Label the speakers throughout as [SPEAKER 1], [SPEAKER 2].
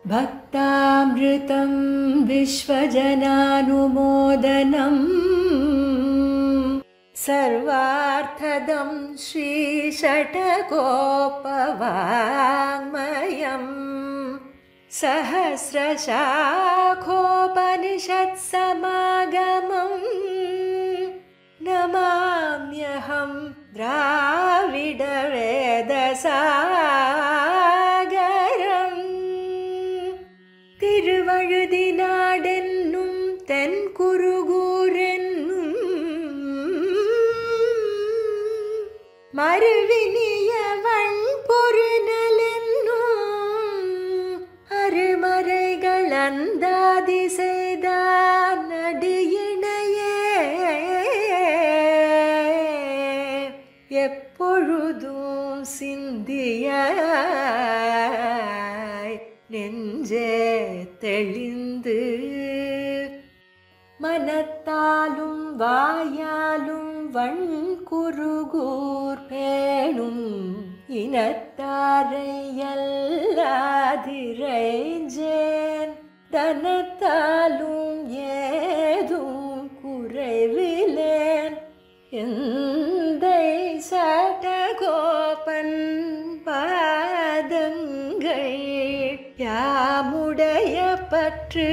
[SPEAKER 1] भक्तामृतं विश्वजनानुमोदनम् सर्वार्थदं श्रीषट्कोपवाङ्मयम् सहस्रशाखोपनिषत्समागमम् नमाम्यहं द्राविडवेदसागरम् திருவழுதினாடென்னும் தென்குருகூரென்னும் மறுவினியவன் பொருநலென்னும் அருமறைகள் அந்தாதி செய்தான் நடியினையே எப்பொழுதும் சிந்தியாய் நெஞ்சே தெளிந்து மனத்தாலும் வாயாலும் வண்குருகூர் பேணும் இனத்தாரை எல்லாதிரைஞ்சேன் தனத்தாலும் ஏதும் குறைவிலேன் எந்தை சடகோபன் பாதங்கள் யாமுடைய பற்று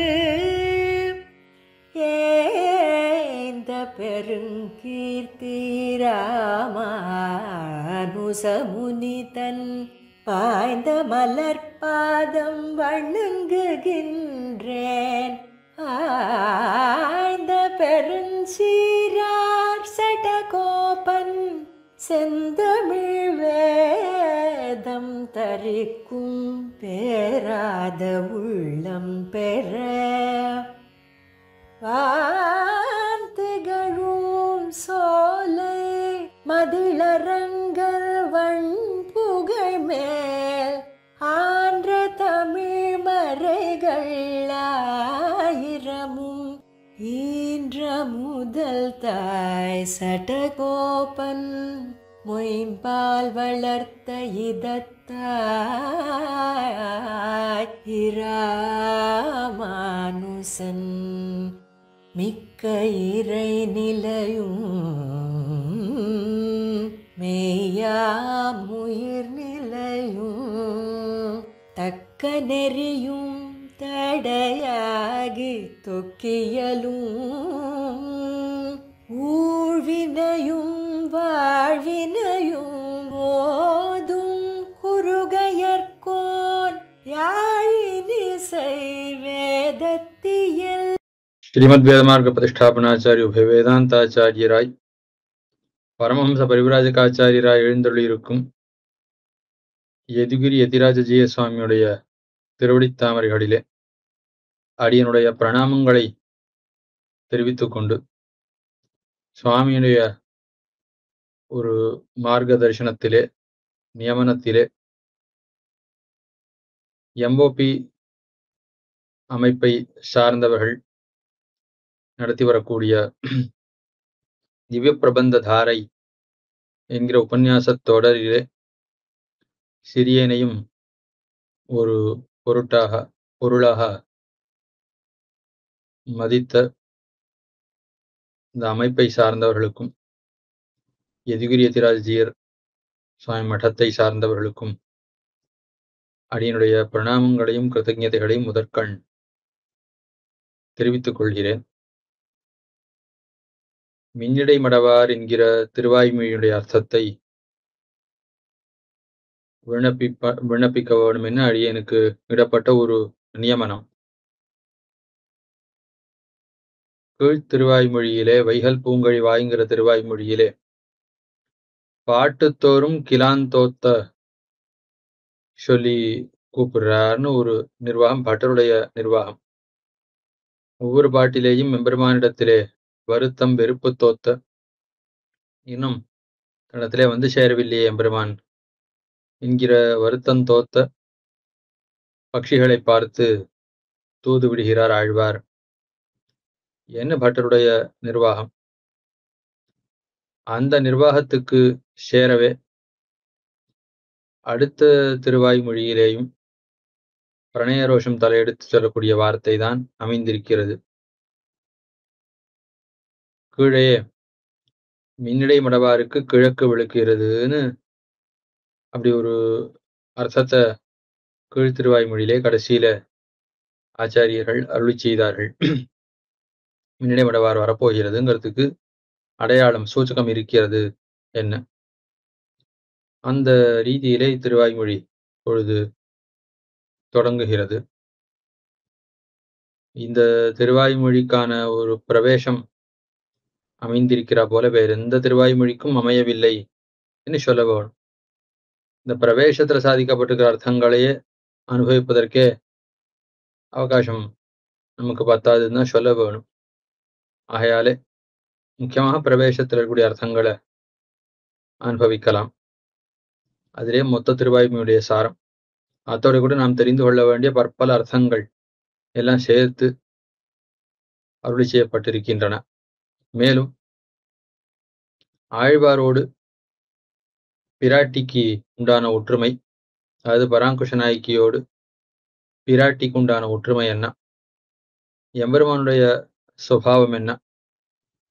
[SPEAKER 1] ஏந்த பெருங்கீர்த்தி ராமானுசமுனிதன் பாய்ந்த மலர்பாதம் வணங்குகின்றேன் ஆய்ந்த பெருஞ்சீரார் சடகோபன் செந்தமிழ் வேதம் தரிக்கும் பேராத உள்ளம் பெற வார்த்தைகளும் சோலை மதிளரங்கர் வண்புகழ் மேல் ஆன்ற தமிழ் மறைகள் ஆயிரமும் ஈன்ற முதல் தாய் சடகோபன் மொயம்பால் வளர்த்த இதத்தாய் இராமானுசன் மிக்க இறை நிலையும் மெய்யாமுயிர் நிலையும் தக்க நெறியும் தடையாகி தொக்கியலும் ஊழ்வினையும் வாழ்வினையும் ஓதும் குருகையர்கோன் யாழினிசை வேதத்தியல்.
[SPEAKER 2] ஸ்ரீமத் வேதமார்க்க பிரதிஷ்டாபனாச்சாரிய உபய வேதாந்தாச்சாரியராய் பரமஹம்ச பரிவிராஜகாச்சாரியராய் எழுந்தருளியிருக்கும் யதுகிரி யதிராஜ ஜெய சுவாமியுடைய திருவடித்தாமரைகளிலே அடியனுடைய பிரணாமங்களை தெரிவித்துக் கொண்டு சுவாமியுடைய ஒரு மார்க்க தரிசனத்திலே நியமனத்திலே எம்ஓபி அமைப்பை சார்ந்தவர்கள் நடத்தி வரக்கூடிய திவ்ய பிரபந்த தாரை என்கிற உபன்யாச தொடரிலே சிறியனையும் ஒரு பொருளாக மதித்த இந்த அமைப்பை சார்ந்தவர்களுக்கும் யதுகிரி யதிராஜ்ஜியர் சுவாமி மடத்தை சார்ந்தவர்களுக்கும் அடியனுடைய பிரணாமங்களையும் கிருத்தஜதைகளையும் முதற்கண் தெரிவித்துக் கொள்கிறேன். மின்னிடை மடவார் என்கிற திருவாய்மொழியுடைய அர்த்தத்தை விண்ணப்பிக்க வேண்டும் என அடியனுக்கு இடப்பட்ட ஒரு நியமனம். கீழ் திருவாய்மொழியிலே வைகல் பூங்கழி வாய்ங்கிற திருவாய்மொழியிலே பாட்டுத்தோறும் கிலாந்தோத்த சொல்லி கூப்பிடுறாருன்னு ஒரு நிர்வாகம், பட்டருடைய நிர்வாகம். ஒவ்வொரு பாட்டிலேயும் எம்பெருமானிடத்திலே வருத்தம் வெறுப்பு தோத்த, இன்னும் தன்னத்திலே வந்து சேரவில்லையே எம்பெருமான் என்கிற வருத்தம் தோத்த பட்சிகளை பார்த்து தூது விடுகிறார் ஆழ்வார். என்ன பட்டருடைய நிர்வாகம். அந்த நிர்வாகத்துக்கு சேரவே அடுத்த திருவாய்மொழியிலேயும் பிரணய ரோஷம் தலையெடுத்து சொல்லக்கூடிய வார்த்தை தான் அமைந்திருக்கிறது. கீழே மின்னிடை மடவாருக்கு கிழக்கு விளக்குகிறதுன்னு அப்படி ஒரு அர்த்தத்தை கீழ் திருவாய்மொழியிலே கடைசியில ஆச்சாரியர்கள் அருளி செய்தார்கள். மின்னிடை மடவார் வரப்போகிறதுங்கிறதுக்கு அடையாளம் சூச்சகம் இருக்கிறது என்ன. அந்த ரீதியிலே திருவாய்மொழி பொழுது தொடங்குகிறது. இந்த திருவாய்மொழிக்கான ஒரு பிரவேசம் அமைந்திருக்கிற போல வேற எந்த திருவாய்மொழிக்கும் அமையவில்லை என்று சொல்ல வேணும். இந்த பிரவேசத்துல சாதிக்கப்பட்டிருக்கிற அர்த்தங்களையே அனுபவிப்பதற்கே அவகாசம் நமக்கு பத்தாதுன்னு தான் சொல்ல வேணும். ஆகையாலே முக்கியமாக பிரவேசத்தில் இருக்கக்கூடிய அர்த்தங்களை அனுபவிக்கலாம். அதிலே மொத்த திருவாய்மொழியுடைய சாரம், அத்தோடு கூட நாம் தெரிந்து கொள்ள வேண்டிய பற்பல அர்த்தங்கள் எல்லாம் சேர்த்து அருளி செய்யப்பட்டிருக்கின்றன. மேலும் ஆழ்வாரோடு பிராட்டிக்கு உண்டான ஒற்றுமை, அதாவது பராங்குஷ நாயகியோடு பிராட்டிக்கு உண்டான ஒற்றுமை என்ன, எம்பெருமானுடைய சுபாவம் என்ன,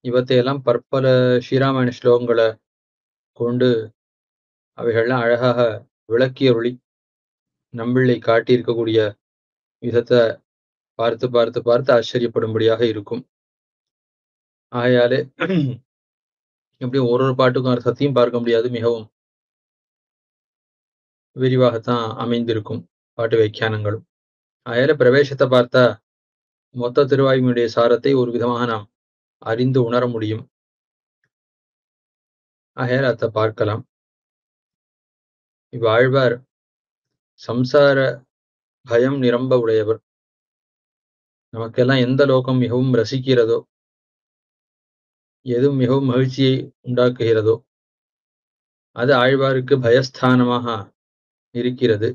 [SPEAKER 2] இவற்றையெல்லாம் பற்பல ஸ்ரீராமாயண ஸ்லோகங்களை கொண்டு அவைகள்லாம் அழகாக விளக்கி அருளி நம்பிள்ளை காட்டியிருக்கக்கூடிய விதத்தை பார்த்து பார்த்து பார்த்து ஆச்சரியப்படும்படியாக இருக்கும். ஆகையாலே எப்படியும் ஒரு பாட்டுக்கும் அர்த்தத்தையும் பார்க்க முடியாது, மிகவும் விரிவாகத்தான் அமைந்திருக்கும் பாட்டு வியாக்கியானங்களும். ஆகையால பிரவேசத்தை பார்த்தா மொத்த திருவாய்மொழியுடைய சாரத்தை ஒரு விதமாக நாம் அறிந்து உணர முடியும். ஆகையால் அதை பார்க்கலாம். இவ்வாழ்வார் சம்சார பயம் நிரம்ப உடையவர். நமக்கெல்லாம் எந்த லோகம் மிகவும் ரசிக்கிறதோ, எது மிகவும் மகிழ்ச்சியை உண்டாக்குகிறதோ அது ஆழ்வாருக்கு பயஸ்தானமாக இருக்கிறது.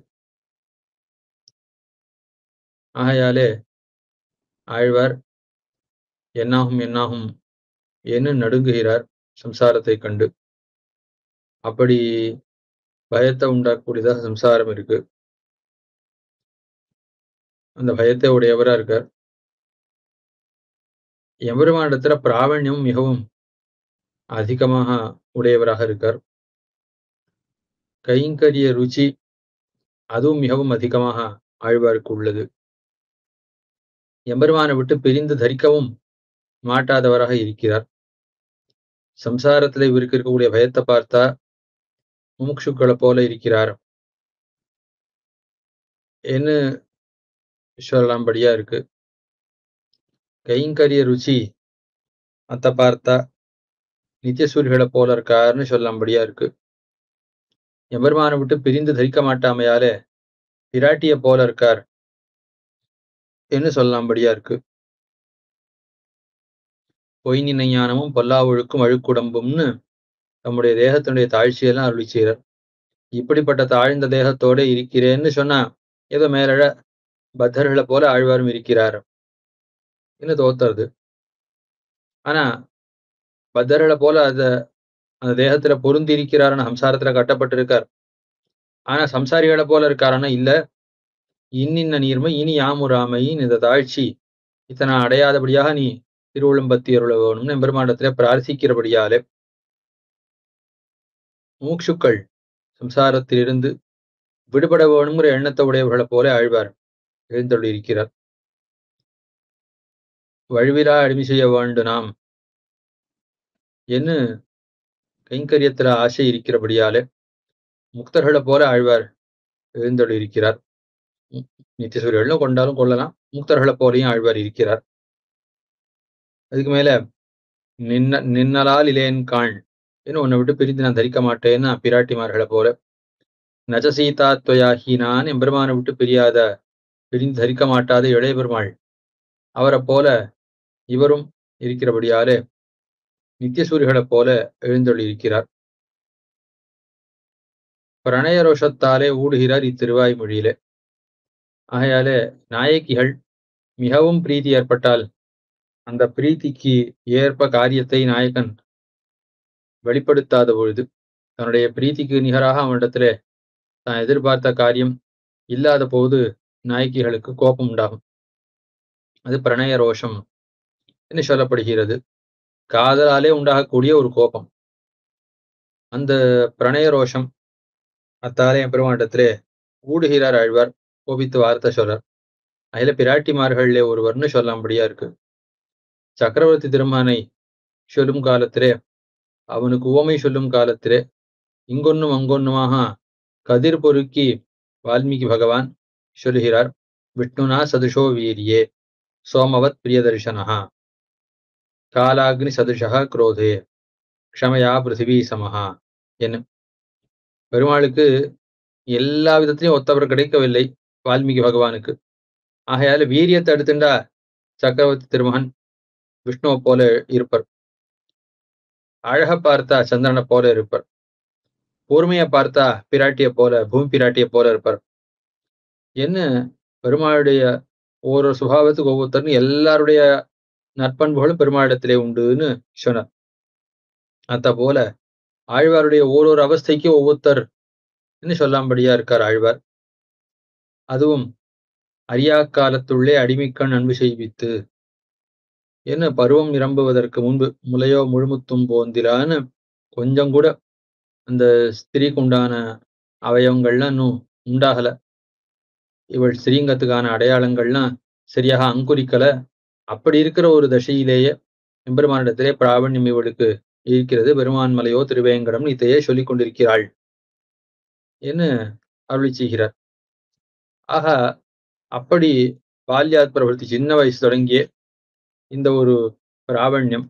[SPEAKER 2] ஆகையாலே ஆழ்வார் என்னாகும் என்னாகும் என்று நடுங்குகிறார் சம்சாரத்தை கண்டு. அப்படி பயத்தை உண்டாக்கக்கூடியதாக சம்சாரம் இருக்கு. அந்த பயத்தை உடையவரா இருக்கார். எம்பெருமானிடத்துல பிராவண்யம் மிகவும் அதிகமாக உடையவராக இருக்கார். கைங்கரிய ருச்சி அதுவும் மிகவும் அதிகமாக ஆழ்வாருக்கு உள்ளது. எம்பெருமானை விட்டு பிரிந்து தரிக்கவும் மாட்டாதவராக இருக்கிறார். சம்சாரத்துல இவருக்கு இருக்கக்கூடிய பயத்தை பார்த்தா முமுட்சுக்களை போல இருக்கிறார் என்று சொல்லலாம்படியா இருக்கு. கைங்கரிய ருச்சி அத்தை பார்த்தா நித்தியசூரிகளை போல இருக்காருன்னு சொல்லலாம்படியா இருக்கு. எம்பெருமானை விட்டு பிரிந்து தரிக்க மாட்டாமையாலே பிராட்டிய போல இருக்கார் என்று சொல்லலாம்படியா இருக்கு. பொய்நினை ஞானமும் பொல்லா ஒழுக்கும் அழுக்குடம்பும்னு நம்முடைய தேகத்தினுடைய தாழ்ச்சியெல்லாம் அருளி செய்கிறார். இப்படிப்பட்ட தாழ்ந்த தேகத்தோட இருக்கிறேன்னு சொன்னா ஏதோ மேலழ பத்தர்களை போல ஆழ்வாரும் இருக்கிறார் என்று தோத்துறது. ஆனா பத்தர்களை போல அந்த தேகத்துல பொருந்தி இருக்கிறாருன்னு சம்சாரத்துல கட்டப்பட்டிருக்கார். ஆனா சம்சாரிகளை போல இருக்காருன்னா இல்ல, இன்னின்ன நீர்மை இனி யாமுராமையின் இந்த தாழ்ச்சி இத்தனை அடையாதபடியாக நீ திருவுளம்பத்தி அருள வேணும்னு எம்பெருமானிடத்துல பிரார்த்திக்கிறபடியாலே மூக்ஷுக்கள் சம்சாரத்திலிருந்து விடுபட வேணுங்கிற எண்ணத்தை உடையவர்களை போல ஆழ்வார் எழுந்தருளி இருக்கிறார். வழுவிலா அடிமை செய்ய வேண்டும் நாம் என்று கைங்கரியத்துல ஆசை இருக்கிறபடியாலே முக்தர்களை போல ஆழ்வார் எழுந்தருளி இருக்கிறார். நித்தியசூரியர்களும் கொண்டாலும் கொள்ளலாம், முக்தர்களை போலையும் ஆழ்வார் இருக்கிறார். அதுக்கு மேல நின்னலால் இலேன் காண் என்று உன்னை விட்டு பிரிந்து நான் தரிக்க மாட்டேன்னு பிராட்டிமார்களை போல நஜசீதா துவயாஹினான் எம்பெருமானை விட்டு பிரிந்து தரிக்க மாட்டாத இளைய பெருமாள் அவரை போல இவரும் இருக்கிறபடியாலே நித்தியசூரிகளை போல எழுந்தொழி இருக்கிறார். பிரணய ரோஷத்தாலே ஊடுகிறார் இத்திருவாய்மொழியிலே. ஆகையாலே நாயகிகள் மிகவும் பிரீத்தி ஏற்பட்டால் அந்த பிரீத்திக்கு ஏற்ப காரியத்தை நாயகன் வெளிப்படுத்தாத பொழுது, தன்னுடைய பிரீத்திக்கு நிகராக அவனிடத்திலே தான் எதிர்பார்த்த காரியம் இல்லாத போது நாயகிகளுக்கு கோபம் உண்டாகும். அது பிரணய ரோஷம் என்று சொல்லப்படுகிறது. காதலாலே உண்டாகக்கூடிய ஒரு கோபம். அந்த பிரணய ரோஷம் அத்தாலே எம்பெருமானிடத்திலே ஊடுகிறார் ஆழ்வார். கோபித்து வார்த்தை சொல்றார். அதுல பிராட்டிமார்கள்லே ஒருவர்னு சொல்லும்படியா இருக்கு. சக்கரவர்த்தி திருமானை சொல்லும் காலத்திலே, அவனுக்கு உவமை சொல்லும் காலத்திலே, இங்கொன்னும் அங்கொன்னுமாக கதிர் பொறுக்கி வால்மீகி பகவான் சொல்லுகிறார். விஷ்ணுனா சதுஷோ வீரியே சோமவத் பிரியதர்ஷனஹா காலாக்னி சதுஷா குரோதே க்ஷமயா பிருத்திவி சமஹா என்ன. பெருமாளுக்கு எல்லா விதத்திலையும் ஒத்தவர் கிடைக்கவில்லை வால்மீகி பகவானுக்கு. ஆகையால வீரியத்தை எடுத்துண்டா சக்கரவர்த்தி திருமகன் விஷ்ணுவை போல இருப்பர். அழக பார்த்தா சந்திரனை போல இருப்பர். பொறுமையை பார்த்தா பிராட்டியை போல, பூமி பிராட்டியை போல இருப்பர். என்ன பெருமாளுடைய ஒரு சுபாவத்துக்கு ஒவ்வொருத்தரும் எல்லாருடைய நற்பண்புகளும் பெருமாளிடத்திலே உண்டுன்னு சொன்னார். அத்த போல ஆழ்வாருடைய ஓரொரு அவஸ்தைக்கு ஒவ்வொருத்தர் சொல்லாம்படியா இருக்கார் ஆழ்வார். அதுவும் அறியா காலத்துள்ளே அடிமைக்கண் அன்பு செய்வித்து என்ன பருவம் நிரம்புவதற்கு முன்பு முலையோ முழுமுத்தும் போந்திலான்னு கொஞ்சம் கூட அந்த ஸ்திரீக்கு உண்டான அவயவங்கள்லாம் இன்னும் உண்டாகல. இவள் ஸ்ரீங்கத்துக்கான அடையாளங்கள்லாம் சரியாக அங்குரிக்கல. அப்படி இருக்கிற ஒரு தசையிலேயே எம்பெருமானிடத்திலே பிராவண்யம் இவளுக்கு இருக்கிறது. பெருமான் மலையோ திருவேங்கடம் இதையே சொல்லிக் கொண்டிருக்கிறாள் என்று அருளி செய்கிறார். ஆக அப்படி பால்யாத் பிரவர்த்தி சின்ன வயசு தொடங்கிய இந்த ஒரு பிராவண்யம்.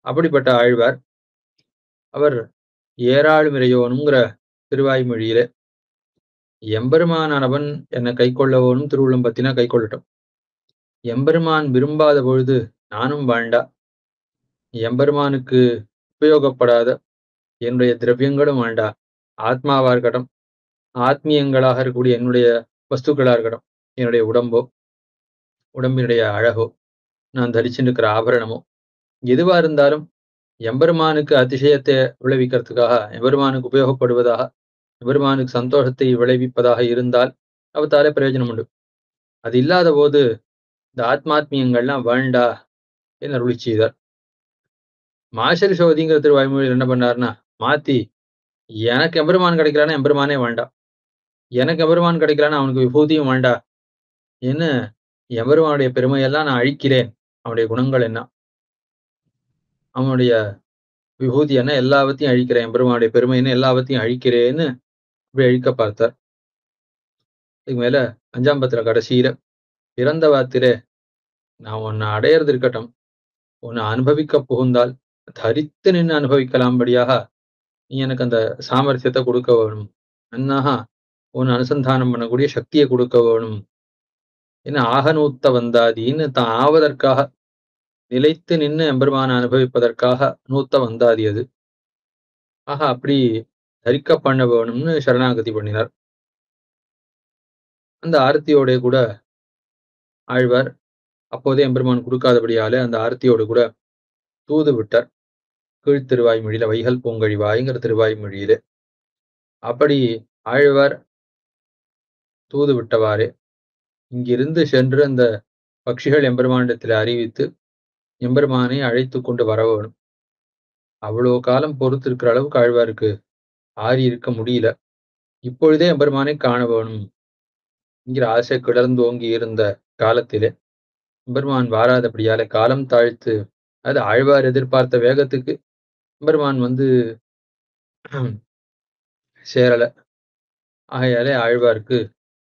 [SPEAKER 2] அப்படிப்பட்ட ஆழ்வார் அவர் ஏராளுமிரையோனுங்கிற திருவாய்மொழியில எம்பெருமானவன் என்னை கை கொள்ளவோனும் திருவுள்ளம் பத்தினா கை கொள்ளட்டும். எம்பெருமான் விரும்பாத பொழுது நானும் வாழ்ண்டா. எம்பெருமானுக்கு உபயோகப்படாத என்னுடைய திரவியங்களும் வேண்டா. ஆத்மாவா இருக்கட்டும், ஆத்மீயங்களாக இருக்கக்கூடிய என்னுடைய வஸ்துக்களா இருக்கட்டும், என்னுடைய உடம்போ, உடம்பினுடைய அழகோ, நான் தரிச்சுருக்கிற ஆபரணமோ, எதுவா இருந்தாலும் எம்பெருமானுக்கு அதிசயத்தை விளைவிக்கிறதுக்காக, எம்பெருமானுக்கு உபயோகப்படுவதாக, எம்பெருமானுக்கு சந்தோஷத்தை விளைவிப்பதாக இருந்தால் அவத்தாலே பிரயோஜனம் உண்டு. அது இல்லாத போது இந்த ஆத்மாத்மியங்கள்லாம் வேண்டா என்று அருளி செய்தார். மாசரி சோதிங்கிற திருவாய்மொழியில் என்ன பண்ணாருன்னா மாத்தி, எனக்கு எம்பெருமான் கிடைக்கிறானா எம்பெருமானே வேண்டாம், எனக்கு எம்பெருமான் கிடைக்கிறானா அவனுக்கு விபூதியும் வேண்டா என்ன. எம்பெருமானுடைய பெருமையெல்லாம் நான் அழிக்கிறேன், அவனுடைய குணங்கள் என்ன, அவனுடைய விபூதி என்ன, எல்லாவற்றையும் அழிக்கிறேன், எம்பெருமானுடைய பெருமை என்ன எல்லாவற்றையும் அழிக்கிறேன்னு இப்படி அழிக்க பார்த்தார். இதுக்கு மேல 5ஆம் பத்திர கடைசியில பிறந்த வாத்திலே நான் உன்னை அடையிறது இருக்கட்டும், உன்னை அனுபவிக்க புகுந்தால் தரித்து நின்று அனுபவிக்கலாம்படியாக நீ எனக்கு அந்த சாமர்த்தியத்தை கொடுக்க வேணும், அண்ணாக உன் அனுசந்தானம் பண்ணக்கூடிய சக்தியை கொடுக்க வேணும் என்ன. ஆகநூத்த வந்தாதின்னு தான் ஆவதற்காக, நிலைத்து நின்று எம்பெருமான அனுபவிப்பதற்காக நூத்த வந்தாதி அது. ஆக அப்படி தரிக்க பண்ண வேணும்னு சரணாகதி பண்ணினார். அந்த ஆர்த்தியோட கூட ஆழ்வார் அப்போதே எம்பெருமான் கொடுக்காதபடியாலே அந்த ஆர்த்தியோடு கூட தூது விட்டார். கீழ் திருவாய்மொழியில வைகல் பூங்கழிவாய்ங்கிற திருவாய்மொழியிலே அப்படி ஆழ்வார் தூது விட்டவாறே இங்கிருந்து சென்று அந்த பட்சிகள் எம்பெருமானிடத்தில் அறிவித்து எம்பெருமானை அழைத்து கொண்டு வர வேணும். அவ்வளோ காலம் பொறுத்து இருக்கிற அளவுக்கு ஆழ்வாருக்கு ஆறி இருக்க முடியல. இப்பொழுதே எம்பெருமானை காண வேணும் என்கிற ஆசை கிளர்ந்தோங்கி இருந்த காலத்திலே எம்பெருமான் வாராதபடியாலே காலம் தாழ்த்து, அது ஆழ்வார் எதிர்பார்த்த வேகத்துக்கு எம்பெருமான் சேரல. ஆகையாலே ஆழ்வாருக்கு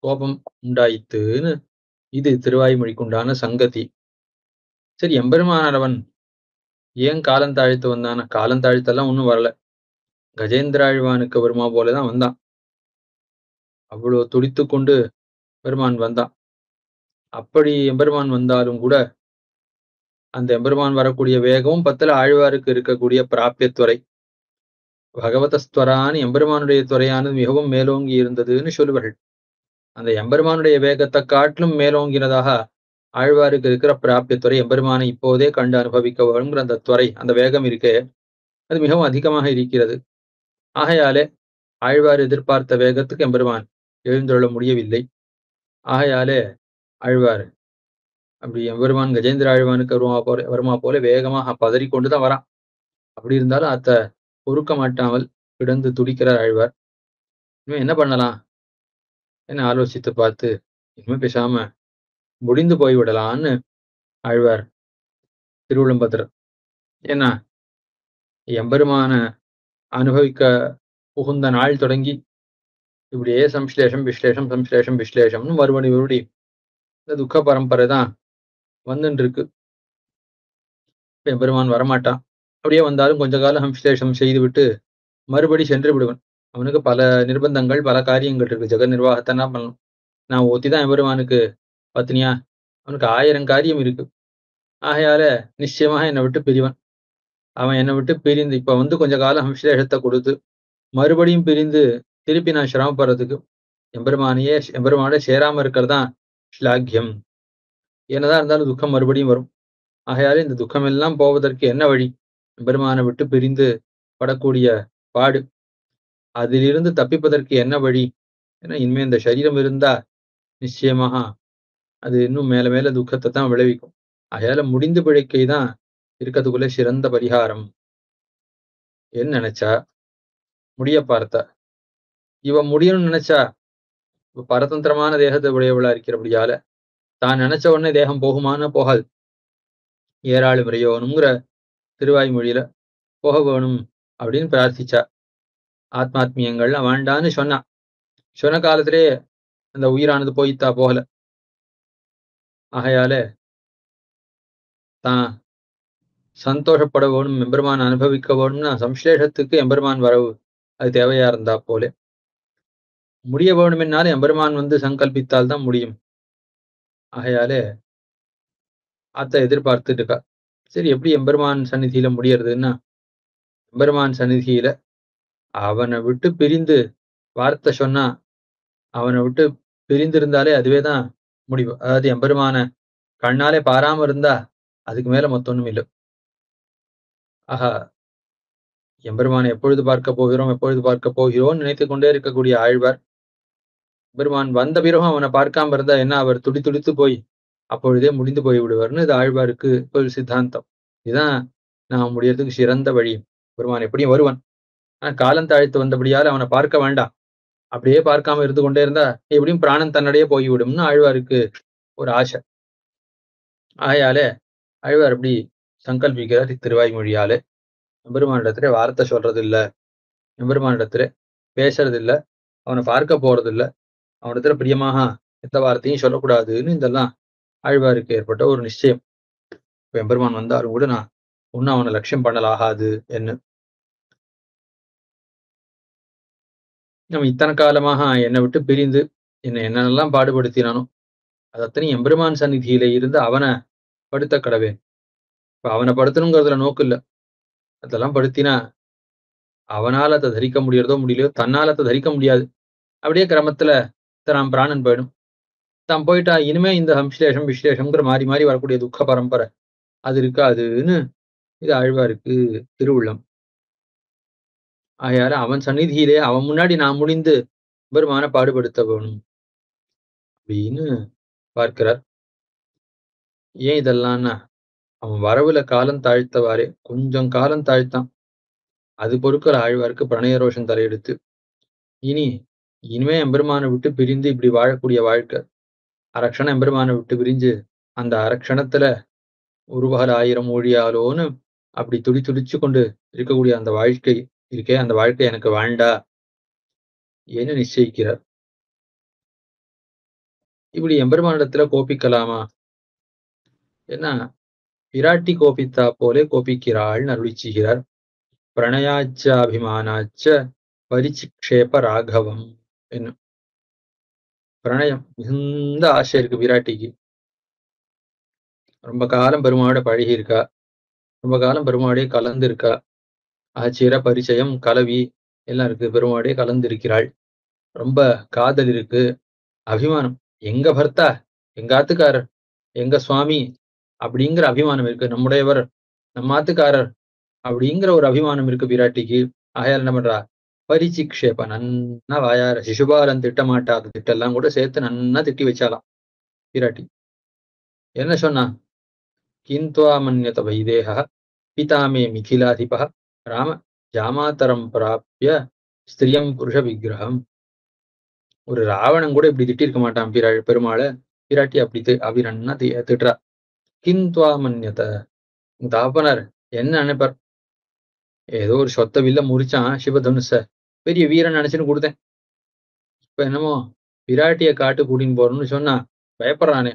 [SPEAKER 2] கோபம் உண்டாயித்துன்னு இது திருவாய்மொழிக்குண்டான சங்கதி. சரி, எம்பெருமானவன் ஏன் காலம் தாழ்த்து வந்தான? காலம் தாழ்த்தெல்லாம் ஒன்றும் வரல. கஜேந்திராழ்வானுக்கு வருமா போலதான் வந்தான். அவ்வளோ துடித்து கொண்டு பெருமான் வந்தான். அப்படி எம்பெருமான் வந்தாலும் கூட அந்த எம்பெருமான் வரக்கூடிய வேகமும் பத்துல ஆழ்வாருக்கு இருக்கக்கூடிய பிராபியத்துறை பகவதஸ்துவரான்னு எம்பெருமானுடைய துறையானது மிகவும் மேலோங்கி இருந்ததுன்னு சொல்லுவார்கள். அந்த எம்பெருமானுடைய வேகத்தை காட்டிலும் மேலோங்கினதாக ஆழ்வாருக்கு இருக்கிற பிராபியத்துறை, எம்பெருமானை இப்போதே கண்டு அனுபவிக்க வேணுங்கிற அந்த துறை, அந்த வேகம் இருக்கே, அது மிகவும் அதிகமாக இருக்கிறது. ஆகையாலே ஆழ்வார் எதிர்பார்த்த வேகத்துக்கு எம்பெருமான் எழுந்தருள முடியவில்லை. ஆகையாலே ஆழ்வார் அப்படி எம்பெருமான் கஜேந்திர ஆழ்வானுக்கு வருமா போல வேகமாக பதறிக்கொண்டுதான் வரான். அப்படி இருந்தாலும் அத்த பொறுக்க மாட்டாமல் கிடந்து துடிக்கிறார் ஆழ்வார். இனிமே என்ன பண்ணலாம் என்ன ஆலோசித்து பார்த்து இனிமே பேசாம முடிந்து போய்விடலான்னு ஆழ்வார் திருவிழம்பத்திரர். ஏன்னா எம்பெருமான அனுபவிக்க புகுந்த நாள் தொடங்கி இப்படியே சம்ஸ்லேஷம் விஸ்லேஷம் சம்ஸ்லேஷம் விஸ்லேஷம்னு மறுபடி இந்த துக்க பரம்பரை தான் வந்துட்டு இருக்கு. எம்பெருமான் வரமாட்டான். அப்படியே வந்தாலும் கொஞ்ச காலம் சம்ஸ்லேஷம் செய்து விட்டு மறுபடி சென்று விடுவன். அவனுக்கு பல நிர்பந்தங்கள் பல காரியங்கள் இருக்கு. ஜெக நிர்வாகத்தை என்ன பண்ணணும். நான் ஒத்திதான் எம்பெருமானுக்கு பத்னியா, அவனுக்கு 1000 காரியம் இருக்கு. ஆகையால நிச்சயமாக என்னை விட்டு பிரிவன். அவன் என்னை விட்டு பிரிந்து இப்ப கொஞ்ச காலம் விசேஷத்தை கொடுத்து மறுபடியும் பிரிந்து திருப்பி நான் சிரமப்படுறதுக்கு எம்பெருமானோட சேராம இருக்கிறதான் ஸ்லாக்கியம். என்னதான் இருந்தாலும் துக்கம் மறுபடியும் வரும். ஆகையால இந்த துக்கம் எல்லாம் போவதற்கு என்ன வழி? எம்பெருமானை விட்டு பிரிந்து படக்கூடிய பாடு, அதிலிருந்து தப்பிப்பதற்கு என்ன வழி? ஏன்னா இனிமே இந்த சரீரம் இருந்தா நிச்சயமாக அது இன்னும் மேல மேல துக்கத்தை தான் விளைவிக்கும். ஆகையால முடிந்து பிழைக்கை தான் இருக்கிறதுக்குள்ள சிறந்த பரிகாரம் என்ன நினைச்சா முடிய பார்த்தா. இவ முடியணும்னு நினைச்சா பரதந்திரமான தேகத்தை உடையவளா இருக்கிறபடியால தான் நினைச்ச உடனே தேகம் போகுமானா போகாது. ஏறாளு விரையோனுங்கிற திருவாய்மொழியில போக வேணும் அப்படின்னு பிரார்த்திச்சா. ஆத்மாத்மியங்கள்லாம் வேண்டான்னு சொன்ன காலத்திலேயே அந்த உயிரானது போய்த்தா போகல. ஆகையால தான் சந்தோஷப்பட வேணும், எம்பெருமான் அனுபவிக்க வேணும்னா சம்ஸ்லேஷத்துக்கு எம்பெருமான் வரவு அது தேவையா இருந்தா போல. முடிய வேணுமென்னாலும் எம்பெருமான் சங்கல்பித்தால் தான் முடியும். ஆகையாலே அத்தை எதிர்பார்த்துட்டு இருக்கா. சரி, எப்படி எம்பெருமான் சந்நிதியில முடியறதுன்னா, எம்பெருமான் சந்நிதியில அவனை விட்டு பிரிந்து வார்த்தை சொன்னா, அவனை விட்டு பிரிந்திருந்தாலே அதுவேதான் முடிவு. அதாவது எம்பெருமான கண்ணாலே பாராம இருந்தா அதுக்கு மேல மொத்தொன்னும் இல்லை. ஆஹா, எம்பெருமானை எப்பொழுது பார்க்க போகிறோம் நினைத்துக் கொண்டே இருக்கக்கூடிய ஆழ்வார் பெருமான் வந்த பிறகும் அவனை பார்க்காம இருந்தா என்ன, அவர் துடித்து போய் அப்பொழுதே முடிந்து போய் விடுவார்னு இது ஆழ்வாருக்கு ஒரு சித்தாந்தம். இதுதான் நான் முடியறதுக்கு சிறந்த வழி. பெருமான் எப்படியும் வருவான், ஆனா காலம் தாழ்த்து வந்தபடியால் அவனை பார்க்க வேண்டாம். அப்படியே பார்க்காம இருந்து கொண்டே இருந்தா எப்படியும் பிராணன் தன்னடையே போய்விடும்னு ஆழ்வாருக்கு ஒரு ஆசை. ஆகையாலே ஆழ்வார் அப்படி சங்கல்பிக்கிறார் திருவாய்மொழியாலே. எம்பெருமானிடத்துல வார்த்தை சொல்றது இல்ல, எம்பெருமானிடத்துல பேசுறது இல்ல, அவனை பார்க்க போறது இல்ல, அவனிடத்துல பிரியமாக எந்த வார்த்தையும் சொல்லக்கூடாதுன்னு இதெல்லாம் ஆழ்வாருக்கு ஏற்பட்ட ஒரு நிச்சயம். இப்ப எம்பெருமான் வந்தாலும் கூட நான் ஒன்னும் அவனை லட்சியம் பண்ணலாகாது என்ன. நம்ம இத்தனை காலமாக என்னை விட்டு பிரிந்து என்னென்னலாம் பாடுபடுத்தினானோ அது அத்தனை எம்பெருமான் சந்நிதியில இருந்து அவனை படுத்த கடவே. இப்ப அவனை படுத்தணுங்கிறதுல நோக்கு இல்லை. அதெல்லாம் படுத்தினா அவனால் அதை தரிக்க முடியலையோ தன்னால் அதை தரிக்க முடியாது. அப்படியே கிரமத்துல தான் பிராணன் போயிடும். தான் போயிட்டா இனிமே இந்த விஸ்லேஷம்ங்கிற மாறி வரக்கூடிய துக்க பரம்பரை அது இருக்காதுன்னு இது ஆழ்வாருக்கு திருவுள்ளம். ஆகையால அவன் சந்நிதியிலே அவன் முன்னாடி நான் முடிந்து பெருமான பாடுபடுத்த வேணும் அப்படின்னு பார்க்கிறார். ஏன் இதெல்லாம்னா, அவன் வரவுல காலம் தாழ்த்தவாறே கொஞ்சம் காலம் தாழ்த்தான். அது பொறுக்கிற ஆழ்வாருக்கு பிரணய ரோஷம் தலையெடுத்து இனிமே எம்பெருமானை விட்டு பிரிந்து இப்படி வாழக்கூடிய வாழ்க்கை, அரக்ஷணம் எம்பெருமானை விட்டு பிரிஞ்சு அந்த அரக்ஷணத்துல ஒருபகல் 1000 ஊழியாலோன்னு அப்படி துடிச்சு கொண்டு இருக்கக்கூடிய அந்த வாழ்க்கை இருக்கே, அந்த வாழ்க்கை எனக்கு வேண்டா ஏன்னு நிச்சயிக்கிறார். இப்படி எம்பெருமானிடத்துல கோபிக்கலாமா? ஏன்னா பிராட்டி கோபித்தா போலே கோபிக்கிறாள் அருளி செய்கிறார். பிரணயாச்ச அபிமானாச்ச பரிச்சிக்ஷேப ராகவம் என்ன. பிரணயம் மிகுந்த ஆசை இருக்கு பிராட்டிக்கு. ரொம்ப காலம் பெருமாளோட பழகி இருக்கா, ரொம்ப காலம் பெருமாளே கலந்து இருக்கா. ஆச்சிர பரிச்சயம் கலவி எல்லாம் இருக்கு, பெருமாளே கலந்து இருக்கிறாள். ரொம்ப காதல் இருக்கு, அபிமானம். எங்க பர்த்தா, எங்க ஆத்துக்காரர், எங்க சுவாமி அப்படிங்கிற அபிமானம் இருக்கு. நம்முடையவர், நம்ம ஆத்துக்காரர் அப்படிங்கிற ஒரு அபிமானம் இருக்கு பிராட்டிக்கு. ஆகையால் என்ன பண்றா, பரிசிக்ஷேப நன்னா வாயார சிசுபாலன் திட்டமாட்டாத திட்டெல்லாம் கூட சேர்த்து நன்னா திட்டி வச்சாலாம் பிராட்டி. என்ன சொன்னா? கிந்த்வா மன்யத வைதேக பிதாமே மிதிலாதிப ராம ஜாமாதரம் பிராப்ய ஸ்திரியம் புருஷ விக்கிரகம். ஒரு ராவணன் கூட இப்படி திட்டிருக்க மாட்டான் பெருமாளை. பிராட்டி அப்படி நன்னா திட்டுறா. கிந்த்வா மன்யத, உங்க தகப்பனார் என்ன நினைப்பார்? ஏதோ ஒரு சொத்த வில்ல முறிச்சான் சிவதனுஷ, பெரிய வீரன் நினைச்சுன்னு கொடுத்தேன். இப்ப என்னமோ பிராட்டிய காட்டு கூட்டின்னு போறோம்னு சொன்னா பயப்படுறானே.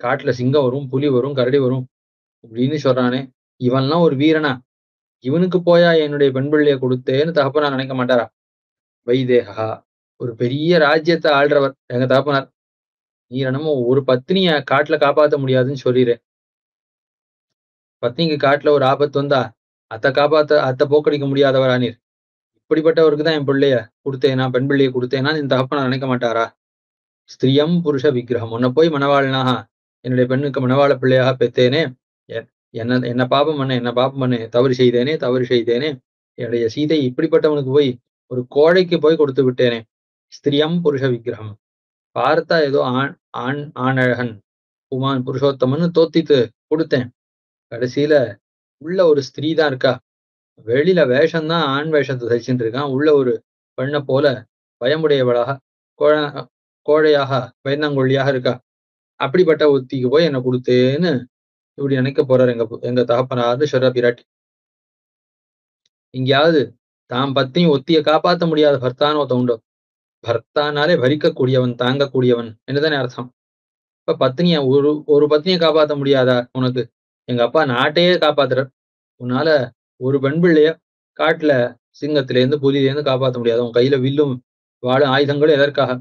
[SPEAKER 2] காட்டுல சிங்கம் வரும், புலி வரும், கரடி வரும் அப்படின்னு சொல்றானே, இவன்லாம் ஒரு வீரனா? இவனுக்கு போயா என்னுடைய பெண் பிள்ளைய கொடுத்தேன்னு தகப்பனார் நினைக்க மாட்டாரா? வைதேகா, ஒரு பெரிய ராஜ்யத்தை ஆள்றவர் எங்க தகப்பனார். நீ என்னமோ ஒரு பத்னிய காட்டுல காப்பாத்த முடியாதுன்னு சொல்லிடு. பத்னிக்கு காட்டுல ஒரு ஆபத்து வந்தா அத்தை போக்கடிக்க முடியாதவரா நீர்? இப்படிப்பட்டவருக்கு தான் என் பிள்ளைய கொடுத்தேனா, பெண் பிள்ளைய கொடுத்தேனா என் தகப்பனார் நினைக்க மாட்டாரா? ஸ்திரியம் புருஷ விக்கிரகம், உன்னை போய் மணவாளனாக என்னுடைய பெண்ணுக்கு மணவாள பிள்ளையாக பெற்றேனே, என்ன பாபம் பண்ணு, தவறு செய்தேனே, என்னுடைய சீதை இப்படிப்பட்டவனுக்கு போய் ஒரு கோழைக்கு போய் கொடுத்து விட்டேனே. ஸ்திரியம் புருஷ விக்கிரகம், பார்த்தா ஏதோ ஆணழகன் புமான் புருஷோத்தமன்னு தோத்தித்து கொடுத்தேன். கடைசியில உள்ள ஒரு ஸ்திரீ தான் இருக்கா. வெளியில வேஷம்தான் ஆண் வேஷத்தை தரிச்சுட்டு இருக்கான். உள்ள ஒரு பெண்ணை போல பயமுடையவளாக கோழையாக பயந்தாங்கொள்ளியாக இருக்கா. அப்படிப்பட்ட ஒத்திக்கு போய் என்ன கொடுத்தேன்னு இப்படி நினைக்க போறாரு எங்க தகப்பனார்னு சொல்ற பிராட்டி. எங்கேயாவது தான் பத்னி ஒத்திய காப்பாத்த முடியாத பர்த்தான்னு ஒருத்த உண்டோ? பர்த்தானாலே பரிக்கக்கூடியவன், தாங்கக்கூடியவன் என்னதானே அர்த்தம். இப்ப பத்னிய ஒரு பத்னியை காப்பாத்த முடியாதா உனக்கு? எங்க அப்பா நாட்டையே காப்பாத்துறார். உன்னால ஒரு பெண் பிள்ளைய காட்டுல சிங்கத்திலேருந்து புலியிலேருந்து காப்பாத்த முடியாது. உன் கையில வில்லும் வாழும் ஆயுதங்களும் எதற்காக?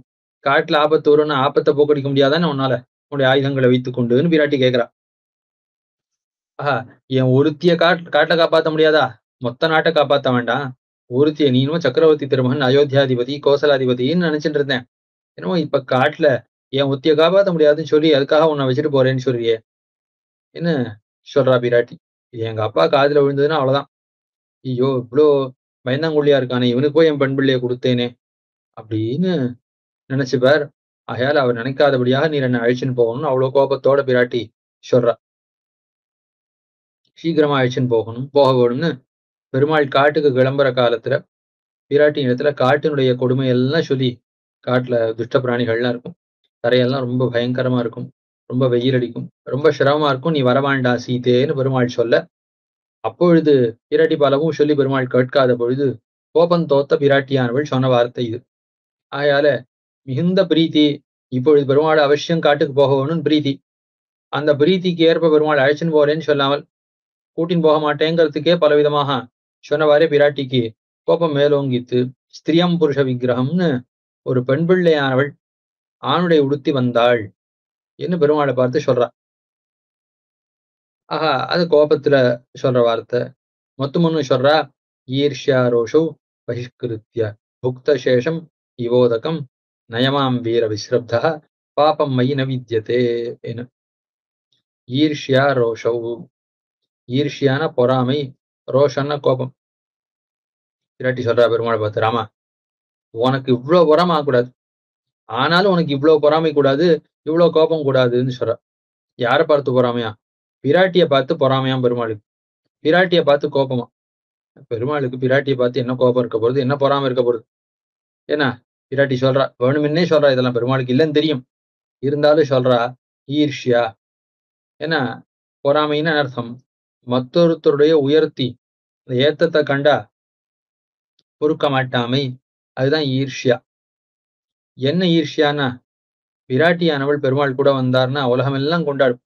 [SPEAKER 2] காட்டுல ஆபத்து வரும்னு ஆபத்தை போக்கடிக்க முடியாதானே உன்னால உன்னுடைய ஆயுதங்களை வைத்துக் கொண்டுன்னு பிராட்டி கேட்கிறா. ஆஹா, என் ஒருத்திய காட்டுல காப்பாத்த முடியாதா? மொத்த நாட்டை காப்பாத்த வேண்டாம். ஒருத்திய நீனும் சக்கரவர்த்தி திருமகன், அயோத்தியாதிபதி, கோசலாதிபதினு நினைச்சிட்டு இருந்தேன். என்னமோ இப்ப காட்டுல என் ஒத்திய காப்பாத்த முடியாதுன்னு சொல்லி அதுக்காக உன்னை வச்சுட்டு போறேன்னு சொல்றியே என்ன சொல்றா பிராட்டி. எங்க அப்பா காதுல விழுந்ததுன்னா அவ்வளவுதான். ஐயோ, இவ்வளோ பயந்தாங்குள்ளியா இருக்கானே, இவனுக்கு போய் என் பெண் பிள்ளைய கொடுத்தேனே அப்படின்னு நினைச்சுப்பார். ஆகையால அவர் நினைக்காதபடியாக நீர் என்ன அழிச்சுன்னு போகணும்னு அவ்வளவு கோபத்தோட பிராட்டி சொல்றா. சீக்கிரமா அழிச்சுன்னு போக வேணும்னு பெருமாள் காட்டுக்கு கிளம்புற காலத்துல பிராட்டி இடத்துல காட்டினுடைய கொடுமை எல்லாம் சொல்லி, காட்டுல துஷ்ட பிராணிகள்லாம் இருக்கும், தரையெல்லாம் ரொம்ப பயங்கரமா இருக்கும், ரொம்ப வெயில் அடிக்கும், ரொம்ப சிரமமா இருக்கும், நீ வரவாண்டா சீதேன்னு பெருமாள் சொல்ல, அப்பொழுது பிராட்டி பலவும் சொல்லி பெருமாள் கேட்காத பொழுது கோபம் தோத்த பிராட்டியானவள் சொன்ன வார்த்தை இது. ஆகையால மிகுந்த பிரீத்தி, இப்பொழுது பெருமாள் அவசியம் காட்டுக்கு போக வேணும்னு பிரீத்தி. அந்த பிரீத்திக்கு ஏற்ப பெருமாள் அழைச்சின்னு போறேன்னு சொல்லாமல் கூட்டின்னு போக மாட்டேங்கிறதுக்கே பலவிதமாக சொன்னவாறே பிராட்டிக்கு கோபம் மேலோங்கித்து. ஸ்திரியம் புருஷ விக்கிரகம்னு ஒரு பெண் பிள்ளையானவள் ஆணுடைய உடுத்தி வந்தாள் என்று பெருமாளை பார்த்து சொல்றா. ஆஹா, அது கோபத்துல சொல்ற வார்த்தை. மொத்தமுன்னு சொல்றா, ஈர்ஷ்யா ரோஷோ பகிஷ்கிருத்திய புக்த சேஷம் இவோதகம் நயமாம் வீர விஸ்ரப்தா பாபம் மயி ந வித்யதே. ஈர்ஷ்யா ரோஷௌ, ஈர்ஷ்யான பொறாமை, ரோஷன்னா கோபம். பிராட்டி சொல்றா பெருமாளை பார்த்து, ராமா, உனக்கு இவ்வளவு பொறாமை ஆகக்கூடாது, ஆனாலும் உனக்கு இவ்வளவு பொறாமை கூடாது, இவ்வளவு கோபம் கூடாதுன்னு சொல்ற. யாரை பார்த்து பொறாமையா? பிராட்டியை பார்த்து பொறாமையாம் பெருமாளுக்கு. பிராட்டியை பார்த்து கோபமா? பெருமாளுக்கு பிராட்டியை பார்த்து என்ன கோபம் இருக்க போறது, என்ன பொறாமை இருக்க போறது? ஏன்னா பிராட்டி சொல்றா, வேணுமென்னே சொல்றா, இதெல்லாம் பெருமாளுக்கு இல்லைன்னு தெரியும், இருந்தாலும் சொல்றா ஈர்ஷ்யா. ஏன்னா பொறாமைன்னு அர்த்தம் மற்றொருத்தருடைய உயர்த்தி ஏத்தத்தை கண்டா பொறுக்க மாட்டாமை, அதுதான் ஈர்ஷ்யா. என்ன ஈர்ஷ்யானா, பிராட்டியானவள் பெருமாள் கூட வந்தார்னா உலகம் எல்லாம் கொண்டாடும்.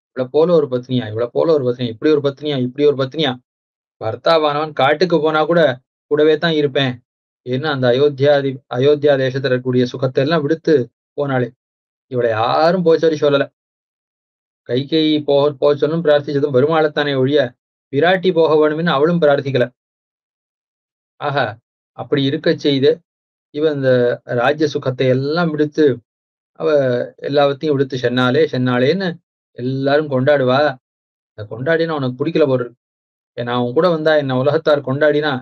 [SPEAKER 2] இவ்வளவு போல ஒரு பத்னியா, இவ்வளவு போல ஒரு பத்னியா, இப்படி ஒரு பத்னியா, இப்படி ஒரு பத்னியா. பர்த்தாவானவன் காட்டுக்கு போனா கூட கூடவே தான் இருப்பேன். ஏன்னா அந்த அயோத்தியா தேசத்துல இருக்கக்கூடிய சுகத்தை எல்லாம் விடுத்து போனாளே, இவளை யாரும் போச்சொல்லி சொல்லல. கைகை போக சொல்லும் பிரார்த்திச்சதும் பெருமாளைத்தானே ஒழிய பிராட்டி போக வேணும்னு அவளும் பிரார்த்திக்கல. ஆக அப்படி இருக்க செய்து இவன் இந்த ராஜ்ய சுகத்தை எல்லாம் விடுத்து அவ எல்லாத்தையும் விடுத்து சென்னாலேன்னு எல்லாரும் கொண்டாடுவா. கொண்டாடினா உனக்கு பிடிக்கல போடுறது. ஏன்னா அவன் கூட வந்தா என்ன உலகத்தார் கொண்டாடினா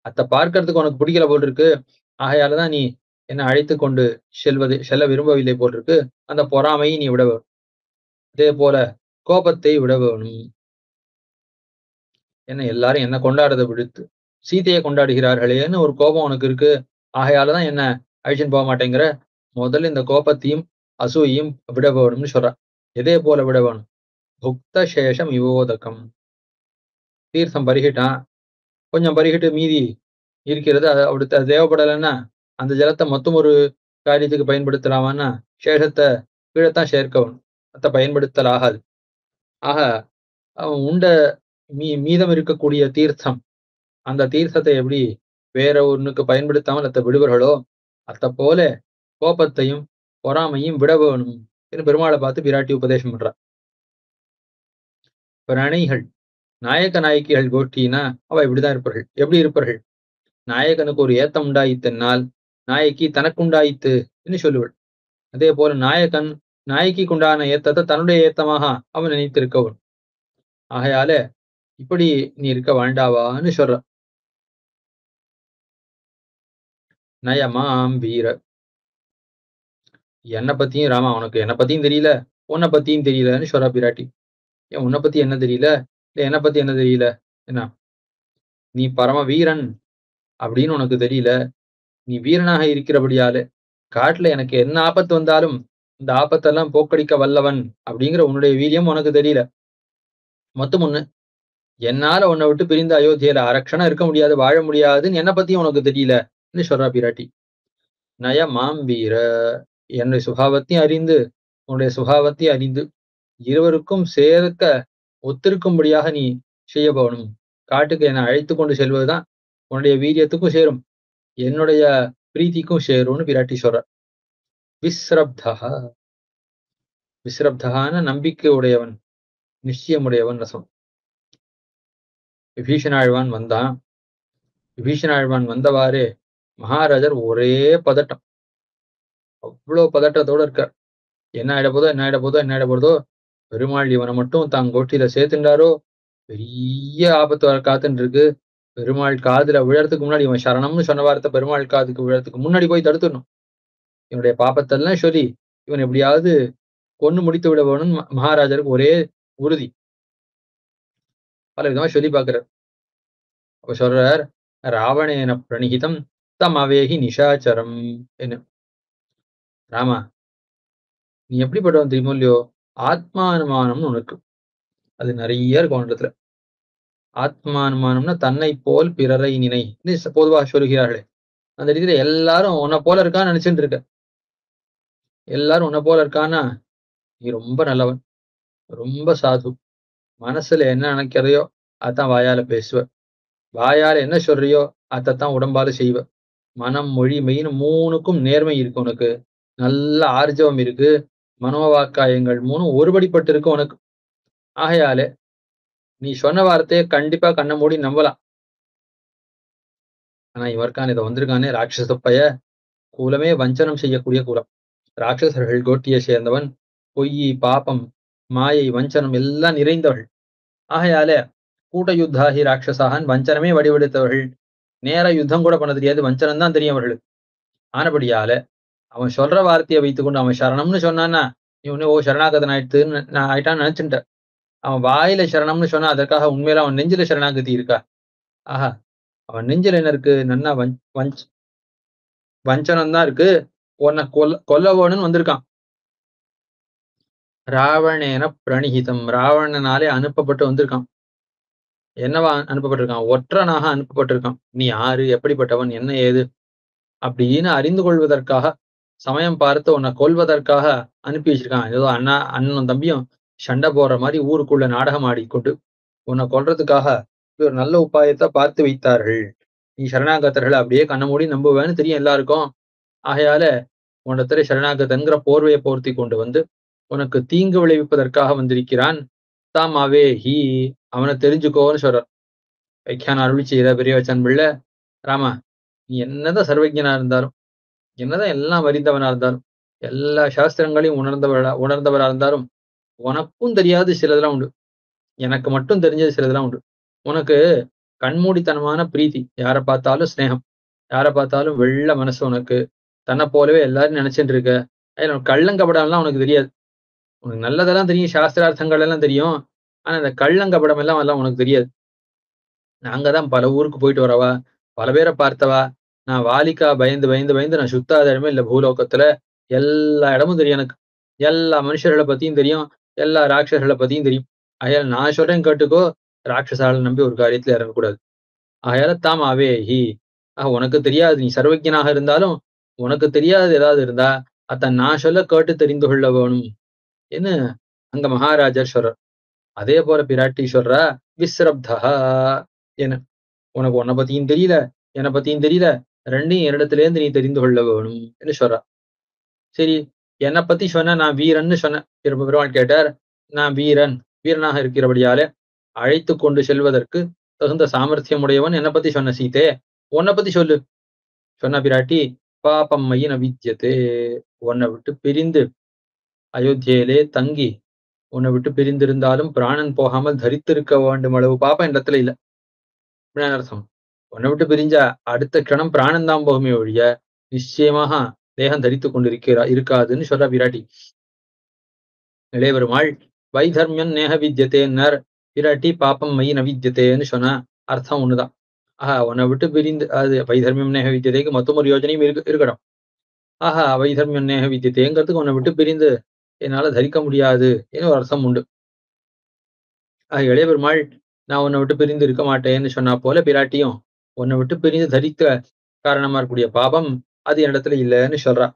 [SPEAKER 2] அத்தை பார்க்கறதுக்கு உனக்கு பிடிக்கல போல் இருக்கு. ஆகையாலதான் நீ என்னை அழைத்து கொண்டு செல்ல விரும்பவில்லை போல் இருக்கு. அந்த பொறாமையை நீ விட வேணும். அதே போல கோபத்தை விட வேணும். என்ன எல்லாரும் என்ன கொண்டாடுறதை விடுத்து சீதையை கொண்டாடுகிறார்களேன்னு ஒரு கோபம் உனக்கு இருக்கு. ஆகையாலதான் என்ன அழிச்சுன்னு போக மாட்டேங்கிற. முதல்ல இந்த கோபத்தையும் அசூயையும் விட வேணும்னு சொல்றா. எதே போல விட வேணும்? புக்த சேஷம் விவோதகம். தீர்த்தம் பருகிட்டான். கொஞ்சம் பருகிட்டு மீதி இருக்கிறது. அப்படி தேவைப்படலைன்னா அந்த ஜலத்தை மொத்தம் ஒரு காரியத்துக்கு பயன்படுத்தலாமான்னா சேஷத்தை கீழத்தான் சேர்க்கவும். அத பயன்படுத்தல் ஆகாது. ஆக அவன் உண்ட மீதம் இருக்கக்கூடிய தீர்த்தம், அந்த தீர்த்தத்தை எப்படி வேற ஒண்ணுக்கு பயன்படுத்தாமல் அத்த விடுவர்களோ அத்த போல கோபத்தையும் பொறாமையும் விட வேணும் என்று பெருமாளை பார்த்து பிராட்டி உபதேசம் பண்றா. பிரணயிகள் நாயக்க நாயக்கிகள் கோஷ்டினா அவ இப்படிதான் இருப்பார்கள். எப்படி இருப்பார்கள்? நாயகனுக்கு ஒரு ஏத்தம் உண்டாயித்தனால் நாயக்கி தனக்கு உண்டாயித்து என்று சொல்லுவள். அதே போல நாயகன் நாயக்கிக்கு உண்டான ஏத்தத்தை தன்னுடைய ஏத்தமாக அவன் நினைத்திருக்கவன். ஆகையால இப்படி நீ இருக்க வேண்டாவான்னு சொல்ற. நயமாம் வீர. என்னை பத்தியும் ராமா உனக்கு என்னை பத்தியும் தெரியல, உன்னை பத்தியும் தெரியலன்னு சொல்றா பிராட்டி. ஏன் உன்னை பத்தி என்ன தெரியல? இல்ல என்னை பத்தி என்ன தெரியல? என்ன நீ பரம வீரன் அப்படின்னு உனக்கு தெரியல. நீ வீரனாக இருக்கிறபடியால காட்டுல எனக்கு என்ன ஆபத்து வந்தாலும் இந்த ஆபத்தெல்லாம் போக்கடிக்க வல்லவன் அப்படிங்கிற உன்னுடைய வீரியம் உனக்கு தெரியல. மொத்தம் ஒண்ணு, என்னால உன்னை விட்டு பிரிந்த அயோத்தியில அரக்ஷணம் இருக்க முடியாது, வாழ முடியாதுன்னு என்னை பத்தியும் உனக்கு தெரியலன்னு சொல்றா பிராட்டி. நய மாம் வீர. என்னுடைய சுபாவத்தையும் அறிந்து உன்னுடைய சுபாவத்தையும் அறிந்து இருவருக்கும் சேர்க்க ஒத்திருக்கும்படியாக நீ செய்ய போகணும். காட்டுக்கு என்னை அழைத்து கொண்டு செல்வதுதான் உன்னுடைய வீரியத்துக்கும் சேரும், என்னுடைய பிரீத்திக்கும் சேரும்னு பிராட்டி சொல்ற. விஸ்ரப்தா. விஸ்ரப்தான நம்பிக்கை உடையவன், நிச்சயமுடையவன் ரசம். விபீஷணாழ்வான் வந்தான். விபீஷணாழ்வான் வந்தவாறே மகாராஜர் ஒரே பதட்டம், அவ்வளவு பதட்டத்தோட இருக்கார். என்ன ஆயிடப்போதோ என்ன ஆயிடப்போதோ என்ன ஆயிடப்போதோ. பெருமாள் இவனை மட்டும் தாங்க கோஷ்டியில சேர்த்துண்டாரோ பெரிய ஆபத்து வர காத்துன்னு இருக்கு. பெருமாள் காதுல விழறதுக்கு முன்னாடி இவன் சரணம்னு சொன்ன வார்த்தை பெருமாள் காதுக்கு விழறதுக்கு முன்னாடி போய் தடுத்துடணும். இவனுடைய பாப்பத்தெல்லாம் சொல்லி இவன் எப்படியாவது கொன்னு முடித்து விட வேணும்னு மகாராஜருக்கு ஒரே உறுதி. பல விதமா சொல்லி பாக்குறார். அப்ப சொல்றார், ராவணேன பிரணிகிதம் தம் அவேகி நிஷாச்சரம் என்ன. ராமா நீ எப்படிப்பட்டவன் தெரியுமோ இல்லையோ, ஆத்மானுமானம்னு உனக்கு அது நிறைய இருக்கும் இடத்துல. ஆத்மானுமானம்னா தன்னை போல் பிறரை நினை பொதுவாக சொல்கிறார்களே, அந்த ரீதியில எல்லாரும் உன்னை போல இருக்கான்னு நினைச்சுட்டு இருக்க. எல்லாரும் உன்னை போல இருக்கான்னா நீ ரொம்ப நல்லவன், ரொம்ப சாது. மனசுல என்ன நினைக்கிறதையோ அதான் வாயால பேசுவ, வாயால என்ன சொல்றியோ அதைத்தான் உடம்பால செய்வ. மனம் மொழி மெயின் மூணுக்கும் நேர்மை இருக்கு உனக்கு, நல்ல ஆர்ஜவம் இருக்கு, மனோவாக்காயங்கள் மூணும் ஒருபடிப்பட்டு இருக்கு உனக்கு. ஆகையாலே நீ சொன்ன வார்த்தையை கண்டிப்பா கண்ண மூடி நம்பலாம். ஆனா இவர்கான் இதை வந்திருக்கானே ராட்சச பைய, குலமே வஞ்சனம் செய்யக்கூடிய குலம். ராட்சசர்கள் கோட்டியை சேர்ந்தவன், பொய் பாபம் மாயை வஞ்சனம் எல்லாம் நிறைந்தவர்கள். ஆகையாலே கூட்ட யுத்தாகி ராட்சசாகன் வஞ்சனமே வடிவெடுத்தவர்கள். நேர யுத்தம் கூட பண்ண தெரியாது, வஞ்சனம் தான் தெரியும் அவர்களுக்கு. ஆனபடியால அவன் சொல்ற வார்த்தையை வைத்துக்கொண்டு அவன் சரணம்னு சொன்னான்னா நீ ஒண்ணு ஓ சரணாகதன் ஆயிடுத்துன்னு நான் ஆயிட்டான்னு நினைச்சுட்ட. அவன் வாயில சரணம்னு சொன்னா அதற்காக உண்மையில அவன் நெஞ்சில சரணாகதி இருக்கா? ஆஹா, அவன் நெஞ்சில என்ன இருக்கு? நன்னா வஞ்சனம் தான் இருக்கு. உன்னை கொல்ல வேணும்னு வந்திருக்கான். ராவணேன பிரணிகிதம், ராவணனாலே அனுப்பப்பட்டு வந்திருக்கான். என்னவா அனுப்பப்பட்டிருக்கான்? ஒற்றனாக அனுப்பப்பட்டிருக்கான். நீ யாரு, எப்படிப்பட்டவன், என்ன ஏது அப்படின்னு அறிந்து கொள்வதற்காக, சமயம் பார்த்து உன்னை கொல்வதற்காக அனுப்பி வச்சிருக்கான். ஏதோ அண்ணனும் தம்பியும் சண்டை போடுற மாதிரி ஊருக்குள்ள நாடகம் ஆடிக்கொண்டு உன்னை கொல்றதுக்காக ஒரு நல்ல உபாயத்தை பார்த்து வைத்தார்கள். நீ சரணாகத்தர்களை அப்படியே கண்ண மூடி நம்புவேன்னு தெரியும் எல்லாருக்கும். ஆகையால உன்னிடத்துல சரணாகதன்கிற போர்வையை போர்த்தி கொண்டு வந்து உனக்கு தீங்கு விளைவிப்பதற்காக வந்திருக்கிறான். தாம் அவே ஹி, அவனை தெரிஞ்சுக்கோன்னு சொல்றார். வைக்கான அருளி செய்யற பெரியவச்சன் பிள்ளை, ராமா நீ என்னதான் சர்வஜனா இருந்தாலும், என்னதான் எல்லாம் அறிந்தவனா இருந்தாலும், எல்லா சாஸ்திரங்களையும் உணர்ந்தவரா இருந்தாலும் உனக்கும் தெரியாது சிலதெல்லாம் உண்டு, எனக்கு மட்டும் தெரிஞ்சது சிலதெல்லாம் உண்டு. உனக்கு கண்மூடித்தனமான பிரீத்தி. யார பார்த்தாலும் ஸ்நேகம். யார பார்த்தாலும் வெள்ள மனசு உனக்கு. தன்னை போலவே எல்லாரும் நினைச்சுட்டு இருக்க. அதுல கள்ளங்கபடம்லாம் உனக்கு தெரியாது. உனக்கு நல்லதெல்லாம் தெரியும். சாஸ்திரார்த்தங்கள் எல்லாம் தெரியும். ஆனா இந்த கள்ளங்கபடம் எல்லாம் உனக்கு தெரியாது. நாங்க தான் பல ஊருக்கு போயிட்டு வரவா, பல பேர பார்த்தவா. நான் வாலிக்கா பயந்து நான் சுத்தாத இடமே இல்ல பூலோகத்துல. எல்லா இடமும் தெரியும் எனக்கு. எல்லா மனுஷர்கள பத்தியும் தெரியும். எல்லா ராட்சசர்கள பத்தியும் தெரியும். ஆகையால நான் சொல்றேன் கேட்டுக்கோ. ராட்சசால நம்பி ஒரு காரியத்துல இறங்கக்கூடாது. ஆகையால தாம் அவேஹி. உனக்கு தெரியாது. நீ சர்வஜனாக இருந்தாலும், உனக்கு தெரியாதது ஏதாவது இருந்தா, அத நான் சொல்ல கேட்டு தெரிந்து கொள்ள வேணும். என்ன அங்க மகாராஜர் சொல்றார். அதே போல பிராட்டி சொல்றா, விஸ்ரப்தா என்ன உனக்கு உன்னை பத்தியும் தெரியல, என்னை பத்தியும் தெரியல. 2யும் என்னிடத்துல இருந்து நீ தெரிந்து கொள்ள வேணும் என்று சொல்றா. சரி, என்னை பத்தி சொன்ன நான் வீரன்னு சொன்னேன். பெருமாள் கேட்டார். நான் வீரனாக இருக்கிறபடியாலே அழைத்து கொண்டு செல்வதற்கு தகுந்த சாமர்த்தியம் உடையவன் என்னை பத்தி சொன்ன சீதே. உன்னை பத்தி சொல்லு. சொன்ன பிராட்டி, பாபம் மயி ந வித்யதே. உன்னை விட்டு பிரிந்து அயோத்தியிலே தங்கி உன்னை விட்டு பிரிந்திருந்தாலும் பிராணன் போகாமல் தரித்திருக்க வேண்டும் அளவு பாப்பம் இடத்துல இல்ல. அப்படின்னு அர்த்தம். உன்னை விட்டு பிரிஞ்சா அடுத்த கணம் பிராணன் தான் போகுமே ஒழிய நிச்சயமாக தேகம் தரித்துக் இருக்காதுன்னு சொல்ற பிராட்டி. இளைய பெருமாள் வைதர்மியன் நேக வித்யத்தேன்னர். பிராட்டி பாப்பம் மயி ந வித்யத்தேன்னு சொன்னா அர்த்தம் ஒண்ணுதான். உன்னை விட்டு பிரிந்து அது வைதர்மியம் நேக வித்யதைக்கு மொத்தம் ஒரு யோஜனையும் இருக்கணும். வைதர்மியம் நேக வித்யத்தைங்கிறதுக்கு உன்னை விட்டு பிரிந்து என்னால தரிக்க முடியாது என்று ஒரு அர்த்தம் உண்டு. இளைய பெருமாள் நான் உன்னை விட்டு பிரிந்து இருக்க மாட்டேன்னு சொன்னா போல பிராட்டியும் உன்னை விட்டு பிரிந்து தரிக்க காரணமா இருக்கக்கூடிய பாபம் அது என்னிடத்துல இல்லைன்னு சொல்றா.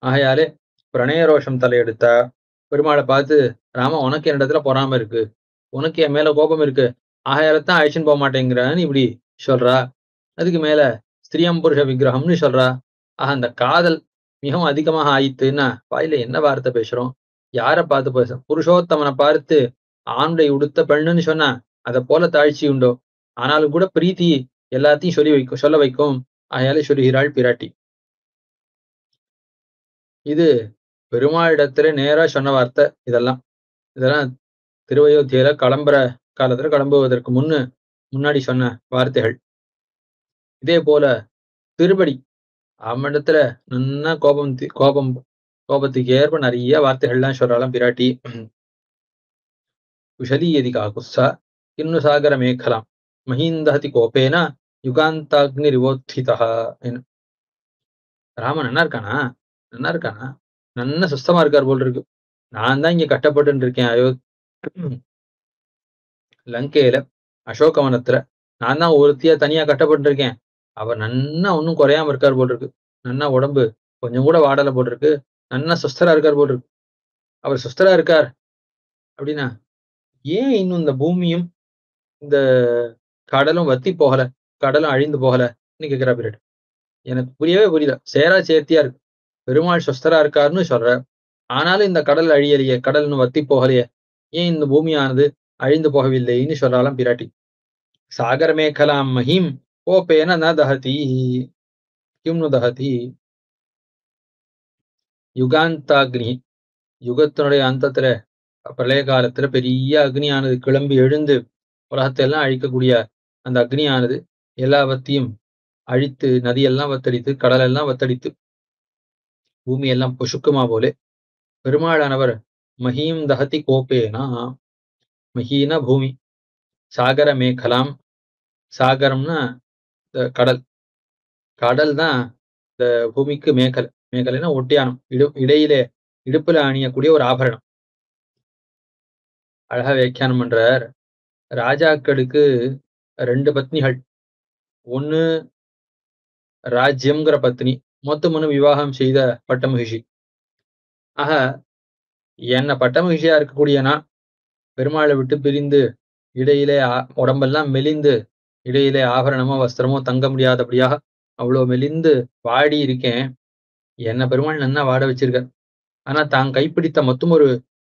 [SPEAKER 2] ஆகையாலே பிரணய ரோஷம் தலையெடுத்தா பெருமாளை பார்த்து, ராம உனக்கு என்னிடத்துல பொறாம இருக்கு, உனக்கு என் மேல கோபம் இருக்கு, ஆகையாலத்தான் அழிச்சுன்னு போக மாட்டேங்கிறான்னு இப்படி சொல்றா. அதுக்கு மேல ஸ்திரியம் புருஷ விக்கிரகம்னு சொல்றா. அந்த காதல் மிகவும் அதிகமாக ஆயித்துன்னா வாயில என்ன வார்த்தை பேசுறோம், யார பார்த்து பேசுறோம். புருஷோத்தமனை பார்த்து ஆண்டை உடுத்த பெண்ணுன்னு சொன்னா அதை போல தாழ்ச்சி உண்டோ. ஆனாலும் கூட பிரீத்தி எல்லாத்தையும் சொல்ல வைக்கும். ஆகையாலே சொல்லுகிறாள் பிராட்டி. இது பெருமாளிடத்துல நேரா சொன்ன வார்த்தை. இதெல்லாம் திருவயோத்தியில கிளம்புவதற்கு முன்னாடி சொன்ன வார்த்தைகள். இதே போல திருப்படி அவனிடத்துல நன்னா கோபத்துக்கு ஏற்ப நிறைய வார்த்தைகள்லாம் சொல்றாளாம் பிராட்டி. குஷலீயதி காகுஸ்ஸா கிண்ணு சாகர மேகலாம் மஹீந்தஹதி கோபேன யுகாந்தாக்னி ரிவோத்திதா. ராமன் நல்லா இருக்கானா நன்னா சுஸ்தமா இருக்கார் போல் இருக்கு. நான் தான் இங்க கட்டப்பட்டு இருக்கேன் லங்கையில அசோகவனத்துல நான் தான் ஒருத்தியா தனியா கட்டப்பட்டு இருக்கேன். அவர் நன்னா ஒன்னும் குறையாம இருக்கார் போல் இருக்கு. நன்னா உடம்பு கொஞ்சம் கூட வாடலை போல் இருக்கு. நன்னா சுஸ்தரா இருக்கார் போல் இருக்கு. அவர் சுஸ்தரா இருக்கார் அப்படின்னா ஏன் இன்னும் இந்த பூமியும் இந்த கடலும் வத்தி போகல, கடலும் அழிந்து போகலன்னு கேட்கிறா பிராட்டி. எனக்கு புரியல. சேரா சேர்த்தியா இருக்கு. பெருமாள் சுஸ்தரா இருக்காருன்னு சொல்ற, ஆனாலும் இந்த கடல் அழியலையே, கடல் இன்னும் வத்தி போகலையே, ஏன் இந்த பூமியானது அழிந்து போகவில்லைன்னு சொல்றாலாம் பிராட்டி. சாகர மேகலாம் மஹீம் கோபேன ந தஹதி கிம் நு தஹதி. யுகாந்தாக்னி, யுகத்தினுடைய அந்தத்துல பிரளய காலத்துல பெரிய அக்னியானது கிளம்பி எழுந்து உலகத்தை எல்லாம் அழிக்கக்கூடிய அந்த அக்னியானது எல்லாவற்றையும் அழித்து நதியெல்லாம் வத்தடித்து கடலெல்லாம் வத்தடித்து பூமி எல்லாம் பொசுக்குமா போலே பெருமாளானவர் மஹீம் தஹதி கோபேனா, மஹீன பூமி, சாகர மேகலாம், சாகரம்னா கடல், கடல் தான் இந்த பூமிக்கு மேகலைன்னா ஒட்டியானம், இடையிலே இடுப்புல அணியக்கூடிய ஒரு ஆபரணம். அழகா வியாக்கியானம் பண்றார். ராஜாக்களுக்கு 2 பத்னிகள். ஒண்ணு ராஜ்யம்ங்கிற பத்னி, மொத்தமுன்னு விவாகம் செய்த பட்டமகிஷி. என்ன பட்டமகிஷியா இருக்கக்கூடியனா பெருமாளை விட்டு பிரிந்து இடையிலே உடம்பெல்லாம் மெலிந்து இடையிலே ஆபரணமோ வஸ்திரமோ தங்க முடியாதபடியாக அவ்வளவு மெலிந்து வாடி இருக்கேன். என்ன பெருமாள் நன்னா வாட வச்சிருக்கார். ஆனா தான் கைப்பிடித்த மொத்தம் ஒரு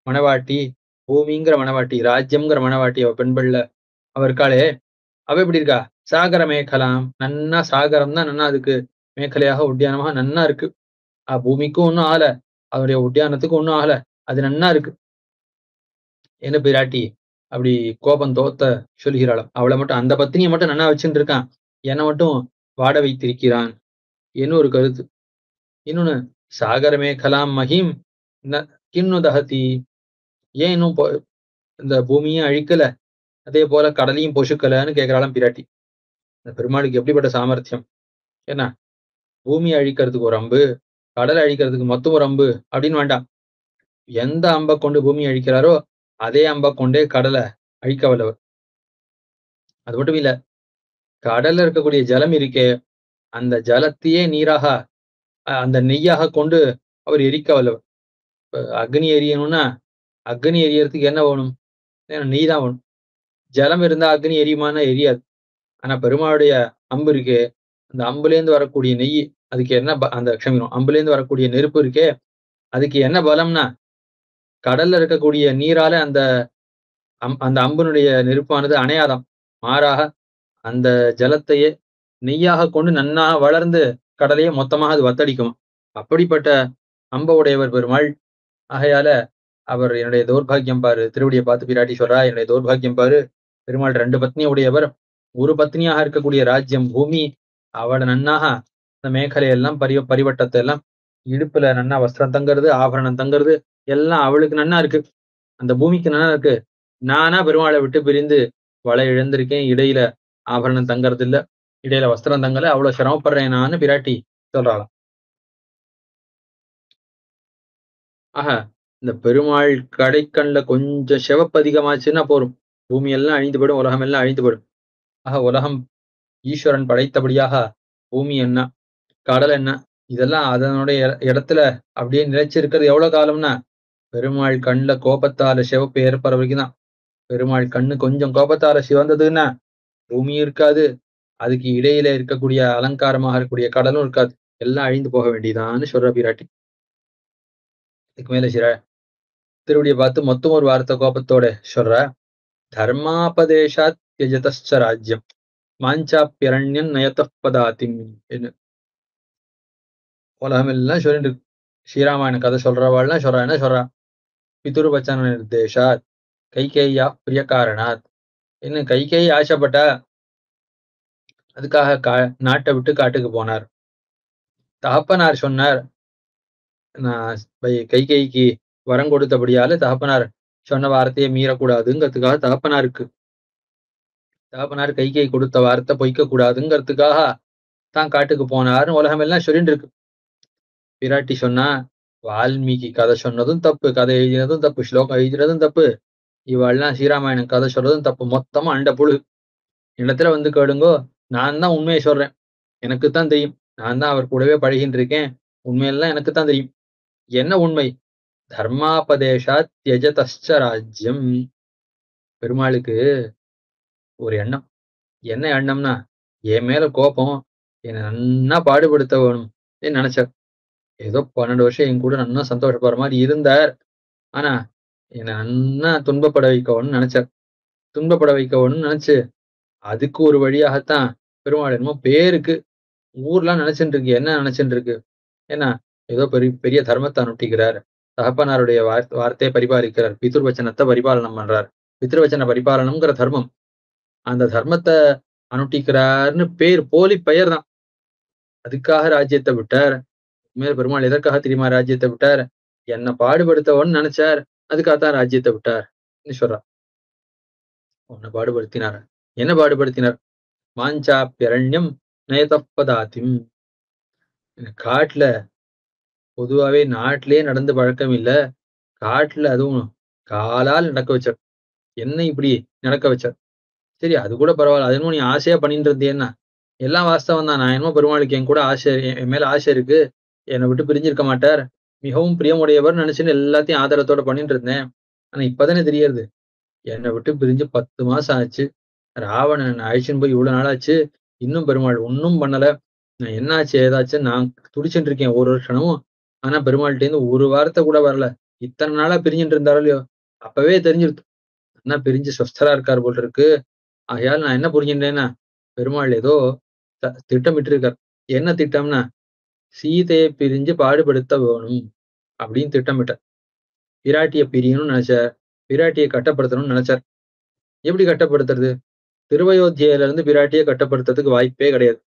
[SPEAKER 2] மணவாட்டி, பூமிங்கிற மணவாட்டி, ராஜ்யம்ங்கிற மணவாட்டி, அவ பெண்பள்ல அவ இருக்காளே, அவ எப்படி இருக்கா? சாகர மேகலாம், நன்னா சாகரம் தான் நன்னா அதுக்கு மேகலையாக உட்டியானமாக நன்னா இருக்கு. பூமிக்கும் ஒன்னும் ஆகல, அவருடைய உட்டியானத்துக்கும் ஒன்னும் ஆகல, அது நன்னா இருக்கு. என்ன பிராட்டி அப்படி கோபம் தோத்த சொல்கிறாளாம். அவளை மட்டும் அந்த பத்தினியை மட்டும் நன்னா வச்சுட்டு இருக்கான், என்னை மட்டும் வாட வைத்திருக்கிறான் என்ன ஒரு கருத்து. இன்னொன்னு, சாகரமே கலாம் மகிம் கிண்ணு தகதி, ஏன் இன்னும் இந்த பூமியும் அழிக்கல, அதே போல கடலையும் பொசுக்கலன்னு கேட்கிறாளாம் பிராட்டி. இந்த பெருமாளுக்கு எப்படிப்பட்ட சாமர்த்தியம்! என்ன, பூமியை அழிக்கிறதுக்கு ஒரு அம்பு, கடலை அழிக்கிறதுக்கு மொத்தம் ஒரு அம்பு அப்படின்னு வேண்டாம். எந்த அம்பை கொண்டு பூமியை அழிக்கிறாரோ அதே அம்பை கொண்டே கடலை அழிக்க வல்லவர். அது மட்டும் இல்ல, கடல்ல இருக்கக்கூடிய ஜலம் இருக்கே, அந்த ஜலத்தையே நீராக அந்த நெய்யாக கொண்டு அவர் எரிக்க வல்லவர். அக்னி எரியணும்னா அக்னி எரியறதுக்கு என்ன வேணும்? நெய் தான் வேணும். ஜலம் இருந்தா அக்னி எரியுமானா எரியாது. ஆனா பெருமாளுடைய அம்பு இருக்கே, அந்த அம்புலேருந்து வரக்கூடிய நெய், அதுக்கு என்ன அந்த க்ஷமிக்கணும், அம்புலேருந்து வரக்கூடிய நெருப்பு இருக்கே, அதுக்கு என்ன பலம்னா, கடல்ல இருக்கக்கூடிய நீரால அந்த அம்பினுடைய நெருப்பானது அணையாதாம். மாறாக அந்த ஜலத்தையே நெய்யாக கொண்டு நன்னாக வளர்ந்து கடலையே மொத்தமாக அது வத்தடிக்கும். அப்படிப்பட்ட அம்ப உடையவர் பெருமாள். ஆகையால அவர் என்னுடைய தௌர்பாகியம் பாரு, திருவடியை பார்த்து பிராட்டி சொல்றா, என்னுடைய தௌர்பாகியம் பாரு, பெருமாள் 2 பத்னி உடையவர், ஒரு பத்னியாக இருக்கக்கூடிய ராஜ்யம் பூமி, அவளை நன்னாக இந்த மேகலை எல்லாம் பரிவட்டத்தை எல்லாம் இடுப்புல நன்னா வஸ்திரம் தங்கிறது, ஆபரணம் தங்கிறது, எல்லாம் அவளுக்கு நன்னா இருக்கு, அந்த பூமிக்கு நன்னா இருக்கு. நானா பெருமாளை விட்டு பிரிந்து வளை இழந்திருக்கேன், இடையில ஆபரணம் தங்கறது இல்ல, இடையில வஸ்திரம் தங்கல, அவ்வளவு சிரமப்படுறேன் நான்னு பிராட்டி சொல்றாளாம். ஆக இந்த பெருமாள் கடைக்கண்ல கொஞ்சம் சிவப்பு அதிகமாச்சுன்னா போரும், பூமி எல்லாம் அழிந்து போயிடும், உலகம் எல்லாம் அழிந்து போயிடும். ஆக உலகம் ஈஸ்வரன் படைத்தபடியாக பூமி என்ன, கடல் என்ன, இதெல்லாம் அதனுடைய இடத்துல அப்படியே நிலைச்சிருக்கிறது எவ்வளவு காலம்னா, பெருமாள் கண்ணுல கோபத்தால சிவப்பு ஏற்படுற வரைக்கும் தான். பெருமாள் கண்ணு கொஞ்சம் கோபத்தால சிவந்ததுன்னா பூமி இருக்காது, அதுக்கு இடையில இருக்கக்கூடிய அலங்காரமாக இருக்கக்கூடிய கடலும் இருக்காது, எல்லாம் அழிந்து போக வேண்டியதான்னு சொல்ற பிராட்டி. இதுக்கு மேல திருவடியை பார்த்து மொத்தம் ஒரு வார்த்தை கோபத்தோட சொல்ற, தர்மாபதேசாத் தியஜதஸ்ச ராஜ்யம் மாஞ்சாப்பியரண்யன் நயத்தப்பதாதிம். உலகம் எல்லாம் சொல்லிட்டு இருக்கு. ஸ்ரீராமாயண கதை சொல்றவாள்லாம் சொல்றா, என்ன சொல்றா, பிதுர்வச்சன நிர்தேசாத் கைகேயா பிரிய காரணாத். இன்னும் கைகேயி ஆசைப்பட்டா, அதுக்காக நாட்டை விட்டு காட்டுக்கு போனார். தகப்பனார் சொன்னார், நான் கைகேயிக்கு வரம் கொடுத்தபடியால தகப்பனார் சொன்ன வார்த்தையை மீறக்கூடாதுங்கிறதுக்காக தகப்பனார் கைகேயி கொடுத்த வார்த்தை பொய்க்க கூடாதுங்கிறதுக்காக தான் காட்டுக்கு போனார்னு உலகம் எல்லாம் சொல்லிட்டு இருக்கு. பிராட்டி சொன்னா, வால்மீகி கதை சொன்னதும் தப்பு, கதை எழுதினதும் தப்பு, ஸ்லோகம் எழுதினதும் தப்பு, இவெல்லாம் ஸ்ரீராமாயணம் கதை சொல்றதும் தப்பு, மொத்தமா அண்ட புழு. இடத்துல வந்து கேளுங்கோ, நான் தான் உண்மையை சொல்றேன், எனக்குத்தான் தெரியும், நான் தான் அவர் கூடவே பழகின்னு இருக்கேன், உண்மையெல்லாம் எனக்குத்தான் தெரியும். என்ன உண்மை? தர்மாபதேசா தியஜதஸ்ச ராஜ்யம். பெருமாளுக்கு ஒரு எண்ணம். என்ன எண்ணம்னா, என் மேல கோபம், என்னை நன்னா பாடுபடுத்த வேணும் நினைச்சார். ஏதோ 12 வருஷம் என் கூட நன்னா சந்தோஷப்படுற மாதிரி இருந்தார். ஆனா என்னை நன்னா துன்பப்பட வைக்கணும்னு நினைச்சார். துன்பப்பட வைக்கணும்னு நினைச்சு, அதுக்கு ஒரு வழியாகத்தான் பெருமாள் என்னமோ பேருக்கு ஊர்லாம் நினைச்சுட்டு இருக்கு. என்ன நினைச்சுட்டு இருக்கு? ஏன்னா ஏதோ பெரிய பெரிய தர்மத்தை அனுஷ்டிக்கிறார், தகப்பனாருடைய வார்த்தையை பரிபாலிக்கிறார், பிதுர்வச்சனத்தை பரிபாலனம் பண்றார். பித்ருவச்சன பரிபாலனம்ங்கிற தர்மம், அந்த தர்மத்தை அனுஷ்டிக்கிறார்னு பேர், போலி பெயர் தான். அதுக்காக ராஜ்யத்தை விட்டார். மேல பெருமாள் எதற்காக தெரியுமா ராஜ்யத்தை விட்டார்? என்ன பாடுபடுத்தவன்னு நினைச்சார், அதுக்காகத்தான் ராஜ்யத்தை விட்டார் சொல்றார். உன்னை பாடுபடுத்தினார். என்ன பாடுபடுத்தினார்? மாஞ்சாப்பியரண்யம் நயதப்பதாதிம். காட்டுல பொதுவாவே நாட்டிலேயே நடந்து பழக்கம் இல்ல, காட்டுல அதுவும் காலால் நடக்க வச்சார். என்ன இப்படி நடக்க வச்சார்? சரி, அது கூட பரவாயில்ல, அது என்னமோ நீ ஆசையா பண்ணிட்டு இருந்தேன்னா, எல்லாம் வாஸ்தவம் தான். நான் என்னமோ பெருமாளுக்கு என் கூட ஆசை, என் மேல ஆசை இருக்கு, என்னை விட்டு பிரிஞ்சிருக்க மாட்டார், மிகவும் பிரியமுடையவர் நினைச்சுன்னு எல்லாத்தையும் ஆதரத்தோட பண்ணிட்டு இருந்தேன். ஆனா இப்பதானே தெரியறது, என்னை விட்டு பிரிஞ்சு 10 மாசம் ஆச்சு, ராவணன் அழிச்சுன்னு போய் இவ்வளவு நாள் ஆச்சு, இன்னும் பெருமாள் ஒன்னும் பண்ணல. நான் என்னாச்சு ஏதாச்சு நான் துடிச்சுட்டு இருக்கேன் ஒரு க்ஷணமும். ஆனா பெருமாள்கிட்ட இருந்து ஒரு வார்த்தை கூட வரல. இத்தனை நாளா பிரிஞ்சுட்டு இருந்தாரோ இல்லையோ, அப்பவே தெரிஞ்சிருது என்ன பிரிஞ்சு சொஸ்தரா இருக்கார் போல் இருக்கு. ஆகையால் நான் என்ன புரிஞ்சுட்டேன்னா, பெருமாள் ஏதோ திட்டமிட்டு இருக்கார். என்ன திட்டம்னா, சீதையை பிரிஞ்சு பாடுபடுத்த வேணும் அப்படின்னு திட்டமிட்டார். பிராட்டிய பிரியணும்னு நினைச்சார். பிராட்டியை கட்டப்படுத்தணும்னு நினைச்சார். எப்படி கட்டப்படுத்துறது? திருவயோத்தியில இருந்து பிராட்டியை கட்டப்படுத்துறதுக்கு வாய்ப்பே கிடையாது.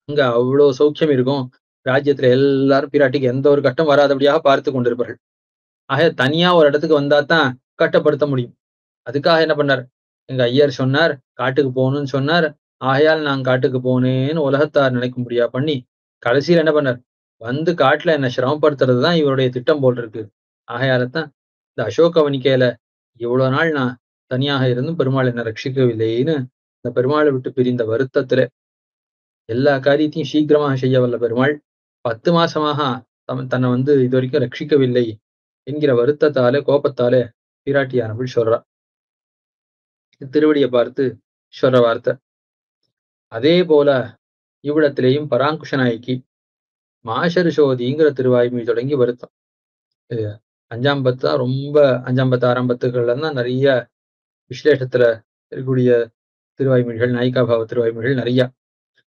[SPEAKER 2] அங்க அவ்வளோ சௌக்கியம் இருக்கும். ராஜ்யத்துல எல்லாரும் பிராட்டிக்கு எந்த ஒரு கட்டம் வராதபடியாக பார்த்து கொண்டிருப்பார்கள். ஆக தனியா ஒரு இடத்துக்கு வந்தா தான் கட்டப்படுத்த முடியும். அதுக்காக என்ன பண்ணார்? எங்க ஐயர் சொன்னார், காட்டுக்கு போகணும்னு சொன்னார். ஆகையால் நான் காட்டுக்கு போனேன்னு உலகத்தார் நினைக்கும்படியா பண்ணி, கடைசியில என்ன பண்ணார்? வந்து காட்டுல என்ன சிரமப்படுத்துறது தான் இவருடைய திட்டம் போல் இருக்கு. ஆகையால தான் இந்த அசோகவனிகையில இவ்வளவு நாள் நான் தனியாக இருந்தும் பெருமாள் என்னை ரட்சிக்கவில்லைன்னு இந்த பெருமாளை விட்டு பிரிந்த வருத்தத்துல எல்லா காரியத்தையும் சீக்கிரமாக செய்ய வல்ல பெருமாள் 10 மாசமாக தன்னை வந்து இதுவரைக்கும் ரட்சிக்கவில்லை என்கிற வருத்தத்தாலே கோபத்தாலே பிராட்டியானவள் சொல்றா. திருவடியை பார்த்து சொல்ற வார்த்தை. அதே போல இவ்விடத்திலேயும் பராங்குஷ நாயகி மாஷரிஷோதிங்கிற திருவாய்மொழி தொடங்கி வருத்தம். இது 5ஆம் பத்து தான் ரொம்ப 5ஆம் பத்து 6ஆம் பத்துக்கள்ல தான் நிறைய விசேஷத்துல இருக்கக்கூடிய திருவாய்மொழிகள், நாயிகாபாவ திருவாய்மொழிகள் நிறைய.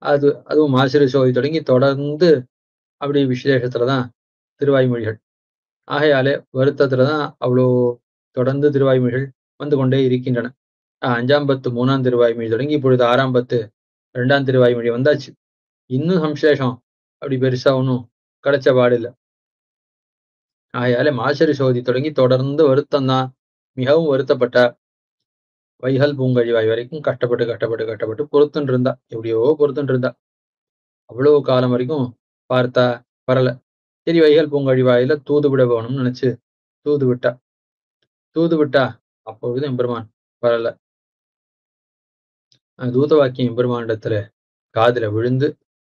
[SPEAKER 2] அதுவும் மாசிரிஷோதி தொடங்கி தொடர்ந்து அப்படி விசேஷத்துலதான் திருவாய்மொழிகள். ஆகையாலே வருத்தத்துலதான் அவ்வளோ தொடர்ந்து திருவாய்மொழிகள் வந்து கொண்டே இருக்கின்றன. 5ஆம் பத்து 3ஆம் திருவாய்மொழி தொடங்கி இப்பொழுது 6ஆம் பத்து 2ஆம் திருவாய்மொழி வந்தாச்சு. இன்னும் சம்சேஷம் அப்படி பெருசா ஒன்றும் கிடைச்ச பாடில்லை. ஆகையாலே மாசரி சோதி தொடங்கி தொடர்ந்து வருத்தம் தான். மிகவும் வருத்தப்பட்ட வைகல் பூங்கழிவாய் வரைக்கும் கஷ்டப்பட்டு கஷ்டப்பட்டு கஷ்டப்பட்டு பொறுத்துன்னு இருந்தா. எப்படியோ பொறுத்துன்னு இருந்தா. அவ்வளவு காலம் வரைக்கும் பார்த்தா வரல. சரி, வைகல் பூங்கழிவாயில தூது விட வேணும்னு நினைச்சு தூது விட்டா. தூது விட்டா அப்பொழுது எம்பெருமான் வரல. தூத வாக்கியம் எம்பெருமானிடத்துல காதுல விழுந்து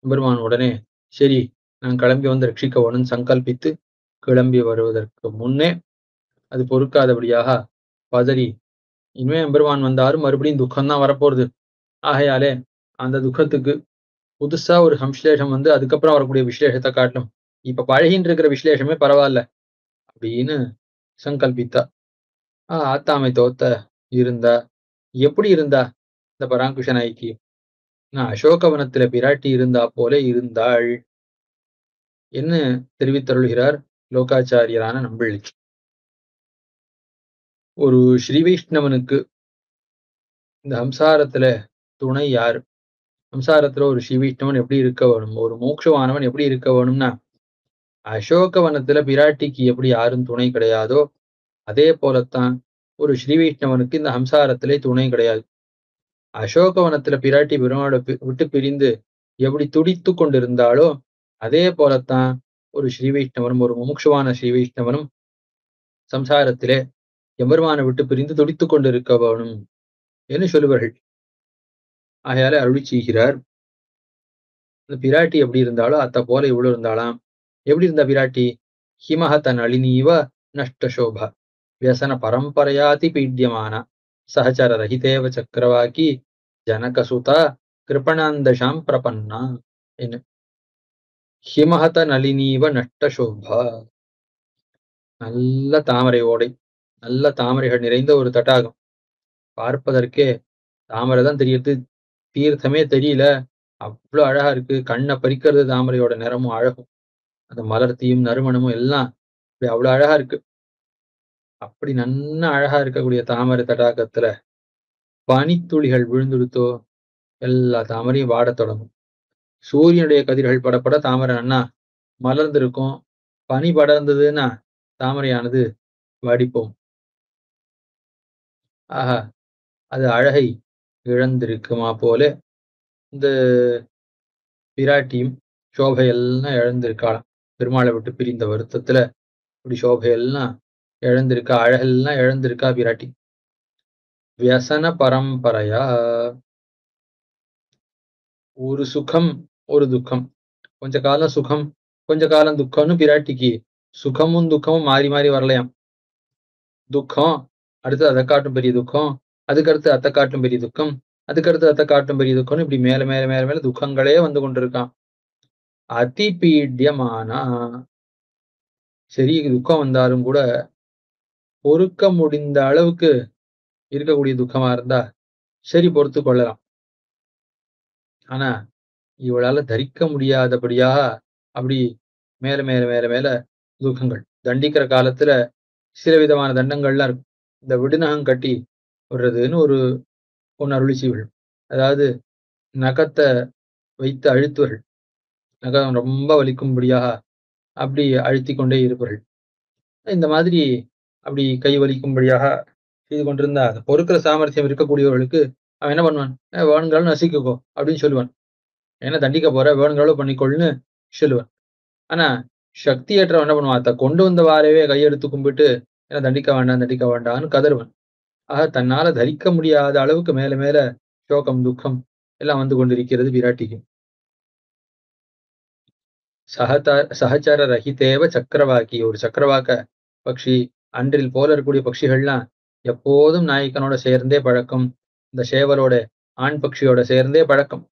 [SPEAKER 2] எம்பெருமான் உடனே சரி நான் கிளம்பி வந்து ரட்சிக்க வேணும்னு சங்கல்பித்து கிளம்பி வருவதற்கு முன்னே அது பொறுக்காதபடியாக பதறி, இனிமே எம்பெருமான் வந்தாலும் மறுபடியும் துக்கம்தான் வரப்போறது. ஆகையாலே அந்த துக்கத்துக்கு புதுசா ஒரு சம்ஸ்லேஷம் வந்து அதுக்கப்புறம் வரக்கூடிய விசேஷத்தை காட்டணும். இப்ப பழகின்னு இருக்கிற விசேஷமே பரவாயில்ல அப்படின்னு சங்கல்பித்தா. ஆத்தாமை தோத்த இருந்தா. எப்படி இருந்தா இந்த பராங்குஷ நாய்க்கு? அசோகவனத்துல பிராட்டி இருந்தா போல இருந்தாள் என்ன தெரிவித்தருள்கிறார் லோகாச்சாரியரான நம்பிள்ளை. ஒரு ஸ்ரீ வைஷ்ணவனுக்கு இந்த சம்சாரத்துல துணை யாரு? சம்சாரத்துல ஒரு ஸ்ரீ வைஷ்ணவன் எப்படி இருக்க வேணும்? ஒரு மோட்சமானவன் எப்படி இருக்க வேணும்னா, அசோகவனத்துல பிராட்டிக்கு எப்படி யாரும் துணை கிடையாதோ அதே போலத்தான் ஒரு ஸ்ரீ வைஷ்ணவனுக்கு இந்த சம்சாரத்திலே துணை கிடையாது. அசோகவனத்துல பிராட்டி பெருமாளை விட்டு பிரிந்து எப்படி துடித்து கொண்டிருந்தாளோ அதே போலத்தான் ஒரு ஸ்ரீ வைஷ்ணவனும் ஒரு முமுட்சுவான ஸ்ரீ வைஷ்ணவனும் சம்சாரத்திலே எம்பெருமானை விட்டு பிரிந்து துடித்துக் கொண்டிருக்க வேணும் என்று சொல்லுவார்கள். ஆகையால அருளி செய்கிறார். இந்த பிராட்டி எப்படி இருந்தாலோ அத்த போல இவ்வளவு இருந்தாலாம். எப்படி இருந்தா பிராட்டி? ஹிமஹத நளினீவ நஷ்ட சோபா வியசன பரம்பரையாதி பீட்யமான சஹச்சர ரஹிதேவ சக்கரவாக்கி ஜனகசுதா கிருபணாந்தஷாம் பிரபன்னா என்ன. ஹிமஹத நளினீவ நஷ்ட சோபா, நல்ல தாமரை ஓடை, நல்ல தாமரைகள் நிறைந்த ஒரு தடாகம். பார்ப்பதற்கே தாமரை தான் தெரியுது, தீர்த்தமே தெரியல. அவ்வளவு அழகா இருக்கு. கண்ணை பறிக்கிறது தாமரையோட நிறமும் அழகும், அந்த மலர்த்தியும் நறுமணமும் எல்லாம் அவ்வளவு அழகா இருக்கு. அப்படி நன்னா அழகா இருக்கக்கூடிய தாமரை தடாகத்துல பனித்துளிகள் விழுந்துடுத்தோ எல்லா தாமரையும் வாடத் தொடங்கும். சூரியனுடைய கதிர்கள் படப்பட தாமரை நன்னா மலர்ந்திருக்கும். பனி படர்ந்ததுன்னா தாமரையானது வாடிப்போம். ஆஹா, அது அழகை இழந்திருக்குமா போல இந்த பிராட்டியும் சோபையெல்லாம் இழந்திருக்காளாம். பெருமாளை விட்டு பிரிந்த வருத்தத்துல இப்படி சோபையெல்லாம் இழந்திருக்கா, அழகெல்லாம் இழந்திருக்கா பிராட்டி. வியசன பரம்பரையா, ஒரு சுகம் ஒரு துக்கம், கொஞ்ச காலம் சுகம் கொஞ்ச காலம் துக்கம்னு பிராட்டிக்கு சுகமும் துக்கமும் மாறி மாறி வரலையாம். துக்கம் அடுத்து அதை காட்டும் பெரிய துக்கம், அதுக்கடுத்து அத்தை காட்டும் பெரிய துக்கம், அதுக்கடுத்து அத்தை காட்டும் பெரிய துக்கம்னு இப்படி மேல மேல மேல மேல துக்கங்களே வந்து கொண்டிருக்கான். அதிபீட்யமானா, சரி துக்கம் வந்தாலும் கூட பொறுக்க முடிந்த அளவுக்கு இருக்கக்கூடிய துக்கமா இருந்தா சரி பொறுத்து கொள்ளலாம். ஆனா இவளால தரிக்க முடியாதபடியா அப்படி மேல மேல மேல மேல துக்கங்கள். தண்டிக்கிற காலத்துல சில விதமான தண்டங்கள்லாம் இருக்கும். இந்த விடுநகம் கட்டி விடுறதுன்னு ஒண்ணு அருளி செய்வள். அதாவது நகத்தை வைத்து அழுத்துவர்கள். நகம் ரொம்ப வலிக்கும்படியாக அப்படி அழுத்திக் கொண்டே இருப்பார்கள். இந்த மாதிரி அப்படி கை வலிக்கும்படியாக செய்து கொண்டிருந்தா, அத பொறுக்கிற சாமர்த்தியம் இருக்கக்கூடியவர்களுக்கு அவன் என்ன பண்ணுவான்? வேணுங்கிறாலும் நசுக்கிக்கோ" அப்படின்னு சொல்லுவான். "என்ன தண்டிக்க போற? வேணுங்கிறாலும் பண்ணிக்கொள்ன்னு" சொல்லுவான். ஆனா சக்தியற்றவன் என்ன பண்ணுவான்? கொண்டு வந்த வாறவே கையெடுத்து கும்பிட்டு, "என்ன தண்டிக்க வேண்டாம், தண்டிக்க வேண்டாம்ன்னு" கதறுவான். ஆக தன்னால தரிக்க முடியாத அளவுக்கு மேல மேல சோகம், துக்கம் எல்லாம் வந்து கொண்டிருக்கிறது பிராட்டிக்கு. சகச்சர ரஹிதேவ சக்கரவாக்கி, ஒரு சக்கரவாக்க பக்ஷி, அன்றில் போல இருக்கக்கூடிய பட்சிகள்லாம் எப்போதும் நாயக்கனோட சேர்ந்தே பழக்கம். இந்த சேவலோட, ஆண் பட்சியோட சேர்ந்தே பழக்கம்.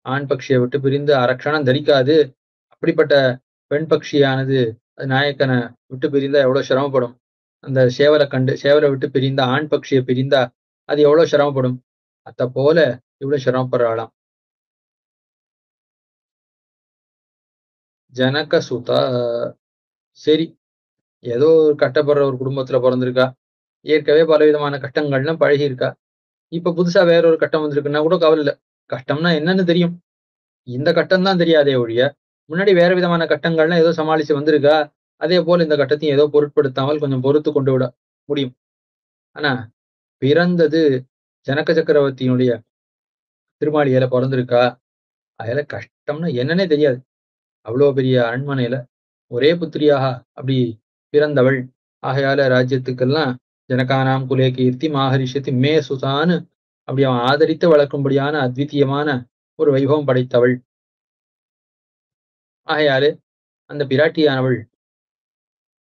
[SPEAKER 2] ஆண் பட்சியை விட்டு பிரிந்து அரக்ஷணம் தரிக்காது. அப்படிப்பட்ட பெண் பட்சியானது அது நாயக்கனை விட்டு பிரிந்தா எவ்வளவு சிரமப்படும். அந்த சேவலை விட்டு பிரிந்த ஆண் பட்சியை பிரிந்தா அது எவ்வளவு சிரமப்படும். அத போல இவ்வளவு சிரமப்படுறாளாம். ஜனக சுதா, சரி, ஏதோ ஒரு கட்டப்படுற ஒரு குடும்பத்துல பிறந்திருக்கா. ஏற்கனவே பலவிதமான கஷ்டங்கள்லாம் பழகியிருக்கா. இப்ப புதுசா வேற ஒரு கட்டம் வந்திருக்குன்னா கூட கவலை இல்ல. கஷ்டம்னா என்னன்னு தெரியும். இந்த கட்டம் தான் தெரியாதே ஒழிய, முன்னாடி வேற விதமான கட்டங்கள்லாம் ஏதோ சமாளிச்சு வந்திருக்கா. அதே போல இந்த கட்டத்தையும் ஏதோ பொருட்படுத்தாமல் கொஞ்சம் பொறுத்து கொண்டு விட முடியும். ஆனா பிறந்தது ஜனக சக்கரவர்த்தியினுடைய திருமாளிகையில பொறந்திருக்கா. அதுல கஷ்டம்னா என்னன்னே தெரியாது. அவ்வளோ பெரிய அரண்மனையில ஒரே புத்திரியாக அப்படி பிறந்தவள். ஆகையால ராஜ்யத்துக்கெல்லாம் ஜனகானாம் குலே கீர்த்தி மாஹரிஷத்தி மே சுதான்னு அப்படி அவன் ஆதரித்து வளர்க்கும்படியான அத்விதீயமான ஒரு வைபவம் படைத்தவள். ஆகையாலே அந்த பிராட்டியானவள்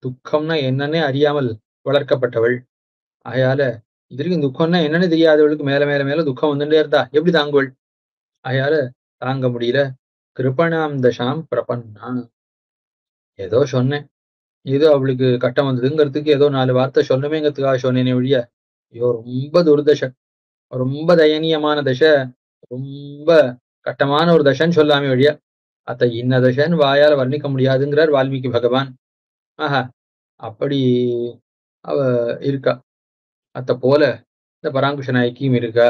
[SPEAKER 2] துக்கம்னா என்னன்னே அறியாமல் வளர்க்கப்பட்டவள். ஆகையால இதுவரைக்கும் துக்கம்னா என்னன்னு தெரியாதவளுக்கு மேல மேல மேல துக்கம் வந்துட்டே இருந்தா எப்படி தாங்குவள்? ஆகையால தாங்க முடியல. கிருபணாம் தசாம் பிரபன்னா, ஏதோ சொன்னேன். ஏதோ அவளுக்கு கட்டம் வந்ததுங்கிறதுக்கு ஏதோ 4 வார்த்தை சொல்லணுமேங்கிறதுக்காக சொன்னேனே ஒழிய, ஐயோ ரொம்ப துர்தசை, ரொம்ப தயனீயமான தசை, ரொம்ப கட்டமான ஒரு தசைன்னு சொல்லாமே ஒழிய, அத இன்ன தசைன்னு வாயால வர்ணிக்க முடியாதுங்கிறார் வால்மீகி பகவான். ஆஹா, அப்படி அவ இருக்கா. அத போல இந்த பராங்குஷ நாயகியும் இருக்கா.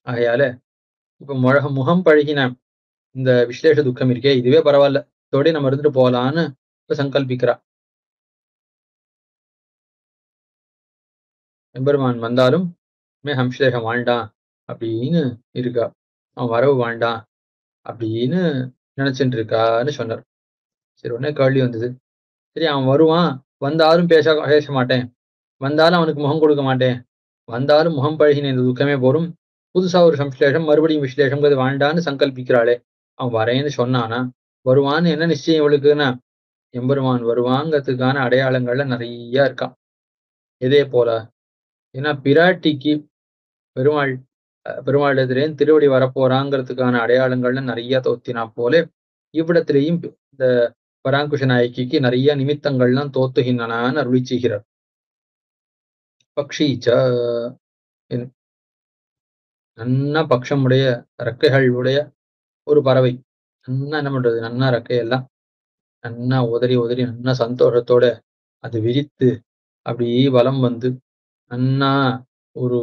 [SPEAKER 2] ஆகையால இப்ப முகம் பழகின இந்த விஸ்லேஷ துக்கம் இருக்கே, இதுவே பரவால்ல. இதோடயே நம்ம இருந்துட்டு போலான்னு இப்ப சங்கல்பிக்கிறா. எம்பெருமான் வந்தாலும் ஹம்சலேஷம் வாழ்ண்டான் அப்படின்னு இருக்கா. அவன் வரவு வாழ்ண்டான் அப்படின்னு நினைச்சுட்டு இருக்கான்னு சொன்னார். சரி, உடனே கேள்வி வந்தது. சரி, அவன் வருவான், வந்தாலும் பேச மாட்டேன், வந்தாலும் அவனுக்கு முகம் கொடுக்க மாட்டேன், வந்தாலும் முகம் பழகின இந்த துக்கமே போரும், புதுசா ஒரு சம்ஸ்லேஷம் மறுபடியும் விஸ்லேஷங்கிறது வாழ்ண்டான்னு சங்கல்பிக்கிறாளே, அவன் வரேன்னு சொன்னானா, வருவான்னு என்ன நிச்சயம் இவளுக்குன்னா, எம்பெருமான் வருவாங்கிறதுக்கான அடையாளங்கள்ல நிறைய இருக்கான். இதே போல ஏன்னா பிராட்டிக்கு பெருமாள் பெருமாள் எதிரேன் திருவடி வரப்போறாங்கிறதுக்கான அடையாளங்கள்ல நிறைய தோத்தினா போல இவ்விடத்திலேயும் இந்த பராங்குஷ நாயகிக்கு நிறைய நிமித்தங்கள்லாம் தோத்துகின்றனான்னு அருளி செய்கிறார். பக்ஷீச்ச, நன்னா பக்ஷமுடைய ரெக்கைகள் உடைய ஒரு பறவை. நன்னா என்ன பண்றது, நன்னா ரெக்கையெல்லாம் நன்னா உதறி உதறி நன்னா சந்தோஷத்தோட அது விரித்து அப்படி வலம் வந்து நன்னா ஒரு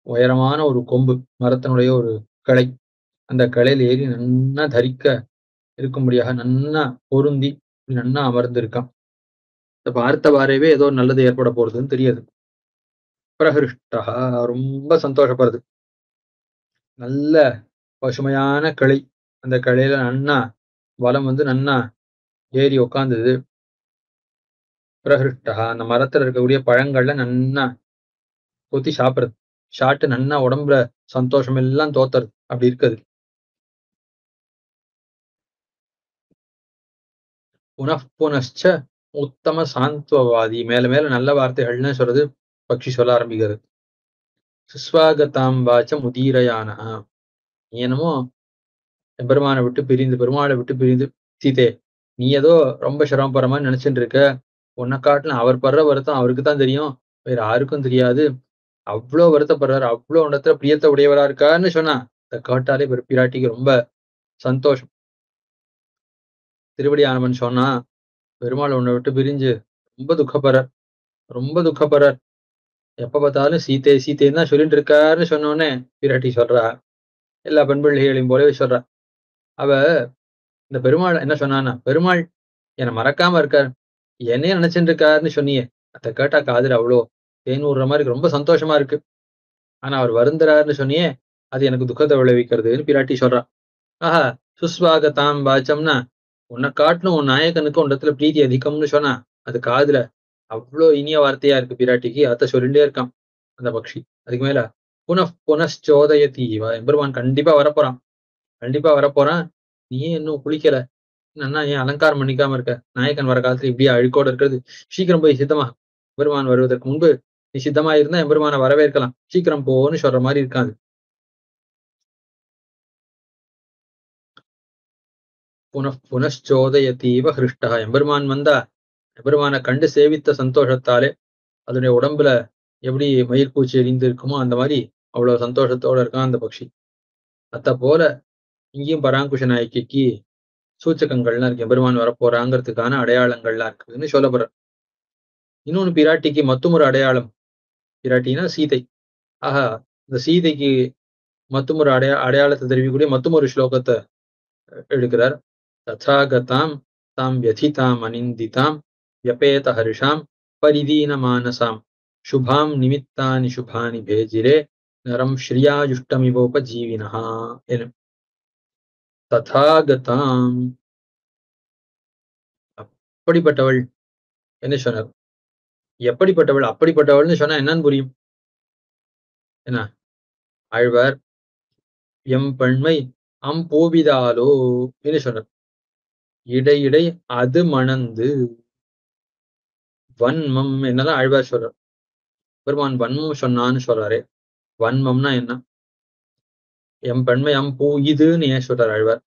[SPEAKER 2] உயரமான ஒரு கொம்பு, மரத்தினுடைய ஒரு கிளை, அந்த கிளையில ஏறி நன்னா தரிக்க இருக்கும்படியாக நன்னா பொருந்தி நன்னா அமர்ந்திருக்கான். இத பார்த்தவாறவே ஏதோ நல்லது ஏற்பட போறதுன்னு தெரியாது. பிரஹிருஷ்டா, ரொம்ப சந்தோஷப்படுது. நல்ல பசுமையான கிளை. அந்த கிளையில நன்னா வலம் வந்து நன்னா ஏறி உட்கார்ந்தது. பிரஹிருஷ்டா, அந்த மரத்துல இருக்கக்கூடிய பழங்கள்ல நன்னா கொத்தி சாப்பிடுறது. சாப்பிட்டு நன்னா உடம்புல சந்தோஷம் எல்லாம் தோத்துறது. அப்படி இருக்குது. புனః உத்தம சாந்த்வவாதி, மேல மேல நல்ல வார்த்தைகள்னு சொல்றது பக்ஷி சொல்ல ஆரம்பிக்கிறது. சுஸ்வாகதாம் வாச்ச முதீரயானஹ, நீ என்னமோ பெருமாளை விட்டு பிரிந்து சீதே, நீ ஏதோ ரொம்ப சிரமப்படுற மாதிரி நினைச்சுட்டு இருக்க. உன்னை காட்டிலும் அவர் படுற வருத்தம் அவருக்கு தான் தெரியும், வேற யாருக்கும் தெரியாது. அவ்வளவு வருத்தப்படுறாரு, அவ்வளவு இடத்துல பிரியத்தை உடையவரா இருக்காருன்னு சொன்னா இதை கேட்டாலே பிராட்டிக்கு ரொம்ப சந்தோஷம். திருவடி ஆனவன் சொன்னா, பெருமாள் உன்னை விட்டு பிரிஞ்சு ரொம்ப துக்கப்படுறார், ரொம்ப துக்கப்படுறார். எப்ப பார்த்தாலும் சீதை சீதைன்னு தான் சொல்லிட்டு இருக்காருன்னு சொன்ன உடனே பிராட்டி சொல்றா, எல்லா பெண் பிள்ளைகளையும் போலவே சொல்றா. அவ இந்த பெருமாள் என்ன சொன்னான்னா, பெருமாள் என்ன மறக்காம இருக்கார். என்னையே நினைச்சுட்டு இருக்காருன்னு சொன்னியே. அத கேட்டா காதுல அவ்ளோ தேன் ஊர்ற மாரி ரொம்ப சந்தோஷமா இருக்கு. ஆனா அவர் வருந்துறாருன்னு சொன்னியே, அது எனக்கு துக்கத்த விளைவிக்கிறதுன்னு பிராட்டி சொல்றா. ஆஹா! சுஸ்வாகதாம் வாச்சம்னா, உன்ன காட்டிலும் உன் நாயகனுக்கு உன்னிடத்துல பிரீத்தி அதிகம்னு சொன்னா, அது காதுல அவ்ளோ இனிய வார்த்தையா இருக்கு பிராட்டிக்கு. அத சொல்லிண்டே இருக்கான் அந்த பக்ஷி. அதுக்கு மேல புனச்சோதயதி எம்பெருமான் கண்டிப்பா வரப்போறான். கண்டிப்பா வரப்போறான். நீ ஏன் இன்னும் குளிக்கல? நன்னா ஏன் அலங்காரம் பண்ணிக்காம இருக்க? நாயகன் வர காலத்துல இப்படியே அழுக்கோட இருக்கிறது. சீக்கிரம் போய் சித்தமா. எம்பெருமான் வருவதற்கு முன்பு நீ சித்தமா இருந்தா எம்பெருமான வரவேற்கலாம். சீக்கிரம் போன்னு சொல்ற மாரி இருக்காது. புனச்சோதயதீவ ஹிருஷ்டா எம்பெருமான் வந்தா எம்பெருமான கண்டு சேவித்த சந்தோஷத்தாலே அதனுடைய உடம்புல எப்படி மயிர்கூச்சி எரிந்து இருக்குமோ அந்த மாதிரி அவ்வளவு சந்தோஷத்தோட இருக்கான் அந்த பக்ஷி. அத்த போல இங்கேயும் பராங்குஷ நாயகிக்கு சூச்சகங்கள்லாம் இருக்கு. எம்பெருமான் வரப்போறாங்கிறதுக்கான அடையாளங்கள்லாம் இருக்குன்னு சொல்லப்படுற. இன்னொன்னு பிராட்டிக்கு மத்தும் ஒரு அடையாளம். பிராட்டினா சீதை. ஆஹா, இந்த சீதைக்கு மத்தும் ஒரு அடையாளத்தை தெரிவிக்கக்கூடிய மத்தும் ஒரு ஸ்லோகத்தை எடுக்கிறார். ததாகதாம் தாம் வியதிதாம் அனிந்திதாம் व्यपेत हर्षाम परिदीन मानसाम शुभाम निमित्तानि शुभानि भेजिरे नरम श्रियायुष्टमिवोपजीविनः எனும். ததாகதாம் அப்படிப்பட்டவள் என்ன சொன்னார்? எப்படிப்பட்டவள்? அப்படிப்பட்டவள்னு சொன்னா என்னன்னு புரியும்? என்ன ஆழ்வார் எம் பெண்மை அம்போவிதாலோ என்று சொன்னார். இடையிடை அது மணந்து வன்மம் என்னதான் ஆழ்வார் சொல்றார். பெருமான் வன்மம் சொன்னான்னு சொல்றாரு. வன்மம்னா என்ன? எம் பெண்மை அம்பூ இதுன்னு ஏன் சொல்றாரு ஆழ்வார்?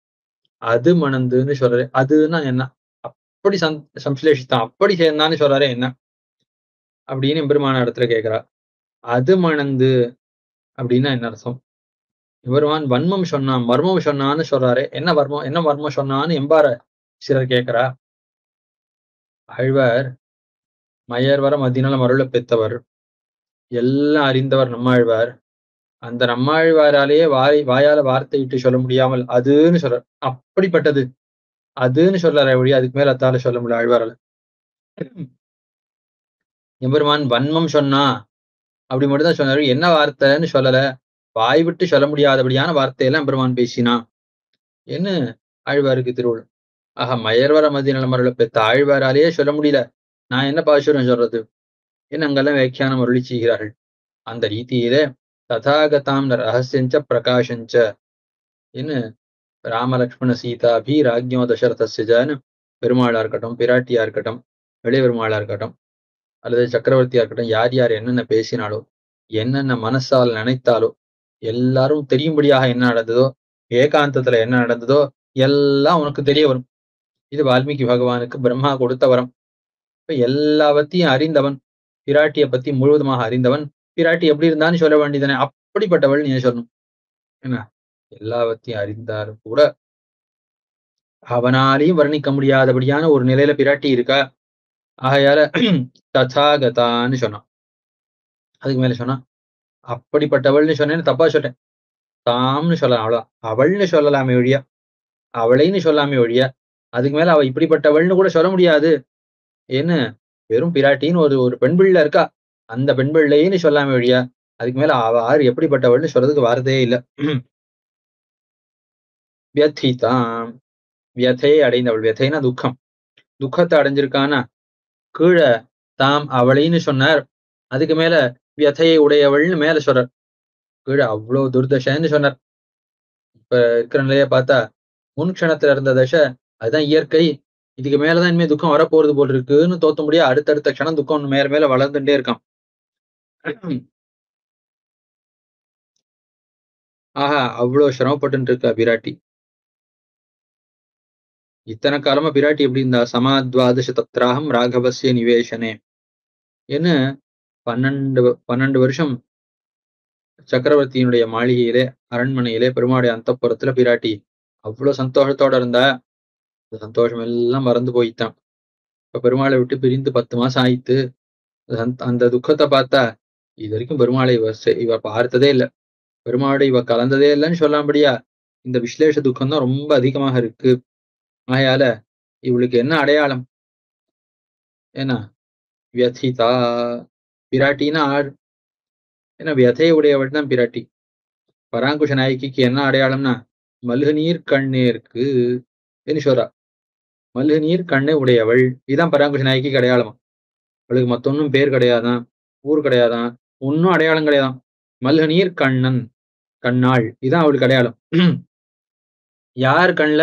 [SPEAKER 2] அது மணந்துன்னு சொல்றாரு. அதுன்னா என்ன? அப்படி சம்ஸ்லேஷித்தான் அப்படி சேர்ந்தான்னு சொல்றாரு என்ன அப்படின்னு எம்பெருமான இடத்துல கேட்கிறா. அது மணந்து அப்படின்னா என்ன அர்த்தம்? எம்பெருமான் வன்மம் சொன்னான் மர்மம் சொன்னான்னு சொல்றாரு. என்ன வர்மம் என்ன மர்மம் சொன்னான்னு எம்பார சிலர் கேட்கிறா. ஆழ்வார் மயர்வர மதிநலம் அருள பெற்றவர், எல்லாம் அறிந்தவர் நம்மாழ்வார். அந்த நம்மாழ்வாராலேயே வாயால வார்த்தையிட்டு சொல்ல முடியாமல் அதுன்னு சொல்றார். அப்படிப்பட்டது அதுன்னு சொல்றாரு ஒழிய அதுக்கு மேல அத்தால சொல்ல முடியல ஆழ்வாரால. எம்பெருமான் வன்மம் சொன்னா அப்படி மட்டும் தான் சொன்னாரு. என்ன வார்த்தைன்னு சொல்லல. வாய் விட்டு சொல்ல முடியாதபடியான வார்த்தையெல்லாம் பெருமான் பேசினா என்ன ஆழ்வாருக்கு திருவுள். ஆஹா, மயர்வர மதிநலம் அருள பெற்ற ஆழ்வாராலேயே சொல்ல முடியல. நான் என்ன பாசுரம் சொல்றது? என்ன அங்கெல்லாம் வியாக்கியானம் அருளி செய்கிறார்கள். அந்த ரீதியிலே ததாகதாம் ரகசியஞ்ச பிரகாஷஞ்ச என்ன ராமலக்ஷ்மண சீதாபி ராஜ்யோ தசரதஸ்யஜான்னு பெருமாளா இருக்கட்டும், பிராட்டியா இருக்கட்டும், வெளிய பெருமாளா இருக்கட்டும், அல்லது சக்கரவர்த்தியா இருக்கட்டும், யார் யார் என்னென்ன பேசினாலோ, என்னென்ன மனசால் நினைத்தாலோ, எல்லாரும் தெரியும்படியாக என்ன நடந்ததோ, ஏகாந்தத்துல என்ன நடந்ததோ எல்லாம் உனக்கு தெரிய வரும். இது வால்மீகி பகவானுக்கு பிரம்மா கொடுத்த வரம். இப்ப எல்லாவற்றையும் அறிந்தவன், பிராட்டியை பத்தி முழுவதுமாக அறிந்தவன், பிராட்டி எப்படி இருந்தான்னு சொல்ல வேண்டியதானே. அப்படிப்பட்டவள் நீ சொல்லணும். என்ன எல்லாவற்றையும் அறிந்தாலும் கூட அவனாலையும் வர்ணிக்க முடியாதபடியான ஒரு நிலையில பிராட்டி இருக்கா. ஆகையால ததாகதான்னு சொன்னான். அதுக்கு மேல சொன்னா அப்படிப்பட்டவள்னு சொன்னேன்னு தப்பா சொல்றேன். தாம்னு சொல்லலாம் அவ்வளவுதான். அவள்னு சொல்லலாமே ஒழிய அவளைன்னு சொல்லாமே ஒழிய அதுக்கு மேல அவ இப்படிப்பட்டவள்னு கூட சொல்ல முடியாது. ஏன்னு வெறும் பிராட்டின்னு ஒரு ஒரு பெண் பிள்ளை இருக்கா. அந்த பெண் பிள்ளைன்னு சொல்லாமே ஒழிய அதுக்கு மேல அவ ஆறு எப்படிப்பட்டவள்னு சொல்றதுக்கு வார்த்தையே இல்ல. வியதிதாம் வியதையை அடைந்தவள். வியதைனா துக்கம். துக்கத்தை அடைஞ்சிருக்கானா கீழ தாம் அவளைன்னு சொன்னார். அதுக்கு மேல வியதையை உடையவள்னு மேல சொல்றார். கீழ அவ்வளவு துர்தசைன்னு சொன்னார். இப்ப இருக்கிற நிலையை பார்த்தா முன் க்ஷணத்துல இருந்த தசை அதுதான் இயற்கை. இதுக்கு மேலதான் இனிமே துக்கம் வரப்போறது போல் இருக்குன்னு தோத்த முடியாது. அடுத்தடுத்த க்ஷணம் துக்கம் மேல மேல வளர்ந்துட்டே இருக்கான். ஆஹா, அவ்வளவு சிரமப்பட்டு இருக்கா பிராட்டி. இத்தனை காலமா பிராட்டி எப்படி இருந்தா? சமாத்வாதச தத்ராகம் ராகவசிய நிவேசனே என்ன 12 வருஷம் சக்கரவர்த்தியினுடைய மாளிகையிலே அரண்மனையிலே பெருமாளுடைய அந்தப்புறத்துல பிராட்டி அவ்வளவு சந்தோஷத்தோட இருந்தா. அந்த சந்தோஷம் எல்லாம் மறந்து போயிட்டான். இப்ப பெருமாளை விட்டு பிரிந்து 10 மாசம் ஆயிட்டு. அந்த துக்கத்தை பார்த்தா இது வரைக்கும் பெருமாளை இவ பார்த்ததே இல்ல. பெருமாளோட இவ கலந்ததே இல்லன்னு சொல்லாம்படியா, இந்த விஸ்லேஷ துக்கம் தான் ரொம்ப அதிகமாக இருக்கு. ஆகையால இவளுக்கு என்ன அடையாளம்? ஏன்னா வியதிதா பிராட்டின்னா ஆள். ஏன்னா வியதை உடையவள் தான் பிராட்டி. பராங்குஷ நாயகிக்கு என்ன அடையாளம்னா, மல்கு நீர் கண்ணேற்கு என்று சொல்றா. மல்கு நீர் கண்ணை உடையவள். இதுதான் பராங்குஷ நாயகிக்கு அடையாளமா. அவளுக்கு மத்தொன்னும் பேர் கிடையாதாம், ஊர் கிடையாதாம், ஒன்னும் அடையாளம் கிடையாதாம். மல்கு நீர் கண்ணன், கண்ணாள். இதான் அவளுக்கு அடையாளம். யார் கண்ல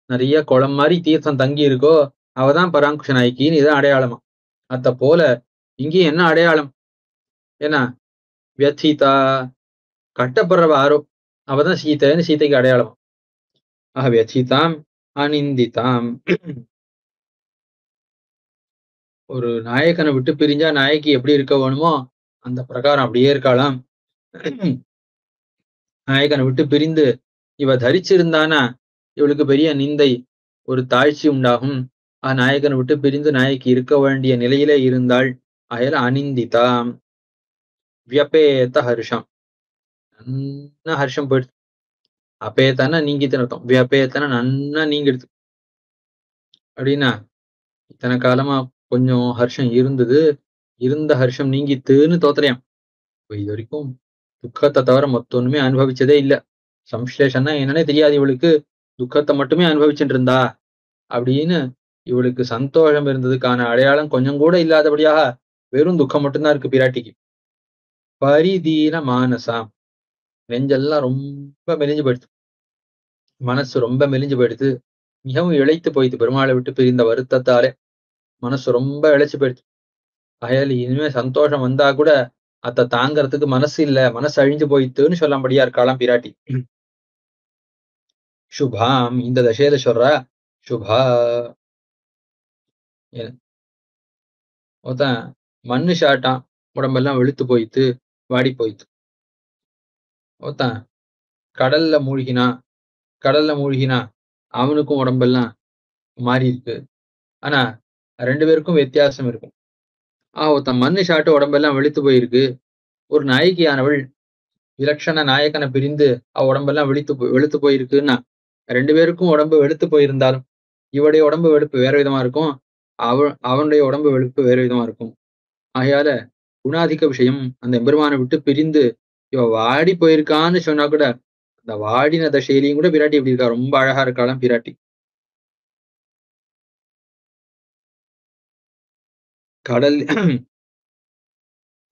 [SPEAKER 2] நிறைய குளம் மாதிரி தீர்த்தம் தங்கி இருக்கோ, அவதான் பராங்குஷ நாயகின்னு இதான் அடையாளமா. அத்த போல இங்கேயும் என்ன அடையாளம்? ஏன்னா வியதிதா கட்டப்படுறவ ஆரோ, அவதான் சீதைன்னு சீதைக்கு அடையாளம். ஆக வியதிதாம் அனிந்திதாம். ஒரு நாயகனை விட்டு பிரிஞ்சா நாயகி எப்படி இருக்க வேணுமோ அந்த பிரகாரம் அப்படியே இருக்காளாம். நாயகனை விட்டு பிரிந்து இவ தரிச்சிருந்தானா இவளுக்கு பெரிய நிந்தை, ஒரு தாழ்ச்சி உண்டாகும். நாயகனை விட்டு பிரிந்து நாயகி இருக்க வேண்டிய நிலையிலே இருந்தாள். அயல அனிந்திதாம் வியபேத ஹர்ஷம். நன்னா ஹர்ஷம் போயிடுச்சு. அப்பேத்தான நீங்கிட்டுன்னு அர்த்தம். வியபேத்தன நன்னா நீங்கிடுது. அப்படின்னா இத்தனை காலமா கொஞ்சம் ஹர்ஷம் இருந்தது, இருந்த ஹர்ஷம் நீங்கித்துன்னு தோத்துறேன். இது வரைக்கும் துக்கத்தை தவிர மொத்த ஒண்ணுமே அனுபவிச்சதே இல்ல. சம்ஸ்லேஷன்னா என்னன்னே தெரியாது இவளுக்கு. துக்கத்தை மட்டுமே அனுபவிச்சுட்டு இருந்தா அப்படின்னு இவளுக்கு சந்தோஷம் இருந்ததுக்கான அடையாளம் கொஞ்சம் கூட இல்லாதபடியாக வெறும் துக்கம் மட்டும்தான் இருக்கு பிராட்டிக்கு. பரிதீன மானசாம். நெஞ்செல்லாம் ரொம்ப மெலிஞ்சு போயிடுது. மனசு ரொம்ப மெலிஞ்சு போயிடுது. மிகவும் இழைத்து போயிடுது. பெருமாளை விட்டு பிரிந்த வருத்தத்தாலே மனசு ரொம்ப இழைச்சு போயிடுச்சு. அயல் இனிமே சந்தோஷம் வந்தா கூட அத தாங்கறதுக்கு மனசு இல்ல, மனசு அழிஞ்சு போயிட்டுன்னு சொல்லும்படியா இருக்காளாம் பிராட்டி. சுபாம் இந்த தசையில சொல்றா சுபா. ஒருத்தன் மண்ணு சாட்டான், உடம்பெல்லாம் வெளுத்து போயிட்டு வாடி போயிட்டு. ஒருத்தன் கடல்ல மூழ்கினா அவனுக்கும் உடம்பெல்லாம் மாறி இருக்கு. ஆனா 2 பேருக்கும் வித்தியாசம் இருக்கும். ஒருத்தன் மண்ணு சாட்டு உடம்பெல்லாம் வெளுத்து போயிருக்கு. ஒரு நாயகியானவள் விலட்சண நாயகனை பிரிந்து உடம்பெல்லாம் வெளுத்து போயிருக்குன்னா 2 பேருக்கும் உடம்பு வெளுத்து போயிருந்தாலும் இவருடைய உடம்பு வெளுப்பு வேற விதமா இருக்கும். அவனுடைய உடம்பு வெளுப்பு வேற விதமா இருக்கும். ஆகையால குணாதிக்க விஷயம் அந்த எம்பெருமானை விட்டு பிரிந்து இவ வாடி போயிருக்கான்னு சொன்னா கூட அந்த வாடின தசையிலையும் கூட பிராட்டி எப்படி இருக்கா, ரொம்ப அழகா இருக்காளாம் பிராட்டி. கடல்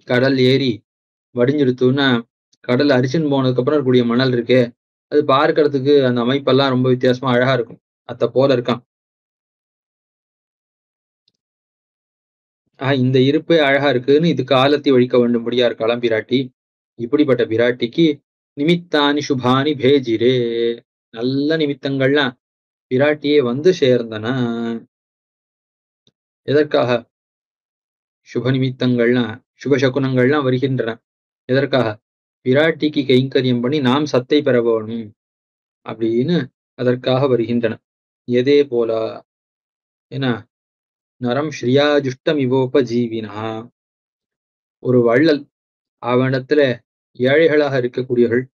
[SPEAKER 2] கடல் ஏரி வடிஞ்சிருத்துன்னா கடல் அரிச்சுன்னு போனதுக்கு அப்புறம் இருக்கக்கூடிய மணல் இருக்கே, அது பார்க்கறதுக்கு அந்த அமைப்பெல்லாம் ரொம்ப வித்தியாசமா அழகா இருக்கும். அத போல இருக்கான். இந்த இருப்பே அழகா இருக்குன்னு இது காலத்தை ஒழிக்க வேண்டும்படியா இருக்காளாம் பிராட்டி. இப்படிப்பட்ட பிராட்டிக்கு நிமித்தானி சுபானி பேஜிரே. நல்ல நிமித்தங்கள்லாம் பிராட்டியே வந்து சேர்ந்தன. எதற்காக? சுப நிமித்தங்கள்லாம் சுப சகுனங்கள்லாம் வருகின்றன. எதற்காக? பிராட்டிக்கு கைங்கரியம் பண்ணி நாம் சத்தை பெற வேணும் அப்படின்னு அதற்காக வருகின்றன. எதே போல ஏன்னா நரம் ஸ்ரீயாஜுஷ்டம் இவோபஜீவினா. ஒரு வள்ளல் அவனிடத்துல ஏழைகளாக இருக்கக்கூடியவர்கள்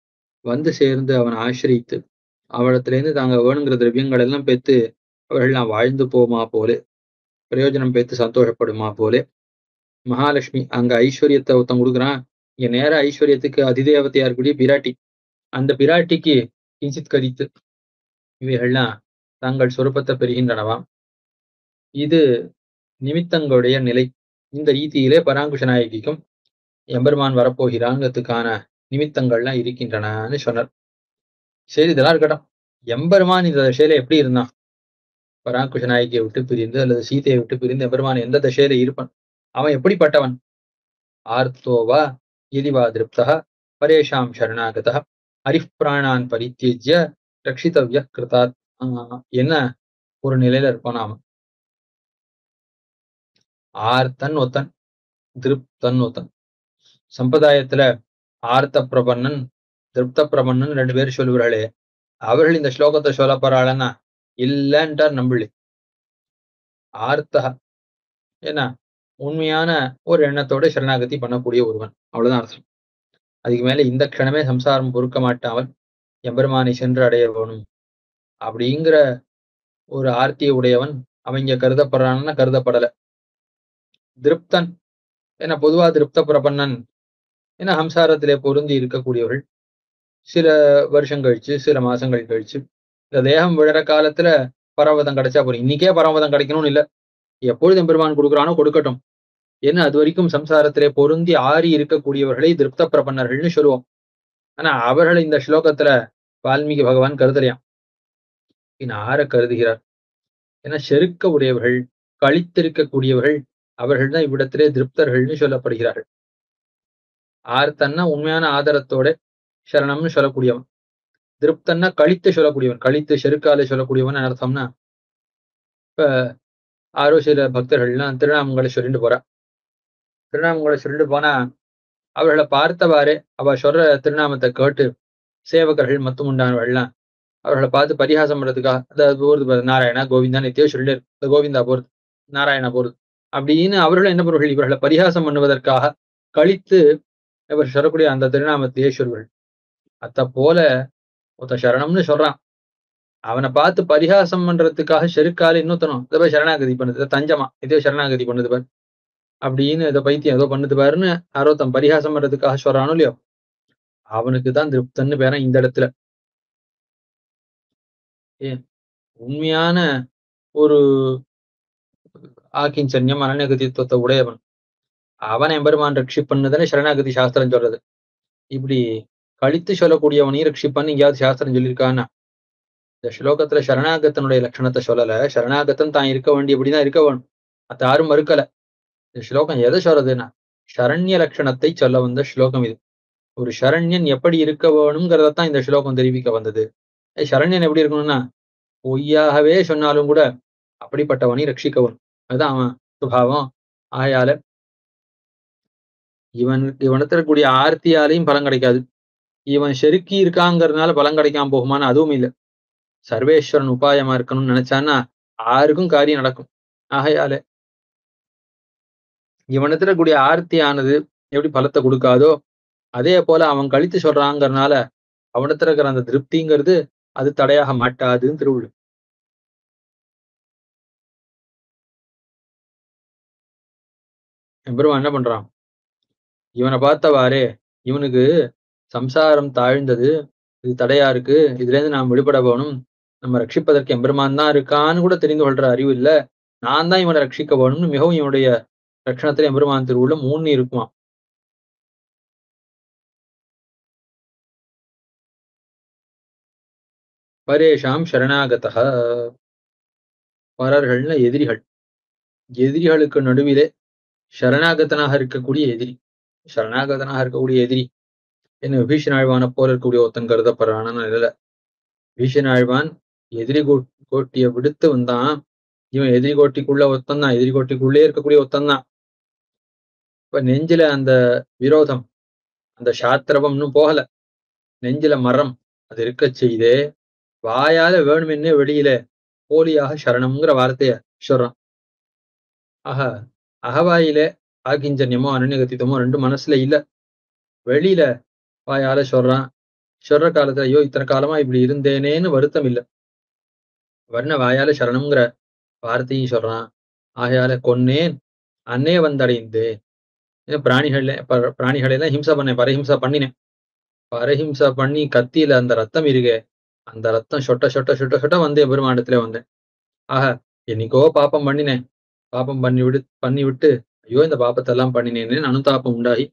[SPEAKER 2] வந்து சேர்ந்து அவன் ஆசிரித்து அவனிடத்திலேருந்து தாங்க வேணுங்கிற திரவியங்கள் எல்லாம் பெற்று அவர்கள்லாம் வாழ்ந்து போமா போலே, பிரயோஜனம் பெற்று சந்தோஷப்படுமா போலே. மகாலட்சுமி அங்க ஐஸ்வர்யத்தை ஒருத்தன் கொடுக்குறான். இங்க நேர ஐஸ்வர்யத்துக்கு அதிதேவதையா இருக்கக்கூடிய பிராட்டி. அந்த பிராட்டிக்கு கிஞ்சித் கரித்து இவைகள்லாம் தங்கள் சொரூபத்தை பெறுகின்றனவாம். இது நிமித்தங்களுடைய நிலை. இந்த ரீதியிலே பராங்குஷ நாயகிக்கும் எம்பெருமான் வரப்போகிறாங்கிறதுக்கான நிமித்தங்கள்லாம் இருக்கின்றனன்னு சொன்னார். சரி, இதெல்லாம் இருக்கட்டும். எம்பெருமான் இந்த தசையில எப்படி இருந்தான்? பராங்குஷ நாயகியை விட்டு பிரிந்து அல்லது சீதையை விட்டு பிரிந்து எம்பெருமான் எந்த தசையில இருப்பான்? அவன் எப்படிப்பட்டவன்? ஆர்த்தோவா இதிவா திருப்தா பரேஷாம் சரணாகதா ஹரிப்பிராணான் பரித்தியஜ்ய ரக்ஷிதவ்ய கிருதாத். என்ன ஒரு நிலையில இருப்பான் அவன்? ஆர்த்தன் ஒத்தன், திருப்தன் ஒத்தன். சம்பிரதாயத்துல ஆர்த்த பிரபன்னன் திருப்த பிரபன்னன் 2 பேர் சொல்லுவார்களே, அவர்கள் இந்த ஸ்லோகத்தை சொல்ல போறாளன்னா இல்லன்றார் நம்பளி. ஆர்த்தா ஏன்னா உண்மையான ஒரு எண்ணத்தோட சரணாகதி பண்ணக்கூடிய ஒருவன். அவ்வளவுதான் அர்த்தம். அதுக்கு மேல இந்த க்ஷணமே சம்சாரம் பொறுக்க மாட்டாமல் எம்பெருமானை சென்று அடைய வேணும் அப்படிங்கிற ஒரு ஆர்த்திய உடையவன் அவன் இங்க கருதப்படுறான்னா கருதப்படல. திருப்தன் ஏன்னா பொதுவா திருப்த பிரபன்னன் ஏன்னா சம்சாரத்திலே பொருந்தி இருக்கக்கூடியவர்கள் சில வருஷம் கழிச்சு, சில மாசங்கள் கழிச்சு, இந்த தேகம் விழற காலத்துல பரமபதம் கிடைச்சா போதும். இன்னைக்கே பரமபதம் கிடைக்கணும்னு இல்ல. எப்பொழுது எம்பெருமான் கொடுக்குறானோ கொடுக்கட்டும். ஏன்னா அது வரைக்கும் சம்சாரத்திலே பொருந்தி ஆறி இருக்கக்கூடியவர்களை திருப்த பிரபன்னர்கள்னு சொல்லுவோம். ஆனா அவர்களை இந்த ஸ்லோகத்துல வால்மீகி பகவான் கருதலையாம். பின் ஆர கருதுகிறார். ஏன்னா செருக்க உடையவர்கள், களித்திருக்கக்கூடியவர்கள், அவர்கள் தான் இவ்விடத்திலே திருப்தர்கள்னு சொல்லப்படுகிறார்கள். ஆர்த்தன்னா உண்மையான ஆதரத்தோட சரணம்னு சொல்லக்கூடியவன். திருப்தன்னா கழித்து சொல்லக்கூடியவன். கழித்து செருக்காலே சொல்லக்கூடியவன் அர்த்தம்னா, இப்ப ஆரோ சில பக்தர்கள்லாம் திருநாமங்களை சொல்லிட்டு போறா. திருநாமங்களை சொல்லிட்டு போனா, அவர்களை பார்த்தவாறே அவ சொல்ற திருநாமத்தை கேட்டு சேவகர்கள் மற்றும் உண்டானவர்கள்லாம் அவர்களை பார்த்து பரிகாசம் பண்றதுக்காக, அதாவது போறது பாரு, நாராயணா கோவிந்தா நித்தியம் சொல்லிட்டே இருக்கு. இந்த கோவிந்தா போறது, நாராயணா போறது அப்படின்னு அவர்கள் என்ன பண்ணுவார்கள்? இவர்களை பரிகாசம் பண்ணுவதற்காக கழித்து இவர் சொல்லக்கூடிய அந்த திருநாமத்தையே சொல்வார்கள். அத்த போல ஒருத்தன் சரணம்னு சொல்றான். அவனை பார்த்து பரிகாசம் பண்றதுக்காக செருக்கால இன்னொருத்தனும் இதை போய் சரணாகதி பண்ணுது, இதை தஞ்சமா இதோ சரணாகதி பண்ணுது பாரு அப்படின்னு இதை பைத்தியம் ஏதோ பண்ணுது பாருன்னு யாரோ தன் பரிகாசம் பண்றதுக்காக சொல்றானோ இல்லையோ, அவனுக்கு தான் திருப்தன்னு பேரன் இந்த இடத்துல. ஏன் உண்மையான ஒரு ஆக்கிஞ்சன்யம் அனநகதித்துவத்தை உடையவன் அவன் எம்பெருமான் ரட்சிப்பண்ணுதானே சரணாகதி சாஸ்திரம் சொல்றது. இப்படி கழித்து சொல்லக்கூடியவனையும் ரட்சிப்பன்னு எங்கேயாவது சாஸ்திரம் சொல்லியிருக்கான்னா, இந்த ஸ்லோகத்துல சரணாகத்தனுடைய லட்சணத்தை சொல்லல. சரணாகத்தன் தான் இருக்க வேண்டியபடிதான் இருக்க வேணும். அது யாரும் மறுக்கல. இந்த ஸ்லோகம் எதை சொல்றதுன்னா, சரண்ய லட்சணத்தை சொல்ல வந்த ஸ்லோகம் இது. ஒரு சரண்யன் எப்படி இருக்க வேணுங்கிறதான் இந்த ஸ்லோகம் தெரிவிக்க வந்தது. சரண்யன் எப்படி இருக்கணும்னா, பொய்யாகவே சொன்னாலும் கூட அப்படிப்பட்டவனை ரட்சிக்கவும். அதுதான் அவன் சுபாவம். ஆயால இவனுக்கு இருக்கக்கூடிய ஆர்த்தியாலையும் பலன் கிடைக்காது. இவன் செருக்கி இருக்காங்கிறதுனால பலன் கிடைக்காம போகுமான்னு அதுவும் இல்லை. சர்வேஸ்வரன் உபாயமா இருக்கணும்னு நினைச்சான்னா யாருக்கும் காரியம் நடக்கும். ஆகையால இவனிடத்துல கூடிய ஆர்த்தியானது எப்படி பலத்தை கொடுக்காதோ, அதே போல அவன் கழித்து சொல்றாங்கிறதுனால அவனிடத்துல இருக்கிற அந்த திருப்திங்கிறது அது தடையாக மாட்டாதுன்னு திருவள்ளுவர். எம்பெருமான் என்ன பண்றான்? இவனை பார்த்தவாறே இவனுக்கு சம்சாரம் தாழ்ந்தது, இது தடையா இருக்கு, இதுல இருந்து நாம் விடுபட வேணும், நம்ம ரட்சிப்பதற்கு எம்பெருமான் தான் இருக்கான்னு கூட தெரிந்து கொள்ற அறிவு இல்ல, நான் தான் இவனை ரட்சிக்க வேணும்னு மிகவும் இவனுடைய ரட்சணத்துல எம்பெருமான் திருவுள்ள மூன்னி இருக்குமாம். பரேஷாம் சரணாகதः, பரர்கள்னா எதிரிகள். எதிரிகளுக்கு நடுவிலே சரணாகதனாக இருக்கக்கூடிய எதிரி. சரணாகதனாக இருக்கக்கூடிய எதிரி என்ன விபீஷணாழ்வானை போல இருக்கக்கூடிய ஒருத்தன் கருதப்படுறான்னு இல்ல. விபீஷணாழ்வான் எதிரி கோட்டியை விடுத்து வந்தான். இவன் எதிரி கோட்டிக்குள்ள ஒருத்தன் தான், எதிரி கோட்டிக்குள்ளே இருக்கக்கூடிய ஒருத்தன் தான். இப்ப நெஞ்சில அந்த விரோதம், அந்த சாத்திரவம் இன்னும் போகல. நெஞ்சில மரம் அது இருக்க செய்தே வாயால வேணுமென்னே வெளியில போலியாக சரணம்ங்கிற வார்த்தைய சொல்றான். ஆக அகவாயில ஆகிஞ்சன்யமோ அனநிகத்தித்தமோ ரெண்டு மனசுல இல்ல, வெளியில வாயால சொல்றான். சொல்ற காலத்துல ஐயோ இத்தனை காலமா இப்படி இருந்தேனேன்னு வருத்தம் இல்ல, வர்ண வாயால சரணம்ங்கிற வார்த்தையும் சொல்றான். ஆகையால கொன்னேன் அன்னே வந்தடைந்தேன். பிராணிகளை எல்லாம் ஹிம்சா பண்ணேன், பரஹிம்சா பண்ணினேன். பரஹிம்சா பண்ணி கத்தியில அந்த ரத்தம் இருக்கே, அந்த ரத்தம் சொட்ட சொட்ட சொட்ட சொட்ட வந்து பெருமாண்டத்துல வந்தேன். ஆக என்னைக்கோ பாப்பம் பண்ணினேன், பாப்பம் பண்ணி விட்டு ஐயோ இந்த பாப்பத்தை எல்லாம் பண்ணினேன்னு அனுதாபம் உண்டாகி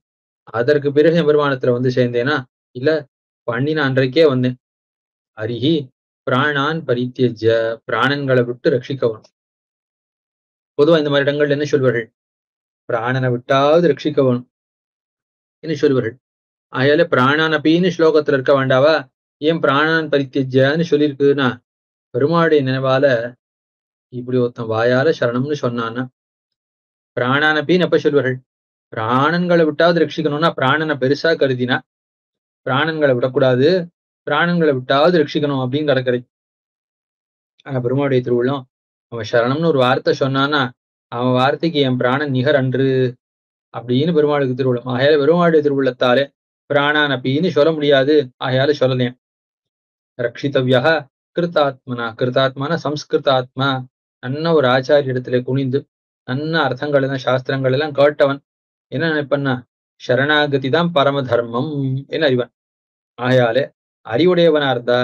[SPEAKER 2] அதற்கு பிறகு எம்பெருமானத்துல வந்து சேர்ந்தேனா இல்ல, பண்ணின அன்றைக்கே வந்தேன். அரிஹி பிராணான் பரித்தியஜ, பிராணன்களை விட்டு ரட்சிக்கவும். பொதுவா இந்த மாதிரி இடங்கள்ல என்ன சொல்வார்கள்? பிராணனை விட்டாவது ரட்சிக்கவும் என்ன சொல்வார்கள்? ஆயால பிராணானபின்னு ஸ்லோகத்துல இருக்க வேண்டாவா? ஏன் பிராணான் பரித்தியஜன்னு சொல்லியிருக்குன்னா, பெருமாளுடைய நினைவால இப்படி ஒருத்தன் வாயால சரணம்னு சொன்னான்னா, பிராணானபின்னு எப்ப சொல்வார்கள்? பிராணன்களை விட்டாவது ரட்சிக்கணும்னா பிராணனை பெருசா கருதினா, பிராணன்களை விடக்கூடாது, பிராணன்களை விட்டாவது ரட்சிக்கணும் அப்படின்னு கிடக்குறது. ஆனா பெருமாளுடைய திருவுள்ளம் அவன் சரணம்னு ஒரு வார்த்தை சொன்னான்னா அவன் வார்த்தைக்கு என் பிராணன் நிகர் அன்று அப்படின்னு பெருமாளுக்கு திருவுள்ளம். ஆகையால பெருமாளுடைய திருவுள்ளத்தாலே பிராணான் அப்படின்னு சொல்ல முடியாது. ஆகையால சொல்லலேன். ரக்ஷிதவ்யா கிருத்தாத்மனா, கிருத்தாத்மான சம்ஸ்கிருதாத்மா, நன்ன ஒரு ஆச்சாரிய இடத்துல குனிந்து நன்ன அர்த்தங்கள் எல்லாம் சாஸ்திரங்கள் எல்லாம் கேட்டவன் என்ன நினைப்பன்னா சரணாகதி தான் பரம தர்மம் என்ன அறிவன். ஆகையாலே அறிவுடையவனா இருந்தா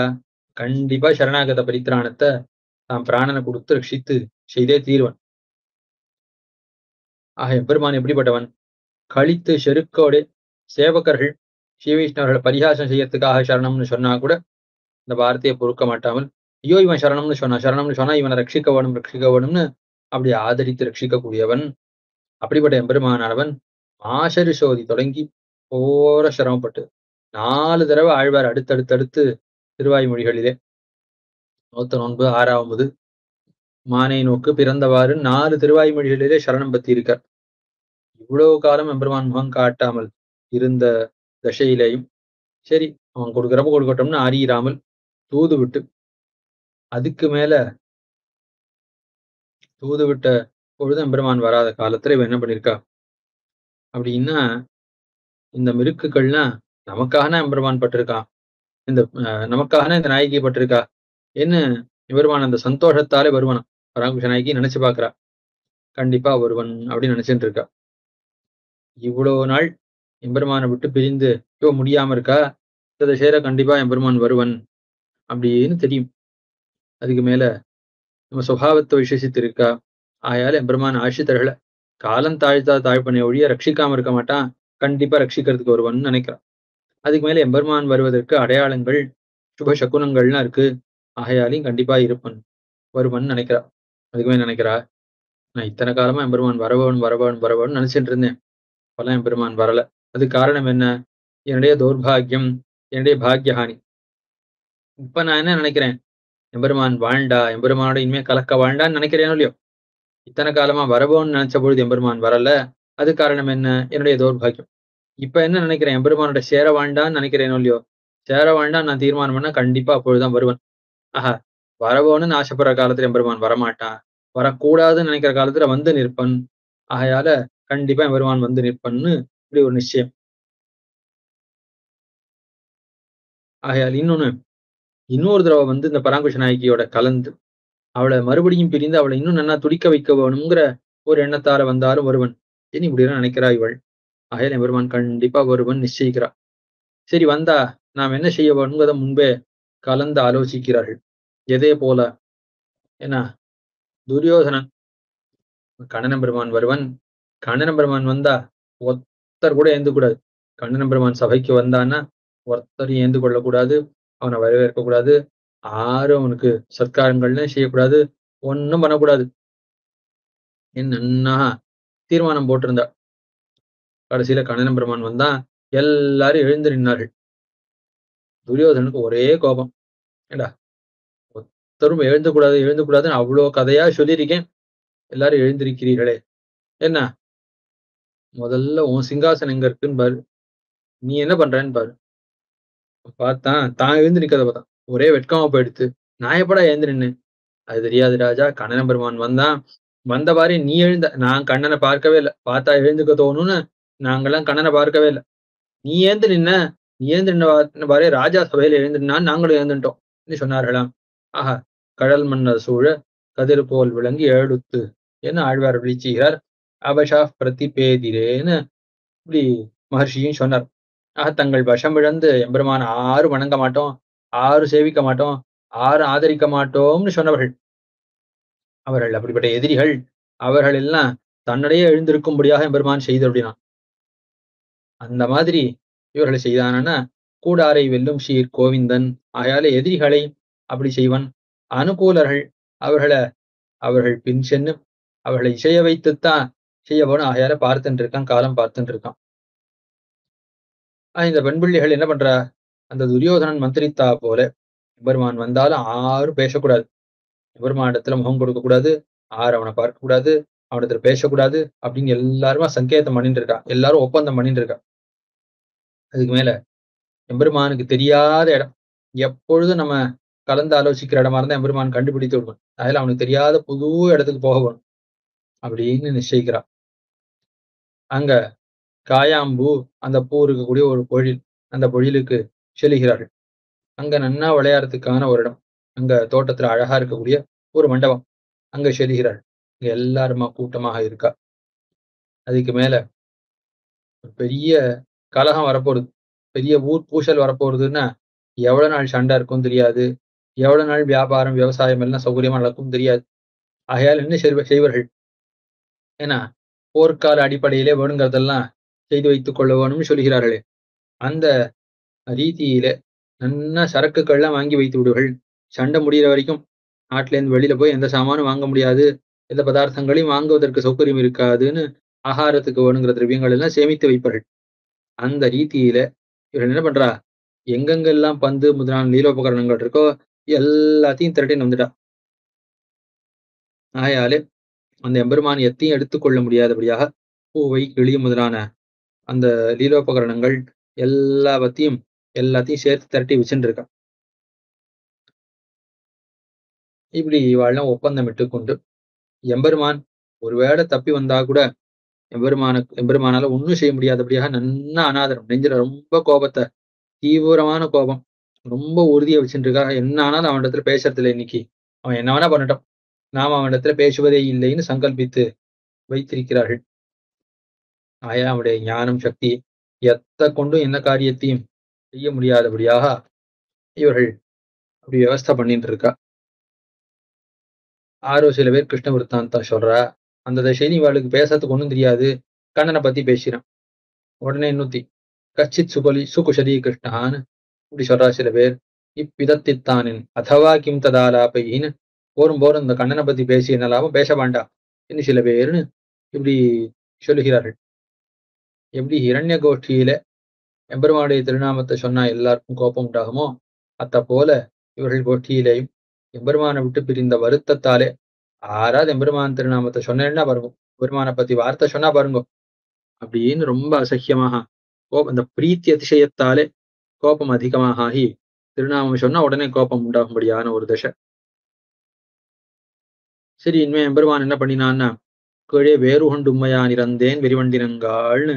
[SPEAKER 2] கண்டிப்பா சரணாகத பரித்திராணத்தை தான் பிராணனை கொடுத்து ரட்சித்து செய்தே தீர்வன். ஆக எம்பெருமான் எப்படிப்பட்டவன்? கழித்து செருக்கோடு சேவகர்கள் ஸ்ரீ வைஷ்ணவர்களை பரிகாசம் செய்யறதுக்காக சரணம்னு சொன்னா கூட இந்த வார்த்தையை பொறுக்க மாட்டாமல், ஐயோ இவன் சரணம்னு சொன்னா இவனை ரட்சிக்க வேணும்னு அப்படி ஆதரித்து ரட்சிக்கக்கூடியவன். அப்படிப்பட்ட எம்பெருமானானவன் மாசரு சோதி தொடங்கி போற சிரமப்பட்டு 4 தடவை ஆழ்வார் அடுத்தடுத்து திருவாய்மொழிகளிலே நோத்த நோன்பு 6வது மானை நோக்கு பிறந்தவாறு 4 திருவாய்மொழிகளிலே சரணம் பத்தி இருக்கார். இவ்வளவு காலம் எம்பெருமான் முகம் காட்டாமல் இருந்த தசையிலேயும் சரி அவன் கொடுக்குறப்ப கொடுக்கட்டும்னு அறியிராமல் தூது விட்டு அதுக்கு மேல தூது விட்ட பொழுது எம்பெருமான் வராத காலத்துல இவன் என்ன பண்ணிருக்கா அப்படின்னா, இந்த மிருக்குகள்லாம் நமக்கான எம்பெருமான் பட்டிருக்கான், இந்த நமக்கான இந்த நாயகி பட்டிருக்கா என்ன எம்பெருமான் அந்த சந்தோஷத்தாலே வருவான். பராங்குஷ நாயகி நினைச்சு பாக்குறா, கண்டிப்பா வருவன் அப்படின்னு நினைச்சுட்டு இருக்கா. இவ்வளவு நாள் எம்பெருமானை விட்டு பிரிந்து இப்போ முடியாம இருக்கா, இந்த சேர கண்டிப்பா எம்பெருமான் வருவன் அப்படின்னு தெரியும். அதுக்கு மேல நம்ம சுபாவத்தை விசேஷித்து இருக்கா. ஆயால எம்பெருமான் ஆசிரியர்களை காலம் தாழ்த்தா தாழ்ப்பனை ஒழிய ரட்சிக்காம இருக்க மாட்டான், கண்டிப்பா ரட்சிக்கிறதுக்கு வருவன் நினைக்கிறான். அதுக்கு மேல எம்பெருமான் வருவதற்கு அடையாளங்கள் சுப சகுனங்கள்லாம் இருக்கு. ஆகையாலையும் கண்டிப்பா இருப்பன் வருவன் நினைக்கிறா. அதுக்குமே நினைக்கிறா, நான் இத்தனை காலமா எம்பெருமான் வரவன் நினைச்சிட்டு இருந்தேன். அப்பெல்லாம் எம்பெருமான் வரல. அதுக்கு காரணம் என்ன? என்னுடைய தௌர்பாகியம், என்னுடைய பாக்யஹானி. இப்ப நான் என்ன நினைக்கிறேன்? எம்பெருமான் வாழ்ண்டா, எம்பெருமானோட இனிமே கலக்க வாழ்ண்டான்னு நினைக்கிறேனோ இல்லையோ, இத்தனை காலமா வரவோன்னு நினைச்ச பொழுது எம்பெருமான் வரல. அது காரணம் என்ன? என்னுடைய தௌர்பாகியம். இப்ப என்ன நினைக்கிறேன்? எம்பெருமானோட சேர வாழ்ண்டான்னு நினைக்கிறேனோ இல்லையோ, சேர வாழ்ண்டான்னு நான் தீர்மானம் பண்ணா கண்டிப்பா அப்பொழுதுதான் வருவன். ஆஹா, வரவோன்னு ஆசைப்படுற காலத்துல எம்பெருமான் வரமாட்டான், வரக்கூடாதுன்னு நினைக்கிற காலத்துல வந்து நிற்பன். ஆகையால கண்டிப்பா எம்பெருமான் வந்து நிற்பன்னு இப்படி ஒரு நிச்சயம். ஆகையால் இன்னொரு தடவை வந்து இந்த பராங்குஷ நாயகியோட கலந்து அவளை மறுபடியும் பிரிந்து அவளை இன்னும் நன்னா துடிக்க வைக்க வேணுங்கிற ஒரு எண்ணத்தால வந்தாலும் வருவன். இனி இப்படிலாம் நினைக்கிறா இவள். ஆகையால் எம்பெருமான் கண்டிப்பா வருவன் நிச்சயிக்கிறா. சரி வந்தா நாம் என்ன செய்ய வேணுங்கிறத முன்பே கலந்து ஆலோசிக்கிறார்கள். எதே போல ஏன்னா துரியோதனன் கண்ணன பெருமான் வருவன். கண்ணன பெருமான் வந்தா ஒருத்தர் கூட ஏந்து கூடாது. கண்ணன பெருமான் சபைக்கு வந்தான்னா ஒருத்தரையும் ஏந்து கொள்ளக்கூடாது, அவனை வரவேற்க கூடாது, யாரும் அவனுக்கு சத்காரங்கள்னு செய்யக்கூடாது, ஒன்னும் பண்ணக்கூடாது. நன்னா தீர்மானம் போட்டிருந்தா. கடைசியில கண்ணன பெருமான் வந்தா எல்லாரும் எழுந்து நின்னார்கள். துரியோதனுக்கு ஒரே கோபம். ஏண்டா ஒருத்தரும் எழுந்து கூடாதுன்னு அவ்வளோ கதையா சொல்லியிருக்கேன், எல்லாரும் எழுந்திருக்கிறீர்களே என்ன? முதல்ல உன் சிங்காசனம் எங்க இருக்குன்னு பாரு, நீ என்ன பண்றேன்னு பாரு. பார்த்தான், தான் எழுந்து நிக்கிறத பார்த்தான். ஒரே வெட்கமா போயிடுத்து. நான் எப்படா எழுந்து நின்னு? அது தெரியாது ராஜா, கண்ணன பெருமான் வந்தான். வந்த பாரு நீ எழுந்த, நான் கண்ணனை பார்க்கவே இல்லை. பார்த்தா எழுந்துக்க தோணும்னு நாங்கெல்லாம் கண்ணனை பார்க்கவே இல்லை. நீ ஏந்து நின்ன, நீ ஏந்து நின்ன பாரு, ராஜா சபையில எழுந்து நின்னான்னு நாங்களும் எழுந்துட்டோம் சொன்னார்களாம். ஆஹா, கடல் மன்னர் சூழ கதிர் போல் விளங்கி எழுத்து என்ன ஆழ்வார் விழிச்சுகிறார். அபஷா பிரதிபேதிரேன்னு இப்படி மகர்ஷியும் சொன்னார். ஆக தங்கள் வசம் இழந்து எம்பெருமான் ஆறு வணங்க மாட்டோம், ஆறு சேவிக்க மாட்டோம், ஆறு ஆதரிக்க மாட்டோம்னு சொன்னவர்கள் அவர்கள். அப்படிப்பட்ட எதிரிகள் அவர்கள் எல்லாம் தன்னிடையே எழுந்திருக்கும்படியாக எம்பெருமான் செய்து அப்படின்னா அந்த மாதிரி இவர்களை செய்தானா கூடாரை வெல்லும் சீர் கோவிந்தன். ஆகையால எதிரிகளை அப்படி செய்வன். அனுகூலர்கள் அவர்கள் பின் சென்று அவர்களை இசைய வைத்துத்தான் செய்ய போன. ஆகையால பார்த்துட்டு இருக்கான், காலம் பார்த்துட்டு இருக்கான். இந்த பெண்பிள்ளைகள் என்ன பண்றா? அந்த துரியோதனன் மந்திரித்தா போல எம்பெருமான் வந்தாலும் ஆரும் பேசக்கூடாது, எம்பெருமான் இடத்துல முகம் கொடுக்க கூடாது, அவனை பார்க்க கூடாது, அவனிடத்துல பேசக்கூடாது அப்படின்னு எல்லாருமா சங்கேதம் பண்ணிட்டு இருக்கா. எல்லாரும் ஒப்பந்தம் பண்ணிட்டு இருக்கா. அதுக்கு மேல எம்பெருமானுக்கு தெரியாத இடம், எப்பொழுதும் நம்ம கலந்து ஆலோசிக்கிற இடமா இருந்தா எம்பெருமான் கண்டுபிடித்து விடுவான். அதில் அவனுக்கு தெரியாத புது இடத்துக்கு போக வேணும். அப்படின்னு நிச்சயிக்கிறா. அங்க காயாம்பூ அந்த பூ இருக்கக்கூடிய ஒரு பொழில். அந்த பொழிலுக்கு செல்கிறார்கள். அங்க நன்னா விளையாடுறதுக்கான ஒரு இடம். அங்க தோட்டத்துல அழகா இருக்கக்கூடிய ஒரு மண்டபம். அங்க செல்கிறாள். இங்க எல்லாருமா கூட்டமாக இருக்கா. அதுக்கு மேல ஒரு பெரிய கலகம் வரப்போறது. பெரிய ஊர் பூசல் வரப்போறதுன்னா, எவ்வளவு நாள் சண்டை இருக்கும்னு தெரியாது. எவ்வளவு நாள் வியாபாரம், விவசாயம் எல்லாம் சௌகரியமா நடக்கும்னு தெரியாது. ஆகையால் என்ன செய்வார்கள்? ஏன்னா, போர்க்கால அடிப்படையிலே வேணுங்கிறதெல்லாம் செய்து வைத்துக் கொள்ள வேணும்னு சொல்கிறார்களே. அந்த ரீதியில நன்னா சரக்குகள்லாம் வாங்கி வைத்து விடுவார்கள். சண்டை முடியிற வரைக்கும் நாட்டிலேருந்து வெளியில போய் எந்த சாமானும் வாங்க முடியாது. எந்த பதார்த்தங்களையும் வாங்குவதற்கு சௌகரியம் இருக்காதுன்னு ஆகாரத்துக்கு வேணுங்கிற திரவியங்கள் எல்லாம் சேமித்து வைப்பார்கள். அந்த ரீதியில இவள் என்ன பண்றா? எங்கெங்கெல்லாம் பந்து முதலான நீலோபகரணங்கள் இருக்கோ எல்லாத்தையும் திரட்டின்னு வந்துட்டா. ஆகையாலே அந்த எம்பெருமான் எத்தையும் எடுத்துக்கொள்ள முடியாதபடியாக பூவை, கிளி முதலான அந்த லீலோபகரணங்கள் எல்லாத்தையும் சேர்த்து திரட்டி வச்சுட்டு இப்படி இவாள்லாம் ஒப்பந்தமிட்டு கொண்டு எம்பெருமான் ஒருவேளை தப்பி வந்தா கூட எம்பெருமானால ஒண்ணும் செய்ய முடியாதபடியாக நன்னா அனாதரம் நெஞ்சில ரொம்ப கோபத்தை தீவிரமான கோபம் ரொம்ப உறுதியா வச்சுட்டு இருக்கா. என்ன ஆனாலும் அவனிடத்துல பேசுறது இல்லை இன்னைக்கு. அவன் என்ன வேணா பண்ணட்டும். நாம் அவனிடத்துல பேசுவதே இல்லைன்னு சங்கல்பித்து வைத்திருக்கிறார்கள். ஆயா அவனுடைய ஞானம் சக்தி எத்த கொண்டும் என்ன காரியத்தையும் செய்ய முடியாதபடியாக இவர்கள் அப்படி வியவஸ்தை பண்ணிட்டு இருக்கா. ஆரோ சில பேர் கிருஷ்ண விருத்தாந்தம் சொல்றா. அந்த திசையில இவளுக்கு பேசுறதுக்கு ஒண்ணும் தெரியாது. கண்ணனை பத்தி பேசுறான். உடனே இன்னொத்தி கச்சித் சுகுஷலி கிருஷ்ணான்னு இப்படி சொல்றா சில பேர். இப்பிதத்தித்தானின் அதவா கிம் ததாலாபைன்னு போரும் போரும் இந்த கண்ணனை பத்தி பேசி என்ன லாபம் பேச வேண்டாம் என்று சில பேர்னு இப்படி சொல்லுகிறார்கள். எப்படி இரண்ய கோஷ்டியில எம்பெருமானுடைய திருநாமத்தை சொன்னா எல்லாருக்கும் கோபம் உண்டாகுமோ அத்த போல இவர்கள் கோஷ்டியிலேயும் எம்பெருமானை விட்டு பிரிந்த வருத்தத்தாலே ஆறாவது எம்பெருமான் திருநாமத்தை சொன்னேன்னா பாருங்க, எம்பெருமானை பத்தி வார்த்தை சொன்னா பாருங்க அப்படின்னு ரொம்ப அசக்கியமாக கோபம் இந்த பிரீத்தி அதிசயத்தாலே கோபம் அதிகமாக ஆகி திருநாமம் சொன்னா உடனே கோபம் உண்டாகும்படியான ஒரு தசை. சரி இனிமே எம்பெருமான் என்ன பண்ணினான்னா கீழே வேறு கொண்டு உண்மையான் இறந்தேன் வெறிவண்டினங்காள்னு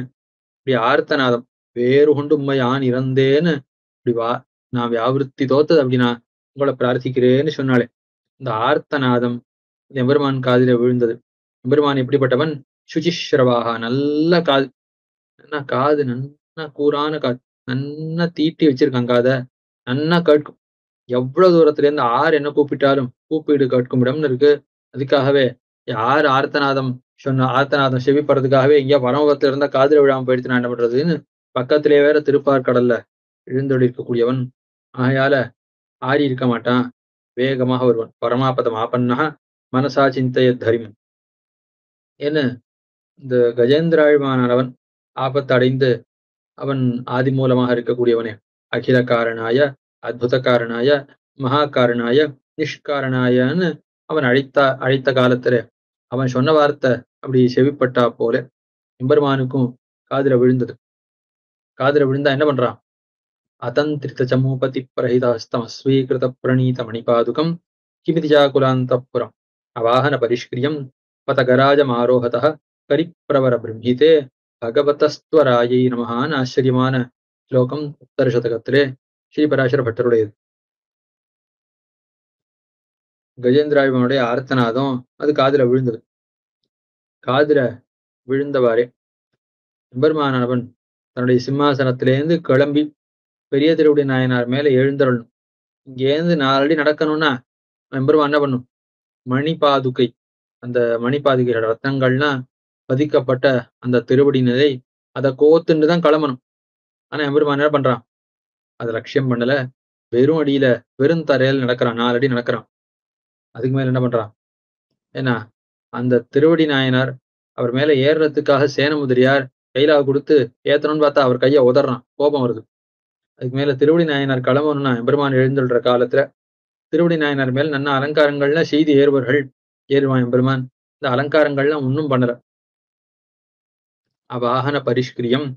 [SPEAKER 2] இப்படி ஆர்த்தநாதம் வேறு கொண்டு உண்மையான் இறந்தேன்னு இப்படி நான் வியாவிருத்தி தோத்தது அப்படி நான் உங்களை பிரார்த்திக்கிறேன்னு சொன்னாலே இந்த ஆர்த்தநாதம் எம்பெருமான் காதில விழுந்தது. எம்பெருமான் எப்படிப்பட்டவன்? சுசிஸ்ரவாக நல்ல காது, நன்னா காது நன்னா கூரான காது, நன்னா தீட்டி வச்சிருக்கான் காத, நன்னா கேட்கும். எவ்வளவு தூரத்துல இருந்து ஆறு என்ன கூப்பிட்டாலும் கூப்பிடு கேட்கும் இடம்னு இருக்கு. அதுக்காகவே யார் ஆர்த்தநாதம் செவிப்படுறதுக்காகவே எங்கேயா பரமபத்துல இருந்தா காதுல விழாம போயிடுத்து நான் என்ன பண்றதுன்னு பக்கத்திலே வேற திருப்பார்கடல்ல எழுந்தொழி இருக்கக்கூடியவன். ஆகையால ஆறி இருக்க மாட்டான், வேகமாக வருவன். பரமாபதம் ஆபன்னா மனசா சிந்தைய தரிம் என்ன இந்த கஜேந்திராழ்வானவன் ஆபத்தடைந்து அவன் ஆதி மூலமாக இருக்கக்கூடியவனே. அகில காரணாய அத்புத காரணாய மகா காரணாய நிஷ்காரணாயன்னு அவன் அழைத்த காலத்துல அவன் சொன்ன வார்த்தை அப்படி செவிப்பட்டா போல எம்பெருமானுக்கும் காதுல விழுந்தது. காதுல விழுந்தா என்ன பண்றான்? அதந்திரித சமூபதி பிரஹிதாஸ்தம் ஸ்வீகிருத பிரணீத மணிபாதுகம் கிமிதி ஜாகுலாந்தப்புறம் அவாகன பரிஷ்கிரியம் பதகராஜமாரோகதः கரிப்பிரவர பிரம்மிதே பகவதஸ்துவராயை நமகான்னு ஆச்சரியமான ஸ்லோகம் உத்தர சதகத்திலே ஸ்ரீபராசர பட்டருடையது. கஜேந்திராழ்வனுடைய ஆர்த்தநாதம் அது காதுல விழுந்தது. காதுல விழுந்தவாறே எம்பெருமானவன் தன்னுடைய சிம்மாசனத்திலேருந்து கிளம்பி பெரிய திருவுடி நாயனார் மேல எழுந்தருளணும். இங்கேருந்து 4 அடி நடக்கணும்னா எம்பெருமான் என்ன பண்ணும்? மணிபாதுகை, அந்த மணிபாதுகையோட ரத்னங்கள்லாம் பதிக்கப்பட்ட அந்த திருவடி நிலை அதை கோத்துண்டு தான் கிளம்பணும். ஆனா எம்பெருமான் என்ன பண்றான்? அதை லட்சியம் பண்ணல. வெறும் அடியில வெறும் தரையில் நடக்கிறான். 4 அடி நடக்கிறான். அதுக்கு மேல என்ன பண்றான்? ஏன்னா அந்த திருவடி நாயனார் அவர் மேல ஏறுறதுக்காக சேன முதலியார் கையில கொடுத்து ஏத்தணும்னு பார்த்தா அவர் கையை உதறான். கோபம் வருது. அதுக்கு மேல திருவடி நாயனார் கிளம்பணும்னா எம்பெருமான் எழுந்துள்ற காலத்துல திருவடி நாயனார் மேல் நல்ல அலங்காரங்கள்லாம் செய்து ஏறுவான் எம்பெருமான். இந்த அலங்காரங்கள்லாம் ஒன்னும் பண்ணல. அவாகன பரிஷ்கிரியம்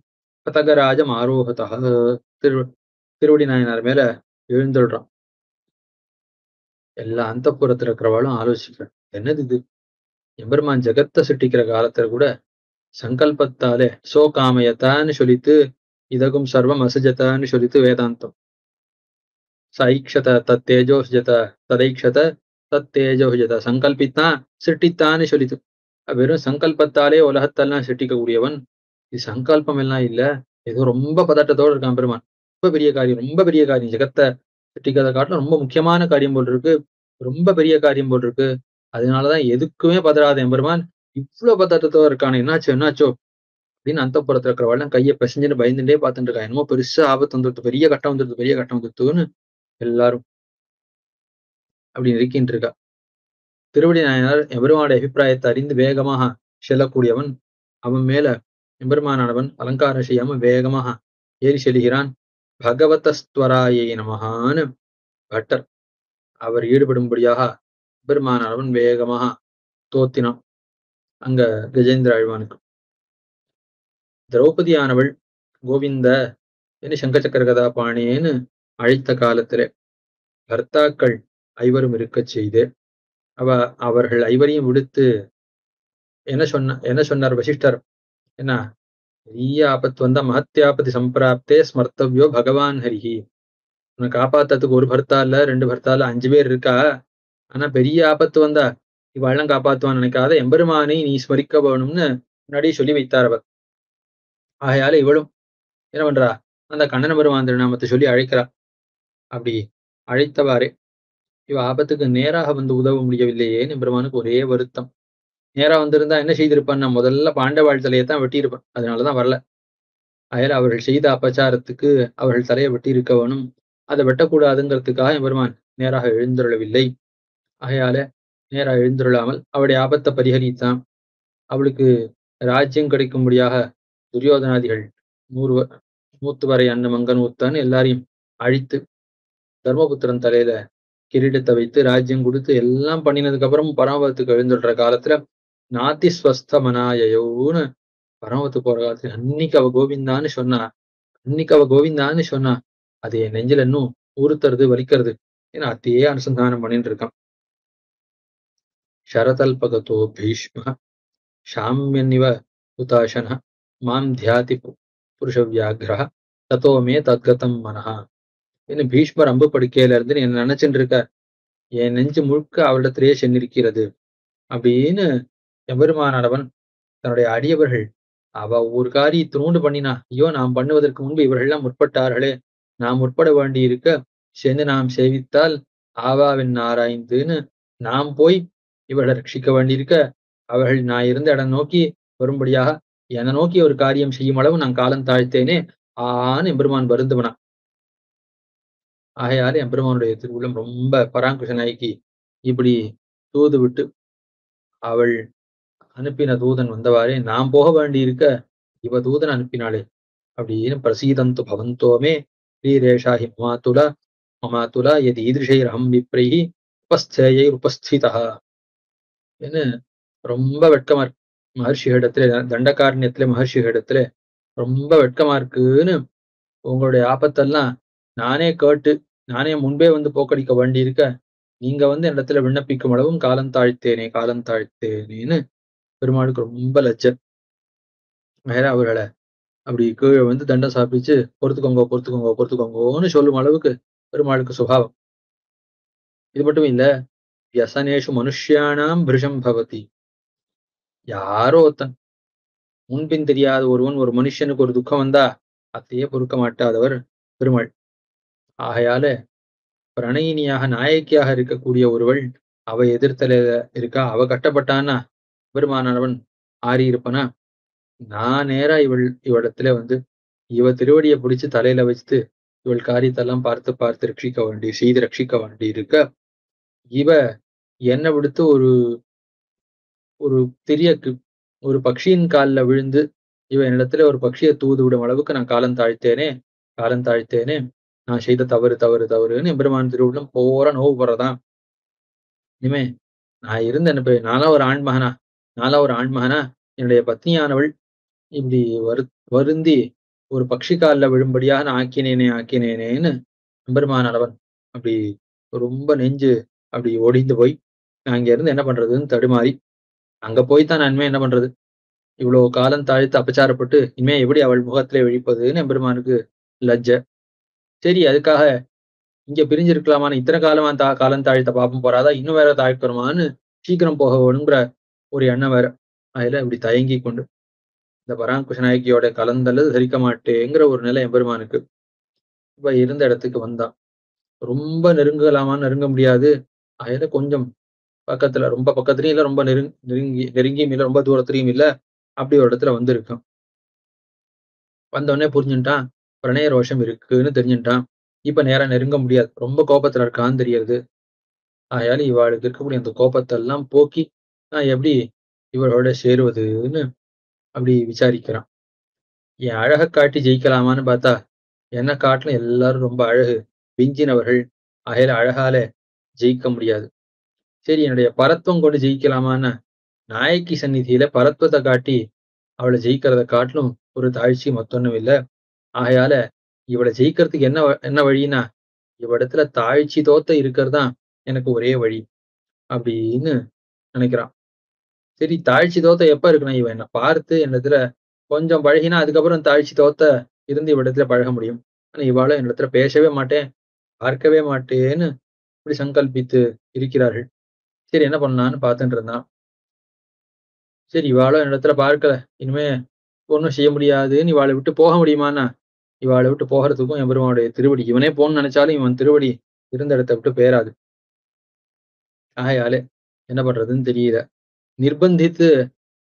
[SPEAKER 2] பதகராஜம் ஆரோகதா திரு திருவடி நாயனார் மேல எழுந்துள்றான். எல்லா அந்தப்புறத்துல இருக்கிறவாளும் ஆலோசிக்கிறான். என்னது இது? எம்பெருமான் ஜெகத்தை சிருஷ்டிக்கிற காலத்துல கூட சங்கல்பத்தாலே சோ காமயத்தான்னு சொல்லித்து இதகும் சர்வம் அசஜதான்னு சொல்லித்து வேதாந்தம் சைக்ஷத தத்தேஜோஜத ததைக்ஷத தத்தேஜோஜத சங்கல்பித்தான் சிருஷ்டித்தான்னு சொல்லித்து வெறும் சங்கல்பத்தாலே உலகத்தெல்லாம் சிருஷ்டிக்கக்கூடியவன். இது சங்கல்பம் எல்லாம் இல்ல, ஏதோ ரொம்ப பதட்டத்தோடு இருக்கான் பெருமான். ரொம்ப பெரிய காரியம், ரொம்ப பெரிய காரியம். ஜெகத்தை சிருஷ்டிக்கிறத காட்டிலும் ரொம்ப முக்கியமான காரியம் போல் இருக்கு, ரொம்ப பெரிய காரியம் போல் இருக்கு. அதனாலதான் எதுக்குமே பதறாத எம்பெருமான் இவ்வளவு பதட்டத்தோட இருக்கானே, என்னாச்சோ என்னாச்சோ அப்படின்னு அந்தப்புறத்துல இருக்கிறவெல்லாம் கையை பிசைஞ்சுன்னு பயந்துட்டே பார்த்துட்டு இருக்கான். என்னமோ பெருசா ஆபத்து வந்துடுது, பெரிய கட்டம் வந்துடுது, பெரிய கட்டம் வந்துடுதுன்னு எல்லாரும் அப்படி நெருக்கின்னு இருக்கா. திருவடி நாயனார் எம்பெருமானுடைய அபிப்பிராயத்தை அறிந்து வேகமாக செல்லக்கூடியவன். அவன் மேல எம்பெருமானானவன் அலங்காரம் செய்யாம வேகமாக ஏறி செல்கிறான். பகவதஸ்துவராயை நமகான்னு பட்டர் அவர் ஈடுபடும்படியாக எம்பெருமானானவன் வேகமாக தோத்தினான் அங்க கஜேந்திர ஆழ்வானுக்கு. திரௌபதியானவள் கோவிந்த என்று சங்கச்சக்கர கதாபாணியேன்னு அழைத்த காலத்திலே பர்த்தாக்கள் ஐவரும் இருக்கச் செய்து அவர்கள் ஐவரையும் விடுத்து என்ன சொன்னார் வசிஷ்டர்? என்ன பெரிய ஆபத்து வந்தா மகத்தியாபதி சம்பிராப்தே ஸ்மர்த்தவ்யோ பகவான் ஹரிஹி. உன்னை காப்பாத்துறதுக்கு ஒரு பர்த்தா இல்ல, 2 பர்த்தா இல்ல, 5 பேர் இருக்கா. ஆனா பெரிய ஆபத்து வந்தா இவாள்லாம் காப்பாத்துவான்னு நினைக்காத, எம்பெருமானை நீ ஸ்மரிக்க வேணும்னு முன்னாடியே சொல்லி வைத்தார் அவர். ஆகையால இவளும் என்ன பண்றா, அந்த கண்ணன பெருமான் திருநாமத்தை சொல்லி அழைக்கிறா. அப்படி அழைத்தவாறே இவ ஆபத்துக்கு நேராக வந்து உதவ முடியவில்லையேன்னு எம்பெருமானுக்கு ஒரே வருத்தம். நேரா வந்திருந்தா என்ன செய்திருப்பான்? நான் முதல்ல பாண்டவாள் தலையைத்தான் வெட்டியிருப்பேன், அதனாலதான் வரல. ஆகையால அவர்கள் செய்த அபச்சாரத்துக்கு அவர்கள் தலையை வெட்டி இருக்க வேணும், அதை வெட்டக்கூடாதுங்கிறதுக்காக எம்பெருமான் நேராக எழுந்தருளவில்லை. ஆகையால நேராக எழுந்தருளாமல் அவளுடைய ஆபத்தை பரிகரித்தான். அவளுக்கு ராஜ்யம் கிடைக்கும்படியாக துரியோதனாதிகள் 100 மூத்து வரை அண்ணன் மங்கன் ஊத்தான்னு எல்லாரையும் அழித்து தர்மபுத்திரன் தலையில கிரீடத்தை வைத்து ராஜ்யம் கொடுத்து எல்லாம் பண்ணினதுக்கு அப்புறம் பரமபதத்துக்கு எழுந்துடுற காலத்துல நாத்தி ஸ்வஸ்த மனாயோன்னு பரமபத்துக்கு போற காலத்துல அன்னைக்கு அவ கோவிந்தான்னு சொன்னா அது என் நெஞ்சில இன்னும் உறுத்துறது வலிக்கிறது. ஏன்னா அத்தையே அனுசந்தானம் பண்ணிட்டு இருக்கான். ஷரதல்பகதோ பீஷ்ம சாமியன்னிவ உதாசன மாம் தியாதி புருஷ வியாகிரஹ தத்தோமே தத்கதம் மனஹா. என்ன பீஷ்மர் அம்பு படுக்கையில இருந்து என்ன நினைச்சுட்டு இருக்க, என் நெஞ்சு முழுக்க அவளிடத்திலேயே சென்றிருக்கிறது அப்படின்னு எம்பெருமானவன் தன்னுடைய அடியவர்கள் அவ ஒரு காரியத்தினூண்டு பண்ணினா, ஐயோ நாம் பண்ணுவதற்கு முன்பு இவர்கள்லாம் முற்பட்டார்களே, நாம் முற்பட வேண்டி இருக்க சென்று நாம் சேவித்தால் ஆவாவின் ஆராய்ந்துன்னு நாம் போய் இவர்களை ரட்சிக்க வேண்டியிருக்க, அவர்கள் நான் இருந்த இடம் நோக்கி வரும்படியாக என்னை நோக்கி ஒரு காரியம் செய்யும் அளவு நான் காலம் தாழ்த்தேனே ஆன்னு எம்பெருமான் வருந்துவனா. ஆகையாலே எம்பெருமானுடைய திருவுள்ளம் ரொம்ப பராங்குஷ நாய்க்கு இப்படி தூது விட்டு அவள் அனுப்பின தூதன் வந்தவாறே நாம் போக வேண்டி இருக்க இவ தூதன் அனுப்பினாளே அப்படின்னு பிரசீதந்து பவந்தோமே ஸ்ரீரேஷாஹி மமாத்துலா எது ஈதிருஷைரஹம் விப்ரைஹி உபஸ்தேயை உபஸ்திதா என்று ரொம்ப வெட்கமா இருக்கு. மகர்ஷிகளிடத்துல தண்டகாரண்யத்துல மகர்ஷிகளிடத்துல ரொம்ப வெட்கமா இருக்குன்னு, உங்களுடைய ஆபத்தெல்லாம் நானே கேட்டு நானே முன்பே வந்து போக்கடிக்க வேண்டி இருக்க நீங்க வந்து இடத்துல விண்ணப்பிக்கும் அளவும் காலம் தாழ்த்தேனேன்னு பெருமாளுக்கு ரொம்ப லட்சம். வேற அவர்களை அப்படி கீழே வந்து தண்டம் சாப்பிச்சு பொறுத்துக்கோங்கன்னு சொல்லும் அளவுக்கு பெருமாளுக்கு சுபாவம். இது மட்டும் இல்ல, வியசனேஷு மனுஷ்யானாம் பிருஷம் பவதி. யாரோ ஒருத்தன் முன்பின் தெரியாத ஒருவன் ஒரு மனுஷனுக்கு ஒரு துக்கம் வந்தா அத்தையே பொறுக்க மாட்டாதவர் பெருமாள். ஆகையால பிரணயினியாக நாயக்கியாக இருக்கக்கூடிய ஒருவள் அவ எதிர்த்தல இருக்கா, அவ கட்டப்பட்டான்னா பெருமானவன் ஆறி இருப்பனா, நான் நேரா இவளிடத்துல வந்து இவ திருவடியை பிடிச்சு தலையில வச்சுட்டு இவள் காரியத்தெல்லாம் பார்த்து ரட்சிக்க வேண்டி இருக்க, இவ என்னை விடுத்து ஒரு திரியக்கு ஒரு பக்ஷியின் காலில் விழுந்து இவ என்னிடத்துல ஒரு பக்ஷியை தூது விடும் அளவுக்கு நான் காலம் தாழ்த்தேனே, நான் செய்த தவறுன்னு எம்பெருமான் திருவுள்ளம் போற நோவு போறதான். இனிமே நான் இருந்த என்ன நான்லாம் ஒரு ஆண்மகனா என்னுடைய பத்னியானவள் இப்படி வருந்தி ஒரு பக்ஷி காலில் விழும்படியாக நான் ஆக்கினேனேன்னு எம்பெருமானவன் அப்படி ரொம்ப நெஞ்சு அப்படி ஒடிந்து போய் நான் இங்க இருந்து என்ன பண்றதுன்னு தடுமாறி அங்க போய் தான் நான் இனிமே என்ன பண்றது? இவ்வளவு காலம் தாழ்த்து அபச்சாரப்பட்டு, இனிமே எப்படி அவள் முகத்திலே விழிப்பதுன்னு எம்பெருமானுக்கு லஜ்ஜ. சரி அதுக்காக இங்க பிரிஞ்சிருக்கலாமான்னு இத்தனை காலமா காலம் தாழ்த்த பாப்பம் போறாதா? இன்னும் வேற தாழ்த்தணுமான்னு சீக்கிரம் போக வேணுங்கிற ஒரு எண்ணம் வேற. அதுல இப்படி தயங்கிக் கொண்டு இந்த பராங்குஷ நாயகியோட கலந்தல்லது தரிக்க மாட்டேங்கிற ஒரு நிலை எம்பெருமானுக்கு. இப்ப இருந்த இடத்துக்கு வந்தான். ரொம்ப நெருங்கலாமான்னு நெருங்க முடியாது. அதுல கொஞ்சம் பக்கத்துல ரொம்ப பக்கத்துலயும் இல்ல, ரொம்ப நெருங்கியும் இல்ல, ரொம்ப தூரத்துலயும் இல்ல. அப்படி ஒரு இடத்துல வந்திருக்கான். வந்தோனே புரிஞ்சுட்டான். பிரணய ரோஷம் இருக்குன்னு தெரிஞ்சுட்டான். இப்ப நேரா நெருங்க முடியாது. ரொம்ப கோபத்துல இருக்கான்னு தெரியுது. ஆகையால இவாளுக்கு இருக்கக்கூடிய அந்த கோபத்தெல்லாம் போக்கி, நான் எப்படி இவளோட சேருவதுன்னு அப்படி விசாரிக்கிறான். என் அழகக் காட்டி ஜெயிக்கலாமான்னு பார்த்தா, என்ன காட்டிலும் எல்லாரும் ரொம்ப அழகு விஞ்சினவர்கள். ஆகையால அழகால ஜெயிக்க முடியாது. சரி என்னுடைய பரத்துவம் கொண்டு ஜெயிக்கலாமான்னா, நாயகி சந்நிதியில பரத்வத்தை காட்டி அவளை ஜெயிக்கிறத காட்டிலும் ஒரு தாழ்ச்சி மத்தொன்னும் இல்ல. ஆகையால இவள ஜெயிக்கிறதுக்கு என்ன வழின்னா, இவளிடத்துல தாழ்ச்சி தோத்த இருக்கிறது தான் எனக்கு ஒரே வழி அப்படின்னு நினைக்கிறான். சரி தாழ்ச்சி தோத்த எப்ப இருக்குன்னா, இவன் என்ன பார்த்து என்னிடத்துல கொஞ்சம் பழகினா, அதுக்கப்புறம் தாழ்ச்சி தோத்த இருந்து இவளிடத்துல பழக முடியும். ஆனா இவாளும் என்னிடத்துல பேசவே மாட்டேன், பார்க்கவே மாட்டேன்னு இப்படி சங்கல்பித்து இருக்கிறார்கள். சரி என்ன பண்ணலான்னு பார்த்துட்டு இருந்தான். சரி இவாளும் என்னிடத்துல பார்க்கல. இனிமே ஒண்ணும் செய்ய முடியாதுன்னு இவாளை விட்டு போக முடியுமான்னா, இவாளை விட்டு போகறதுக்கும் எம்பெருமானுடைய திருவடி இவனே போகணும்னு நினைச்சாலும் இவன் திருவடி இருந்த இடத்த விட்டு பேராது. ஆகையாலே என்ன பண்றதுன்னு தெரியல. நிர்பந்தித்து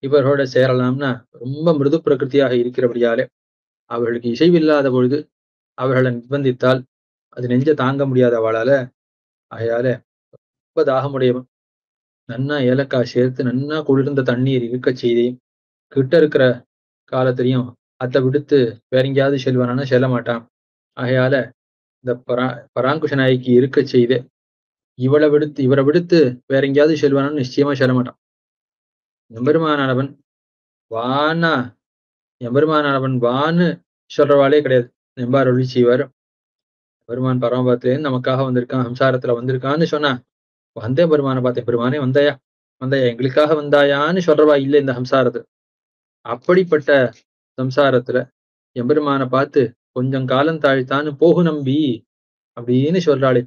[SPEAKER 2] இவர்களோட சேரலாம்னா ரொம்ப மிருது பிரகிருதியாக இருக்கிறபடியாலே அவர்களுக்கு இசைவில்லாத பொழுது அவர்களை நிர்பந்தித்தால் அது நெஞ்ச தாங்க முடியாத அவளால. ஆகையால ரொம்ப தாகமுடையவன் நன்னா ஏலக்காய் சேர்த்து நன்னா குளிர்ந்த தண்ணீர் இருக்கச் செய்தே கிட்ட இருக்கிற காலத்திலையும் அத்தை விடுத்து வேற எங்கேயாவது செல்வானா செல்ல மாட்டான். ஆகையால இந்த பராங்குஷ நாய்க்கு இருக்கச் செய்தே இவரை விடுத்து வேற எங்கேயாவது செல்வானான்னு நிச்சயமா செல்ல மாட்டான். எம்பெருமானானவன் வான்னா எம்பெருமானானவன் வான்னு சொல்றவாளே கிடையாது. எம்பார் அருளி செய்வார். பெருமான் பரமபதத்திலேருந்து நமக்காக வந்திருக்கான், சம்சாரத்துல வந்திருக்கான்னு சொன்னா, வந்தேன் பெருமானை பார்த்தேன். பெருமானே வந்தாயா வந்தாயா எங்களுக்காக வந்தாயான்னு சொல்றவா இல்ல இந்த சம்சாரத்துல. அப்படிப்பட்ட சம்சாரத்துல எம்பெருமானை பார்த்து கொஞ்சம் காலம் தாழ்த்தான்னு போகு நம்பி அப்படின்னு சொல்றாளே.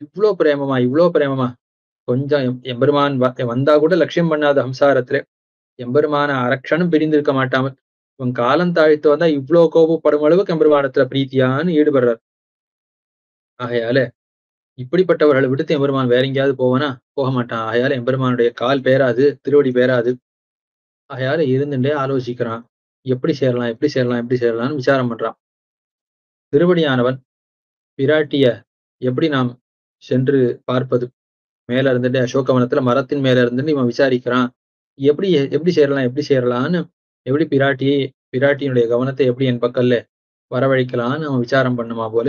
[SPEAKER 2] இவ்ளோ பிரேமமா கொஞ்சம் எம்பெருமான் வந்தா கூட லட்சியம் பண்ணாத சம்சாரத்திலே எம்பெருமான அரக்ஷணம் பிரிந்திருக்க மாட்டாமல் இவன் காலம் தாழ்த்து வந்தா இவ்ளோ கோபப்படும் அளவுக்கு எம்பெருமானத்துல பிரீத்தியான்னு ஈடுபடுறார். ஆகையால இப்படிப்பட்டவர்களை விடுத்து எம்பெருமான் வேற எங்கேயாவது போவானா போக மாட்டான். ஆகையால எம்பெருமானுடைய கால் பேராது, திருவடி பேராது. ஆகையால இருந்துட்டே ஆலோசிக்கிறான். எப்படி சேரலாம் எப்படி சேரலாம் எப்படி சேரலாம்னு விசாரம் பண்றான். திருவடியானவன் பிராட்டிய எப்படி நாம் சென்று பார்ப்பது? மேல இருந்துட்டு அசோகவனத்துல மரத்தின் மேல இருந்துட்டு இவன் விசாரிக்கிறான். எப்படி எப்படி சேரலாம் எப்படி சேரலான்னு எப்படி பிராட்டியினுடைய கவனத்தை எப்படி என் பக்கல்ல வரவழைக்கலான்னு அவன் விசாரம் பண்ணுமா போல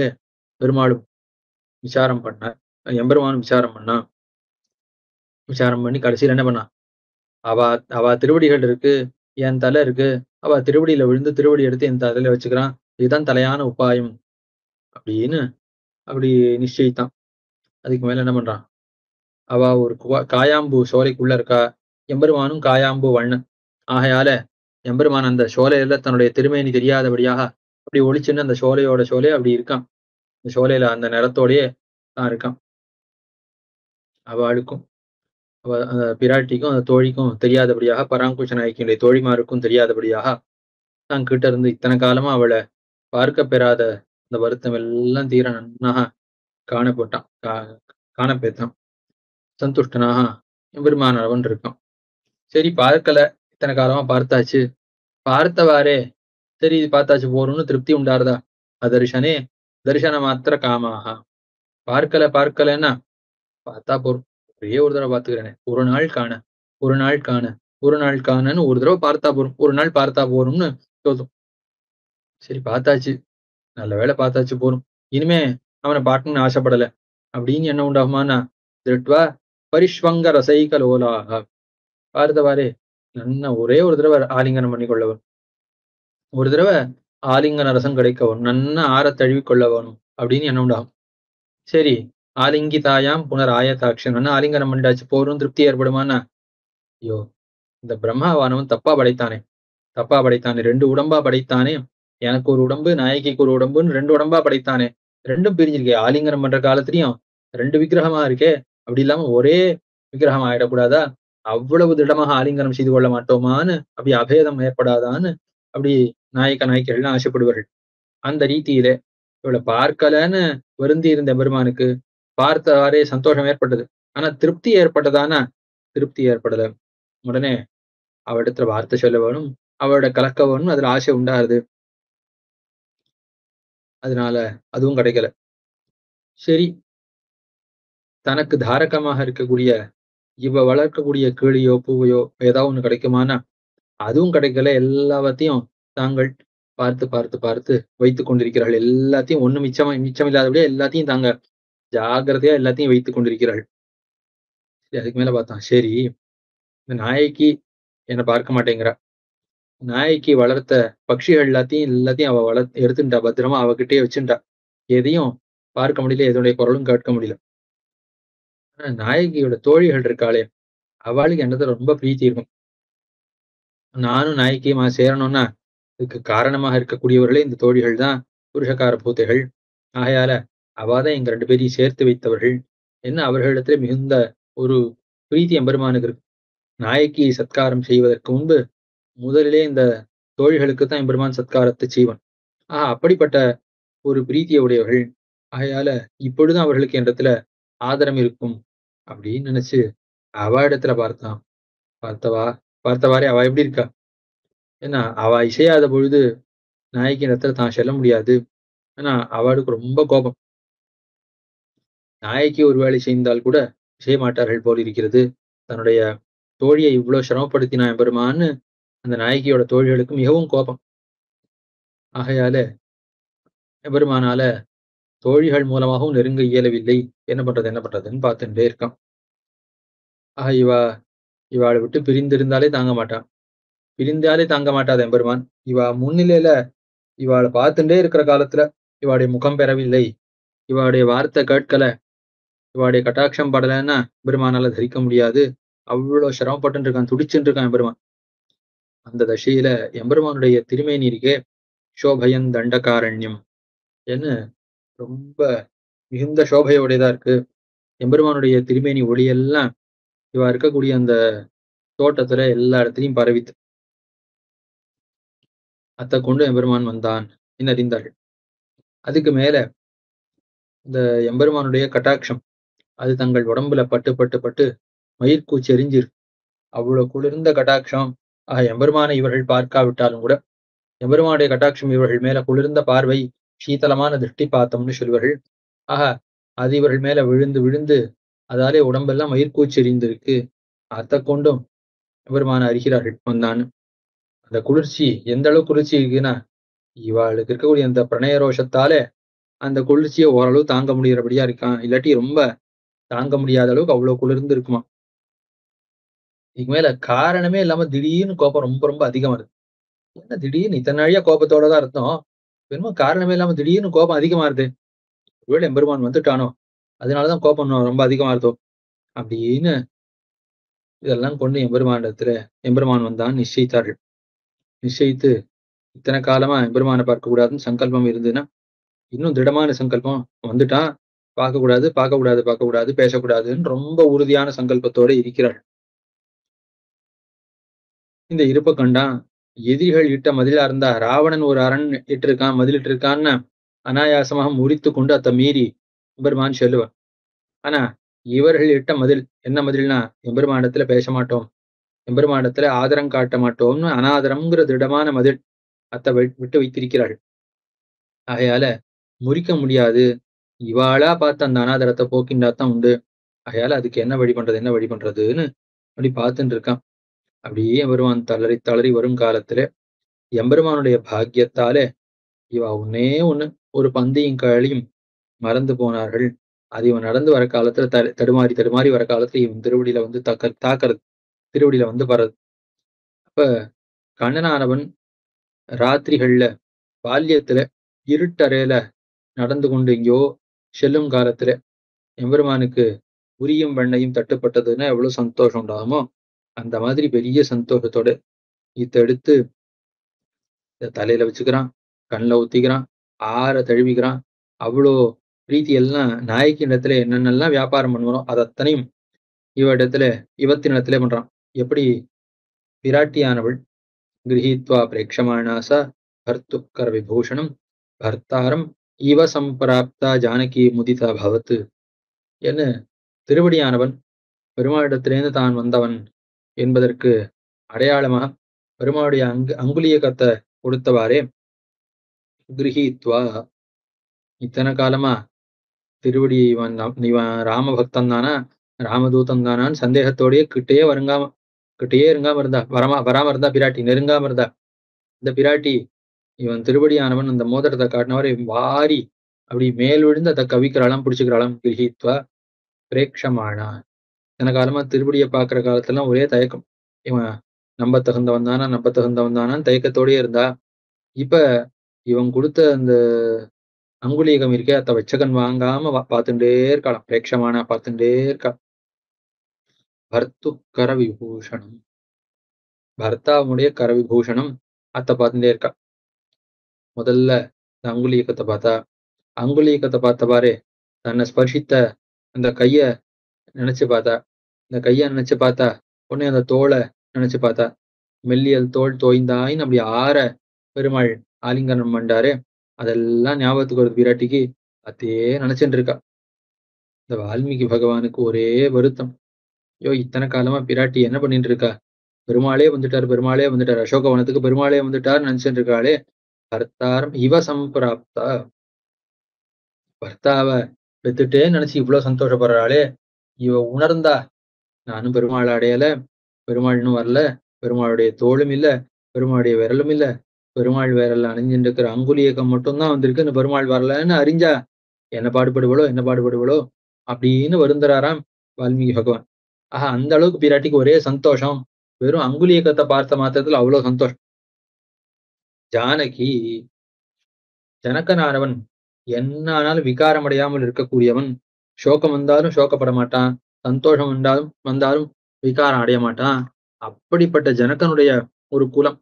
[SPEAKER 2] பெருமாளும் விசாரம் பண்ணார். எம்பெருமானும் விசாரம் பண்ணான். விசாரம் பண்ணி கடைசியில என்ன பண்ணான்? அவ அவ திருவடிகள் இருக்கு, என் தலை இருக்கு. அவ திருவடியில விழுந்து திருவடி எடுத்து என் தலையில வச்சுக்கிறான். இதுதான் தலையான உபாயம் அப்படின்னு அப்படி நிச்சயித்தான். அதுக்கு மேல என்ன பண்றான்? அவ ஒரு காயாம்பூ சோலைக்குள்ள இருக்கா. எம்பெருமானும் காயாம்பூ வண்ணன். ஆகையால எம்பெருமான் அந்த சோலையில தன்னுடைய திருமேனி தெரியாதபடியாக அப்படி ஒளிச்சுன்னு அந்த சோலையோட சோலை அப்படி இருக்கான். இந்த சோலையில அந்த நிறத்தோடயே தான் இருக்கான். அவளுக்கும் அந்த பிராட்டிக்கும் அந்த தோழிக்கும் தெரியாதபடியாக பராங்குஷ நாயக்கியுடைய தோழிமாருக்கும் தெரியாதபடியாக தான் கிட்ட இருந்து இத்தனை காலமா அவளை பார்க்க பெறாத அந்த வருத்தம் எல்லாம் தீர நன்னாக காணப்பட்டான் காணப்பேத்தான். சந்துஷ்டனாக எம்பெருமானவன் இருக்கான். சரி பார்க்கல, இத்தனை காலமா பார்த்தாச்சு. பார்த்தவாறே சரி இது பார்த்தாச்சு போறோம்னு திருப்தி உண்டாருதா? அதர்ஷனே தரிசன மாத்திர காமாக. பார்க்கலன்னா பார்த்தா போறோம். ஒரே ஒரு தடவை பார்த்துக்கிறேனே, ஒரு நாள் காண ஒரு நாள் காண ஒரு நாள் காணன்னு ஒரு தடவை பார்த்தா போறோம், ஒரு நாள் பார்த்தா போறோம்னு சொல்லும். சரி பார்த்தாச்சு, நல்ல வேலை பார்த்தாச்சு போறோம். இனிமே அவனை பார்க்கணும்னு ஆசைப்படல அப்படின்னு என்ன உண்டாகுமானா திருட்வா பரிஷ்வங்க ரசைக லோலாக. பார்த்தவாறே நன்னா ஒரே ஒரு தடவை ஆலிங்கனம் பண்ணி கொள்ளவன், ஒரு தடவை ஆலிங்கன ரசம் கிடைக்கவும், நன்னா ஆற தழுவி கொள்ள வேணும் அப்படின்னு என்ன உண்டாகும். சரி ஆலிங்கி தாயாம் புனர் ஆயத்தாட்சன் ஆலிங்கனம் பண்ணிட்டாச்சு போறோம் திருப்தி ஏற்படுமானா ஐயோ இந்த பிரம்மாவானவன் தப்பா படைத்தானே, தப்பா படைத்தானே. 2 உடம்பா படைத்தானே. எனக்கு ஒரு உடம்பு, நாயகிக்கு ஒரு உடம்புன்னு 2 உடம்பா படைத்தானே. 2ம் பிரிஞ்சிருக்கே. ஆலிங்கனம் பண்ற காலத்திலயும் 2 விக்கிரகமா இருக்கே. அப்படி இல்லாம ஒரே விக்கிரகம் ஆயிடக்கூடாதா? அவ்வளவு திடமாக ஆலிங்கனம் செய்து கொள்ள மாட்டோமான்னு, அப்படி அபேதம் ஏற்படாதான்னு, அப்படி நாயக்க, நாயகிகள்லாம் ஆசைப்படுவார்கள். அந்த ரீதியிலே இவள பார்க்கலன்னு வருந்தி இருந்த எம்பெருமானுக்கு பார்த்தவாறே சந்தோஷம் ஏற்பட்டது. ஆனா திருப்தி ஏற்பட்டதான்னா, திருப்தி ஏற்படல. உடனே அவளிடத்துல வார்த்தை சொல்ல வேணும். அவளோட கலக்க வேணும். அதுல ஆசை உண்டாகுது. அதனால அதுவும் கிடைக்கல. சரி, தனக்கு தாரகமாக இருக்கக்கூடிய இவ வளர்க்கக்கூடிய கிளியோ, பூவையோ ஏதாவது ஒண்ணு கிடைக்குமான்னா, அதுவும் கிடைக்கல. எல்லாவத்தையும் தாங்கள் பார்த்து, பார்த்து, பார்த்து வைத்துக் கொண்டிருக்கிறார்கள். எல்லாத்தையும் ஒண்ணும் மிச்சமில்லாதபடியே எல்லாத்தையும் தாங்க ஜாக்கிரதையா எல்லாத்தையும் வைத்துக் கொண்டிருக்கிறாள். சரி, அதுக்கு மேல பார்த்தான். சரி, இந்த நாயகி என்ன பார்க்க மாட்டேங்கிறா. நாயகி வளர்த்த பட்சிகள் எல்லாத்தையும் அவ எடுத்துட்டா. பத்திரமா அவகிட்டயே வச்சுட்டா. எதையும் பார்க்க முடியல. எதனுடைய குரலும் கேட்க முடியல. ஆனா நாயகியோட தோழிகள் இருக்காளே, அவளுக்கு என்னது ரொம்ப பிரீத்தி இருக்கும். நானும் நாயகியுமா சேரணும்னா, இதுக்கு காரணமாக இருக்கக்கூடியவர்களே இந்த தோழிகள் தான் புருஷகார பூத்தைகள். ஆகையால அவ தான் எங்க 2 பேரையும் சேர்த்து வைத்தவர்கள். என்ன அவர்களிடத்திலே மிகுந்த ஒரு பிரீத்தி எம்பெருமானுக்கு இருக்கு. நாயகியை சத்காரம் செய்வதற்கு முன்பு முதலிலே இந்த தோழிகளுக்கு தான் எம்பெருமான் சத்காரத்தை செய்வான். அப்படிப்பட்ட ஒரு பிரீத்திய உடையவர்கள். ஆகையால இப்பொழுதும் அவர்களுக்கு என்னிடத்துல ஆதரம் இருக்கும் அப்படின்னு நினைச்சு அவ இடத்துல பார்த்தான். பார்த்தவா பார்த்தவாறே அவ எப்படி இருக்கா? ஏன்னா அவ இசையாத பொழுது நாயகி இடத்துல தான் செல்ல முடியாது. ஆனா அவளுக்கு ரொம்ப கோபம். நாயகி ஒரு வேலை செய்தால் கூட செய்ய மாட்டார்கள் போல் இருக்கிறது. தன்னுடைய தோழியை இவ்வளவு சிரமப்படுத்தினான் எம்பெருமான்னு அந்த நாயகியோட தோழிகளுக்கு மிகவும் கோபம். ஆகையால எம்பெருமானால தோழிகள் மூலமாகவும் நெருங்க இயலவில்லை. என்ன பண்றதுன்னு பார்த்துட்டே இருக்கான். ஆக இவாளை விட்டு பிரிந்திருந்தாலே தாங்க மாட்டான். பிரிந்தாலே தாங்க மாட்டாத எம்பெருமான். இவா முன்னிலையில இவாளை பார்த்துட்டே இருக்கிற காலத்துல இவாளுடைய முகம் பெறவில்லை. இவாளுடைய வார்த்தை கேட்கல. இவாளுடைய கட்டாட்சம் படலைன்னா எம்பெருமானால தரிக்க முடியாது. அவ்வளவு சிரமப்பட்டு இருக்கான். துடிச்சுட்டு இருக்கான் எம்பெருமான். அந்த தசையில எம்பெருமானுடைய திருமேனி இருக்கே, சோபயன் தண்டகாரண்யம் என்ன ரொம்ப மிகுந்த சோபையுடையதா இருக்கு. எம்பெருமானுடைய திருமேனி ஒளியெல்லாம் இவ இருக்கக்கூடிய அந்த தோட்டத்துல எல்லா இடத்துலயும் பரவித்து. அத்த கொண்டு எம்பெருமான் வந்தான் என்று அறிந்தார்கள். அதுக்கு மேல இந்த எம்பெருமானுடைய கட்டாட்சம் அது தங்கள் உடம்புல பட்டு பட்டு பட்டு மயிர்கூச்சி எரிஞ்சிருக்கு. அவ்வளவு குளிர்ந்த கட்டாட்சம். எம்பெருமானை இவர்கள் பார்க்காவிட்டாலும் கூட எம்பெருமானுடைய கட்டாட்சம் இவர்கள் மேல குளிர்ந்த பார்வை, சீதளமான திருஷ்டி பார்த்தோம்னு சொல்வார்கள். ஆக அது இவர்கள் மேல விழுந்து விழுந்து அதாலே உடம்பெல்லாம் மயிர்கூச்சி எரிந்திருக்கு. அத்தை கொண்டும் எம்பெருமான அறிகிறார்கள் வந்தான்னு. அந்த குளிர்ச்சி எந்த அளவு குளிர்ச்சி இருக்குன்னா, இவாளுக்கு இருக்கக்கூடிய அந்த பிரணய ரோஷத்தாலே அந்த குளிர்ச்சியை ஓரளவு தாங்க முடியறபடியா இருக்கான். இல்லாட்டி ரொம்ப தாங்க முடியாத அளவுக்கு அவ்வளவு குளிர்ந்து இருக்குமா. இதுக்கு மேல காரணமே இல்லாம திடீர்னு கோபம் ரொம்ப ரொம்ப அதிகமா இருக்கு. என்ன திடீர்னு இத்தனை நாழியா கோபத்தோட தான் இருந்தோம். என்னமோ காரணமே இல்லாம திடீர்னு கோபம் அதிகமா இருக்கு. ஒருவேளை எம்பெருமான் வந்துட்டானோ, அதனாலதான் கோபம் ரொம்ப அதிகமா இருந்தோம் அப்படின்னு இதெல்லாம் கொண்டு எம்பெருமான் வந்தான் நிச்சயித்தார்கள். நிச்சயித்து இத்தனை காலமா எம்பெருமானை பார்க்க கூடாதுன்னு சங்கல்பம் இருந்ததுன்னா, இன்னும் திடமான சங்கல்பம் வந்துட்டான். பார்க்கக்கூடாது, பார்க்கக்கூடாது, பார்க்கக்கூடாது, பேசக்கூடாதுன்னு ரொம்ப உறுதியான சங்கல்பத்தோட இருக்கிறாள். இந்த இருப்ப கண்டான். எதிரிகள் இட்ட மதிலா இருந்தா ராவணன் ஒரு அரண் இட்டிருக்கான், மதிலிட்டு இருக்கான்னு அனாயாசமாக முறித்து கொண்டு அத்தை மீறி எம்பெருமான் செல்லுவான். ஆனா இவர்கள் இட்ட மதில் என்ன மதில்னா, எம்பெருமானிடத்துல பேச மாட்டோம், எம்பெருமானிடத்துல ஆதரம் காட்ட மாட்டோம்னு அனாதரம்ங்கிற திடமான மதில் அத்தை விட்டு வைத்திருக்கிறாள். ஆகையால முறிக்க முடியாது. இவாளா பார்த்து அந்த அனாதரத்தை போக்கின்றாத்தான் உண்டு. ஆகையால அதுக்கு என்ன வழி பண்றதுன்னு அப்படி பார்த்துட்டு இருக்கான். அப்படியே எம்பெருமான் தளறி தளறி வரும் காலத்துல எம்பெருமானுடைய பாக்கியத்தாலே இவ ஒன்னே ஒண்ணு ஒரு பந்தியும் கழியும் மறந்து போனார்கள். அது இவன் நடந்து வர காலத்துல தடுமாறி தடுமாறி வர காலத்துல இவன் திருவடியில வந்து தாக்குறது, திருவடியில வந்து பறது. அப்ப கண்ணனானவன் ராத்திரிகள்ல பால்யத்துல இருட்டறையில நடந்து கொண்டு எங்கேயோ செல்லும் காலத்துல எம்பெருமானுக்கு உரியும் வெண்ணையும் தட்டுப்பட்டதுன்னா எவ்வளவு சந்தோஷம் உண்டாகுமோ, அந்த மாதிரி பெரிய சந்தோஷத்தோட இத எடுத்து தலையில வச்சுக்கிறான், கண்ல ஊத்திக்கிறான், ஆற தழுவிக்கிறான். அவ்வளோ பிரீத்தி எல்லாம் நாயகி இடத்துல என்னென்னலாம் வியாபாரம் பண்ணுவானோ அது அத்தனையும் இவத்தின் இடத்துல பண்றான். எப்படி பிராட்டியானவள் கிரஹீத்வா பிரேக்ஷமாணா ச பர்த்துக்கர விபூஷணம் பர்த்தாரம் இவ சம்பிராப்தா ஜானகி முதிதா பவத்து என்று திருவடியானவன் பெருமாளிடத்திலிருந்து தான் வந்தவன் என்பதற்கு அடையாளமாக பெருமாளுடைய அங்குலியகத்தை கொடுத்தவாறே கிரஹீத்வா இத்தனை காலமா திருவடி இவன் ராம பக்தன் தானா ராமதூதன் தானான்னு சந்தேகத்தோடயே கிட்டேயே இருங்காம இருந்தா வராம இருந்தா பிராட்டி நெருங்காம இருந்தா இந்த பிராட்டி இவன் திருவடியானவன் அந்த மோதிரத்தை காட்டினவரை வாரி அப்படி மேல் விழுந்து அதை கவிக்கிறாளாம் பிடிச்சுக்கிறாளாம் கிரஹீத்வா பிரேக்ஷமானா. இத்தனை காலமா திருவடியை பார்க்குற காலத்துலாம் ஒரே தயக்கம், இவன் நம்ப தகுந்தவன் தானான்னு தயக்கத்தோடயே இருந்தா. இப்ப இவன் கொடுத்த அந்த அங்குலீகம் இருக்கே அத வெச்சகன் வாங்காம பார்த்துட்டே இருக்காளாம். பிரேக்ஷமானா பார்த்துட்டே இருக்கா. பர்த்துக்கர விபூஷணம், பர்த்தாவுடைய கர விபூஷணம் அத்த பார்த்துட்டே இருக்கா. முதல்ல இந்த அங்குலீகத்தை பார்த்தா, அங்குலீகத்தை பார்த்தவாறே தன்னை ஸ்பர்ஷித்த அந்த கைய நினைச்சு பார்த்தா, இந்த கைய நினைச்சு பார்த்தா, உடனே அந்த தோலை நினைச்சு பார்த்தா, மெல்லியல் தோல் தோய்ந்தாயின்னு அப்படி ஆற பெருமாள் ஆலிங்கனம் பண்ணாரு. அதெல்லாம் ஞாபகத்துக்கு வருது பிராட்டிக்கு. அதையே நினைச்சுட்டு இருக்கா. இந்த வால்மீகி பகவானுக்கு ஒரே வருத்தம், ஐயோ இத்தனை காலமா பிராட்டி என்ன பண்ணிட்டு இருக்கா, பெருமாளே வந்துட்டார் அசோகவனத்துக்கு பெருமாளே வந்துட்டார்னு நினைச்சுட்டு இருக்காளே. பர்த்தாரம் இவ சம்பிராப்தா, பர்த்தாவ பெத்துட்டே நினைச்சு இவ்வளவு சந்தோஷப்படுறாளே. இவ உணர்ந்தா நானும் பெருமாள் அடையல, பெருமாள் இன்னும் வரல, பெருமாளுடைய தோளும் இல்ல, பெருமாளுடைய விரலும் இல்ல, பெருமாள் விரல்ல அணிஞ்சுட்டு இருக்கிற அங்குலியகம் மட்டும்தான் வந்திருக்கு, இந்த பெருமாள் வரலன்னு அறிஞ்சா என்ன பாடுபடுவளோ அப்படின்னு வருந்துறாராம் வால்மீகி பகவான். அந்த அளவுக்கு பிராட்டிக்கு ஒரே சந்தோஷம். வெறும் அங்குலியக்கத்தை பார்த்த மாத்திரத்துல அவ்வளவு சந்தோஷம். ஜானகி, ஜனகனானவன் என்ன ஆனாலும் விகாரம் அடையாமல் இருக்கக்கூடியவன். சோகம் வந்தாலும் சோகப்பட மாட்டான், சந்தோஷம் வந்தாலும் விகாரம் அடைய மாட்டான். அப்படிப்பட்ட ஜனகனுடைய ஒரு குலம்.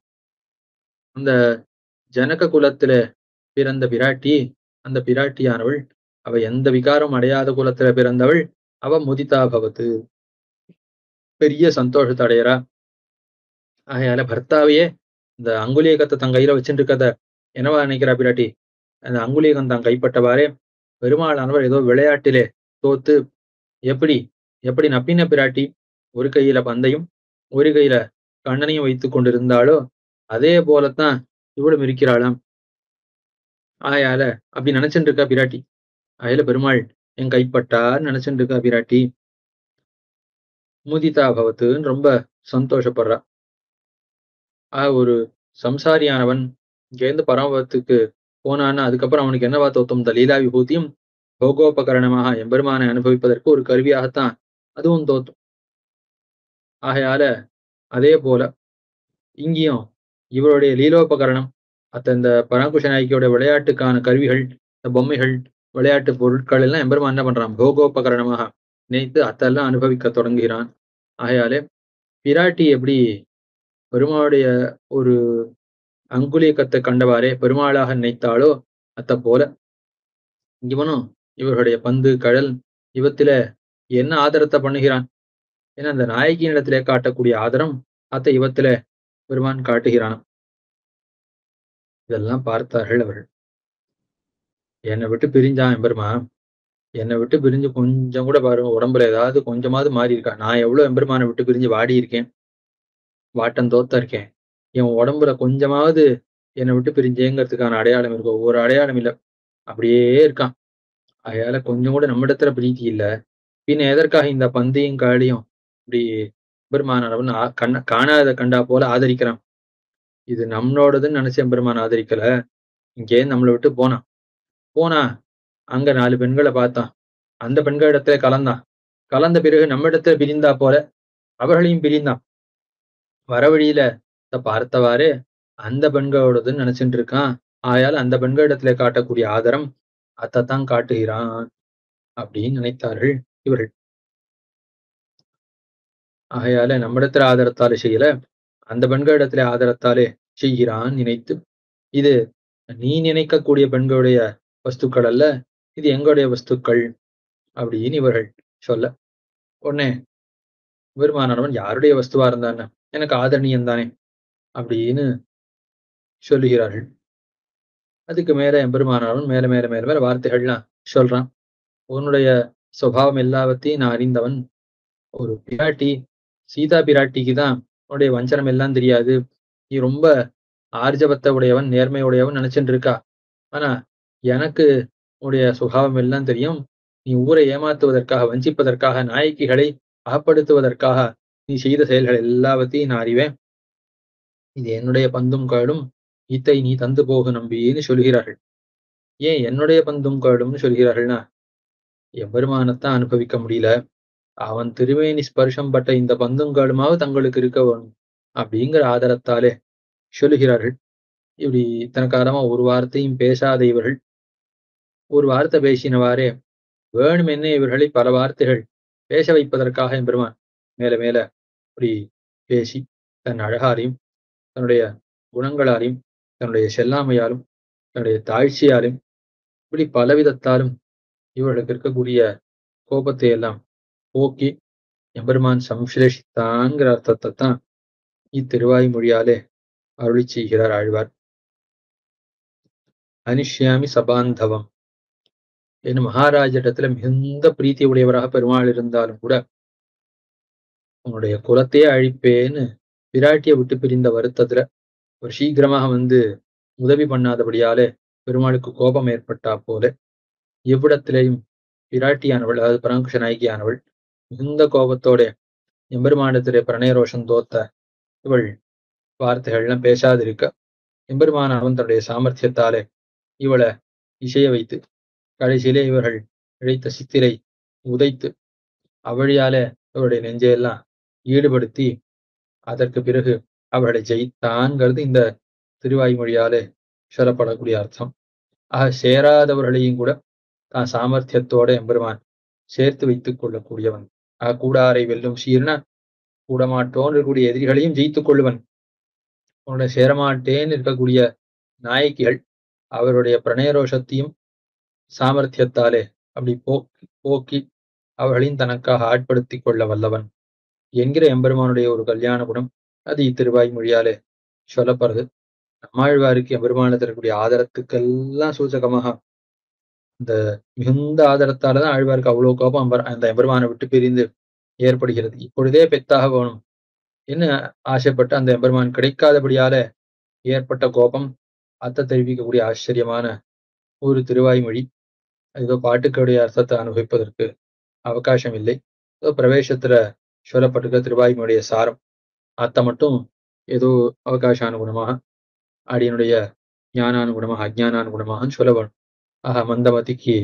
[SPEAKER 2] அந்த ஜனக குலத்துல பிறந்த பிராட்டி, அந்த பிராட்டியானவள் அவ எந்த விகாரம் அடையாத குலத்துல பிறந்தவள். அவ முதிதா பவத்து, பெரிய சந்தோஷத்தை அடையறா. ஆகையால பர்த்தாவையே இந்த அங்குலியகத்தை தன் கையில வச்சுட்டு இருக்கத என்னவா நினைக்கிறா பிராட்டி, அந்த அங்குலியகம் தான் கைப்பட்டவாறே பெருமாளானவர் ஏதோ விளையாட்டிலே தோத்து எப்படி நப்பின பிராட்டி ஒரு கையில பந்தையும் ஒரு கையில கண்ணனையும் வைத்துக் கொண்டிருந்தாளோ அதே போலத்தான் இவளும் இருக்கிறாளாம். ஆயால அப்படி நினைச்சுட்டு இருக்கா பிராட்டி. ஆயால பெருமாள் என் கைப்பட்டார் நினைச்சுட்டு இருக்கா பிராட்டி. முதிதா பவத்துன்னு ரொம்ப சந்தோஷப்படுறா. ஒரு சம்சாரியானவன் இங்கேருந்து பரமபதத்துக்கு போனான்னா அதுக்கப்புறம் அவனுக்கு என்னவா தோத்தும், இந்த லீலா விபூதியும் போகோபகரணமாக எம்பெருமானை அனுபவிப்பதற்கு ஒரு கருவியாகத்தான் அதுவும் தோத்தும். ஆகையால அதே போல இங்கேயும் இவருடைய லீலோபகரணம் இந்த பராங்குஷ நாயகியோட விளையாட்டுக்கான கருவிகள், இந்த பொம்மைகள், விளையாட்டு பொருட்கள் எல்லாம் எம்பெருமான் என்ன பண்றான், போகோபகரணமாக நினைத்து அத்தெல்லாம் அனுபவிக்க தொடங்குகிறான். ஆகையாலே பிராட்டி எப்படி பெருமாளுடைய ஒரு அங்குலியக்கத்தை கண்டவாறே பெருமாளாக நினைத்தாளோ அத்த போல இவனும் இவர்களுடைய பந்து கழல் இவத்தில என்ன ஆதரத்தை பண்ணுகிறான். ஏன்னா அந்த நாயகியின் இடத்திலே காட்டக்கூடிய ஆதரம் அத்த இவத்தில பெருமான் காட்டுகிறான். இதெல்லாம் பார்த்தார்கள் அவர்கள். என்னை விட்டு பிரிஞ்சான் எம்பெருமான், என்னை விட்டு பிரிஞ்சு கொஞ்சம் கூட பாருங்க உடம்புல ஏதாவது கொஞ்சமாவது மாறி இருக்கா. நான் எவ்வளவு எம்பெருமானை விட்டு பிரிஞ்சு வாடி இருக்கேன், வாட்டம் தோத்த இருக்கேன். என் உடம்புல கொஞ்சமாவது என்னை விட்டு பிரிஞ்சேங்கிறதுக்கான அடையாளம் இருக்கும், ஒவ்வொரு அடையாளம் இல்லை, அப்படியே இருக்கான். அதனால கொஞ்சம் கூட நம்மிடத்துல பிரீத்தி இல்ல. பின்ன எதற்காக இந்த பந்தையும் காளியும் இப்படி எம்பெருமானவன் காணாத கண்டா போல ஆதரிக்கிறான். இது நம்மளோடதுன்னு நினைச்ச எம்பெருமான் ஆதரிக்கல. இங்கே நம்மளை விட்டு போனா அங்க 4 பெண்களை பார்த்தான், அந்த பெண்களிடத்துல கலந்த பிறகு நம்ம இடத்துல பிரிந்தா போல அவர்களையும் பிரிந்தான். வர வழியில பார்த்தவாறு அந்த பெண்களோடதுன்னு நினைச்சுட்டு இருக்கான். ஆயால் அந்த பெண்களிடத்துல காட்டக்கூடிய ஆதரம் அத்தைத்தான் காட்டுகிறான் அப்படின்னு நினைத்தார்கள் இவர்கள். ஆகையால நம்மிடத்துல ஆதரத்தாலே செய்யல, அந்த பெண்களிடத்திலே ஆதரத்தாலே செய்கிறான் நினைத்து. இது நீ நினைக்கக்கூடிய பெண்களுடைய வஸ்துக்கள் அல்ல, இது எங்களுடைய வஸ்துக்கள் அப்படின்னு இவர்கள் சொல்ல, உடனே பெருமானானவன் யாருடைய வஸ்துவா இருந்தானே எனக்கு ஆதரணியம் தானே அப்படின்னு சொல்லுகிறார்கள். அதுக்கு மேல எம்பெருமானானவன் மேல மேல மேல மேல வார்த்தைகள்லாம் சொல்றான். உன்னுடைய சுபாவம் எல்லாவற்றையும் நான் அறிந்தவன். ஒரு பிராட்டி, சீதா பிராட்டிக்கு தான் உன்னுடைய வஞ்சனம் எல்லாம் தெரியாது. நீ ரொம்ப ஆர்ஜவத்தை உடையவன், நேர்மை உடையவன் நினைச்சுட்டு இருக்கா. ஆனா எனக்கு உன்னுடைய சுபாவம் எல்லாம் தெரியும். நீ ஊரை ஏமாத்துவதற்காக, வஞ்சிப்பதற்காக, நாயக்கிகளை அகப்படுத்துவதற்காக நீ செய்த செயல்கள் எல்லாவற்றையும் நான் அறிவேன். இது என்னுடைய பந்தும் காடும், இத்தை நீ தந்து போக நம்பின்னு சொல்கிறார்கள். ஏன் என்னுடைய பந்தும் காடும்னு சொல்கிறார்கள்னா, எம்பெருமானத்தான் அனுபவிக்க முடியல, அவன் திருமேனி ஸ்பர்ஷம் பட்ட இந்த பந்தும் காடுமாவது தங்களுக்கு இருக்க வேணும் அப்படிங்கிற ஆதரத்தாலே சொல்லுகிறார்கள். இப்படி இத்தனை காலமா ஒரு வார்த்தையும் பேசாத இவர்கள் ஒரு வார்த்தை பேசினவாறே வேணும் என்ன இவர்களை பல வார்த்தைகள் பேச வைப்பதற்காக எம்பெருமான் மேல மேல அப்படி பேசி தன் அழகாலையும் தன்னுடைய குணங்களாலையும் தன்னுடைய செல்லாமையாலும் தன்னுடைய தாழ்ச்சியாலும் இப்படி பலவிதத்தாலும் இவர்களுக்கு இருக்கக்கூடிய கோபத்தை எல்லாம் போக்கி எம்பெருமான் சம்ஸ்லேஷித்தான்கிற அர்த்தத்தை தான் இத்திருவாய்மொழியாலே அருளி செய்கிறார் ஆழ்வார். அனிஷ்யாமி சபாந்தவம் என்று மகாராஜிடத்துல மிகுந்த பிரீத்தி உடையவராக பெருமாள் இருந்தாலும் கூட உன்னுடைய குலத்தையே அழிப்பேன்னு பிராட்டியை விட்டு பிரிந்த வருத்தத்துல ஒரு சீக்கிரமாக வந்து உதவி பண்ணாதபடியாலே பெருமாளுக்கு கோபம் ஏற்பட்டா போல எவ்விடத்திலேயும் பிராட்டியானவள், அதாவது பராங்குஷ நாயகியானவள் மிகுந்த கோபத்தோட எம்பெருமானத்திலே பிரணயரோஷம் தோத்த இவள் வார்த்தைகள்லாம் பேசாதிருக்க எம்பெருமானவன் தன்னுடைய சாமர்த்தியத்தாலே இவளை இசைய வைத்து கடைசியிலே இவர்கள் இழைத்த சித்திரை உதைத்து அவழியாலே அவருடைய நெஞ்சையெல்லாம் ஈடுபடுத்தி அதற்கு பிறகு அவர்களை ஜெயித்தான்கிறது இந்த திருவாய்மொழியாலே சொல்லப்படக்கூடிய அர்த்தம். ஆக சேராதவர்களையும் கூட தான் சாமர்த்தியத்தோட எம்பெருமான் சேர்த்து வைத்துக் கொள்ளக்கூடியவன். ஆக கூடாரை வெல்லும் சீர்னா கூடமாட்டோன்னு இருக்கக்கூடிய எதிரிகளையும் ஜெயித்துக் கொள்ளுவன். உன்னுடைய சேரமாட்டேன்னு இருக்கக்கூடிய நாயக்கிகள் அவருடைய பிரணயரோஷத்தையும் சாமர்த்தியத்தாலே அப்படி போக்கி அவர்களையும் தனக்காக ஆட்படுத்திக் கொள்ள வல்லவன் என்கிற எம்பெருமானுடைய ஒரு கல்யாண குணம் அது இத்திருவாய்மொழியாலே சொல்லப்படுறது. நம்மாழ்வாருக்கு எம்பெருமானத்தில் இருக்கக்கூடிய ஆதரத்துக்கெல்லாம் சூச்சகமாக இந்த மிகுந்த ஆதரத்தாலதான் ஆழ்வாருக்கு அவ்வளவு கோபம் அந்த எம்பெருமானை விட்டு பிரிந்து ஏற்படுகிறது. இப்பொழுதே பெத்தாக வேணும் என்ன ஆசைப்பட்டு அந்த எம்பெருமான் கிடைக்காதபடியால ஏற்பட்ட கோபம் அத்தை தெரிவிக்கக்கூடிய ஆச்சரியமான ஒரு திருவாய்மொழி. ஏதோ பாட்டுக்களுடைய அர்த்தத்தை அனுபவிப்பதற்கு அவகாசம் இல்லை. ஏதோ பிரவேசத்துல சொல்லப்பட்டிருக்க திருவாய்மொழிய சாரம் அத்தை மட்டும் ஏதோ அவகாசானுகுணமாக அடியனுடைய ஞானானுகுணமாக அஜ்ஞானானுகுணமாக சொல்ல வேணும். ஆக மந்தமதிக்கு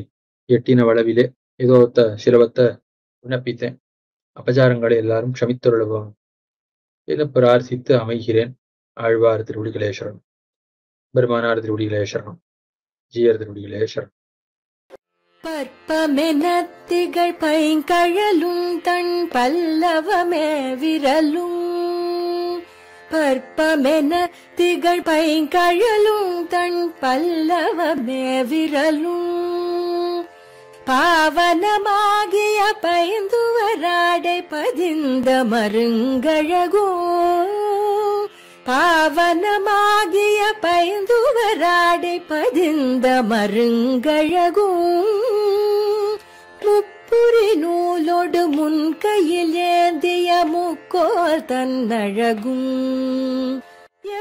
[SPEAKER 2] எட்டின வளவிலே ஏதோ சிலவத்தை விண்ணப்பித்தேன். அபச்சாரங்களை எல்லாரும் க்ஷமித்தருளவும் என பிரார்த்தித்து அமைகிறேன். ஆழ்வார் திருவடிகளேஸ்வரன், பெருமானார் திருவடிகளேஸ்வரனும், ஜீயர் திருவடிகளேஸ்வரன்.
[SPEAKER 1] பற்பமெனத்திகள் பைங்கழலும் தன் பல்லவமே விரலும் பற்பமென திகழ் பைங்கழலும் தன் பல்லவமே விரலும் பாவனமாகிய பைந்துவராடை பதிந்த மருங்கழகோ பாவனமாகிய பைந்துவராடை பதிந்த மருங்கழகும் முப்புரி நூலோடு முன்கையில் ஏந்திய முக்கோல் தன்னழகும்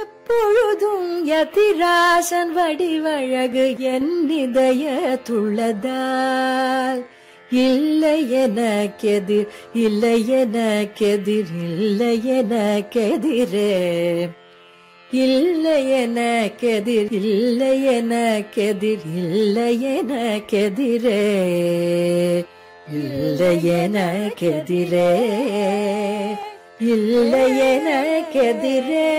[SPEAKER 1] எப்பொழுதும் யதிராசன் வடிவழகு என் இதயத்துள்ளதால் இல்லை எனக்கெதிர் இல்லை எனக்கெதிர் இல்லை எனக்கெதிரே இல்லை எனக்கெதிர் இல்லை எனக்கெதிர் இல்லை எனக்கெதிரே இல்லை எனக்கெதிரே இல்லை எனக்கெதிரே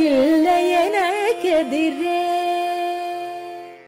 [SPEAKER 1] இல்லை எனக்கெதிரே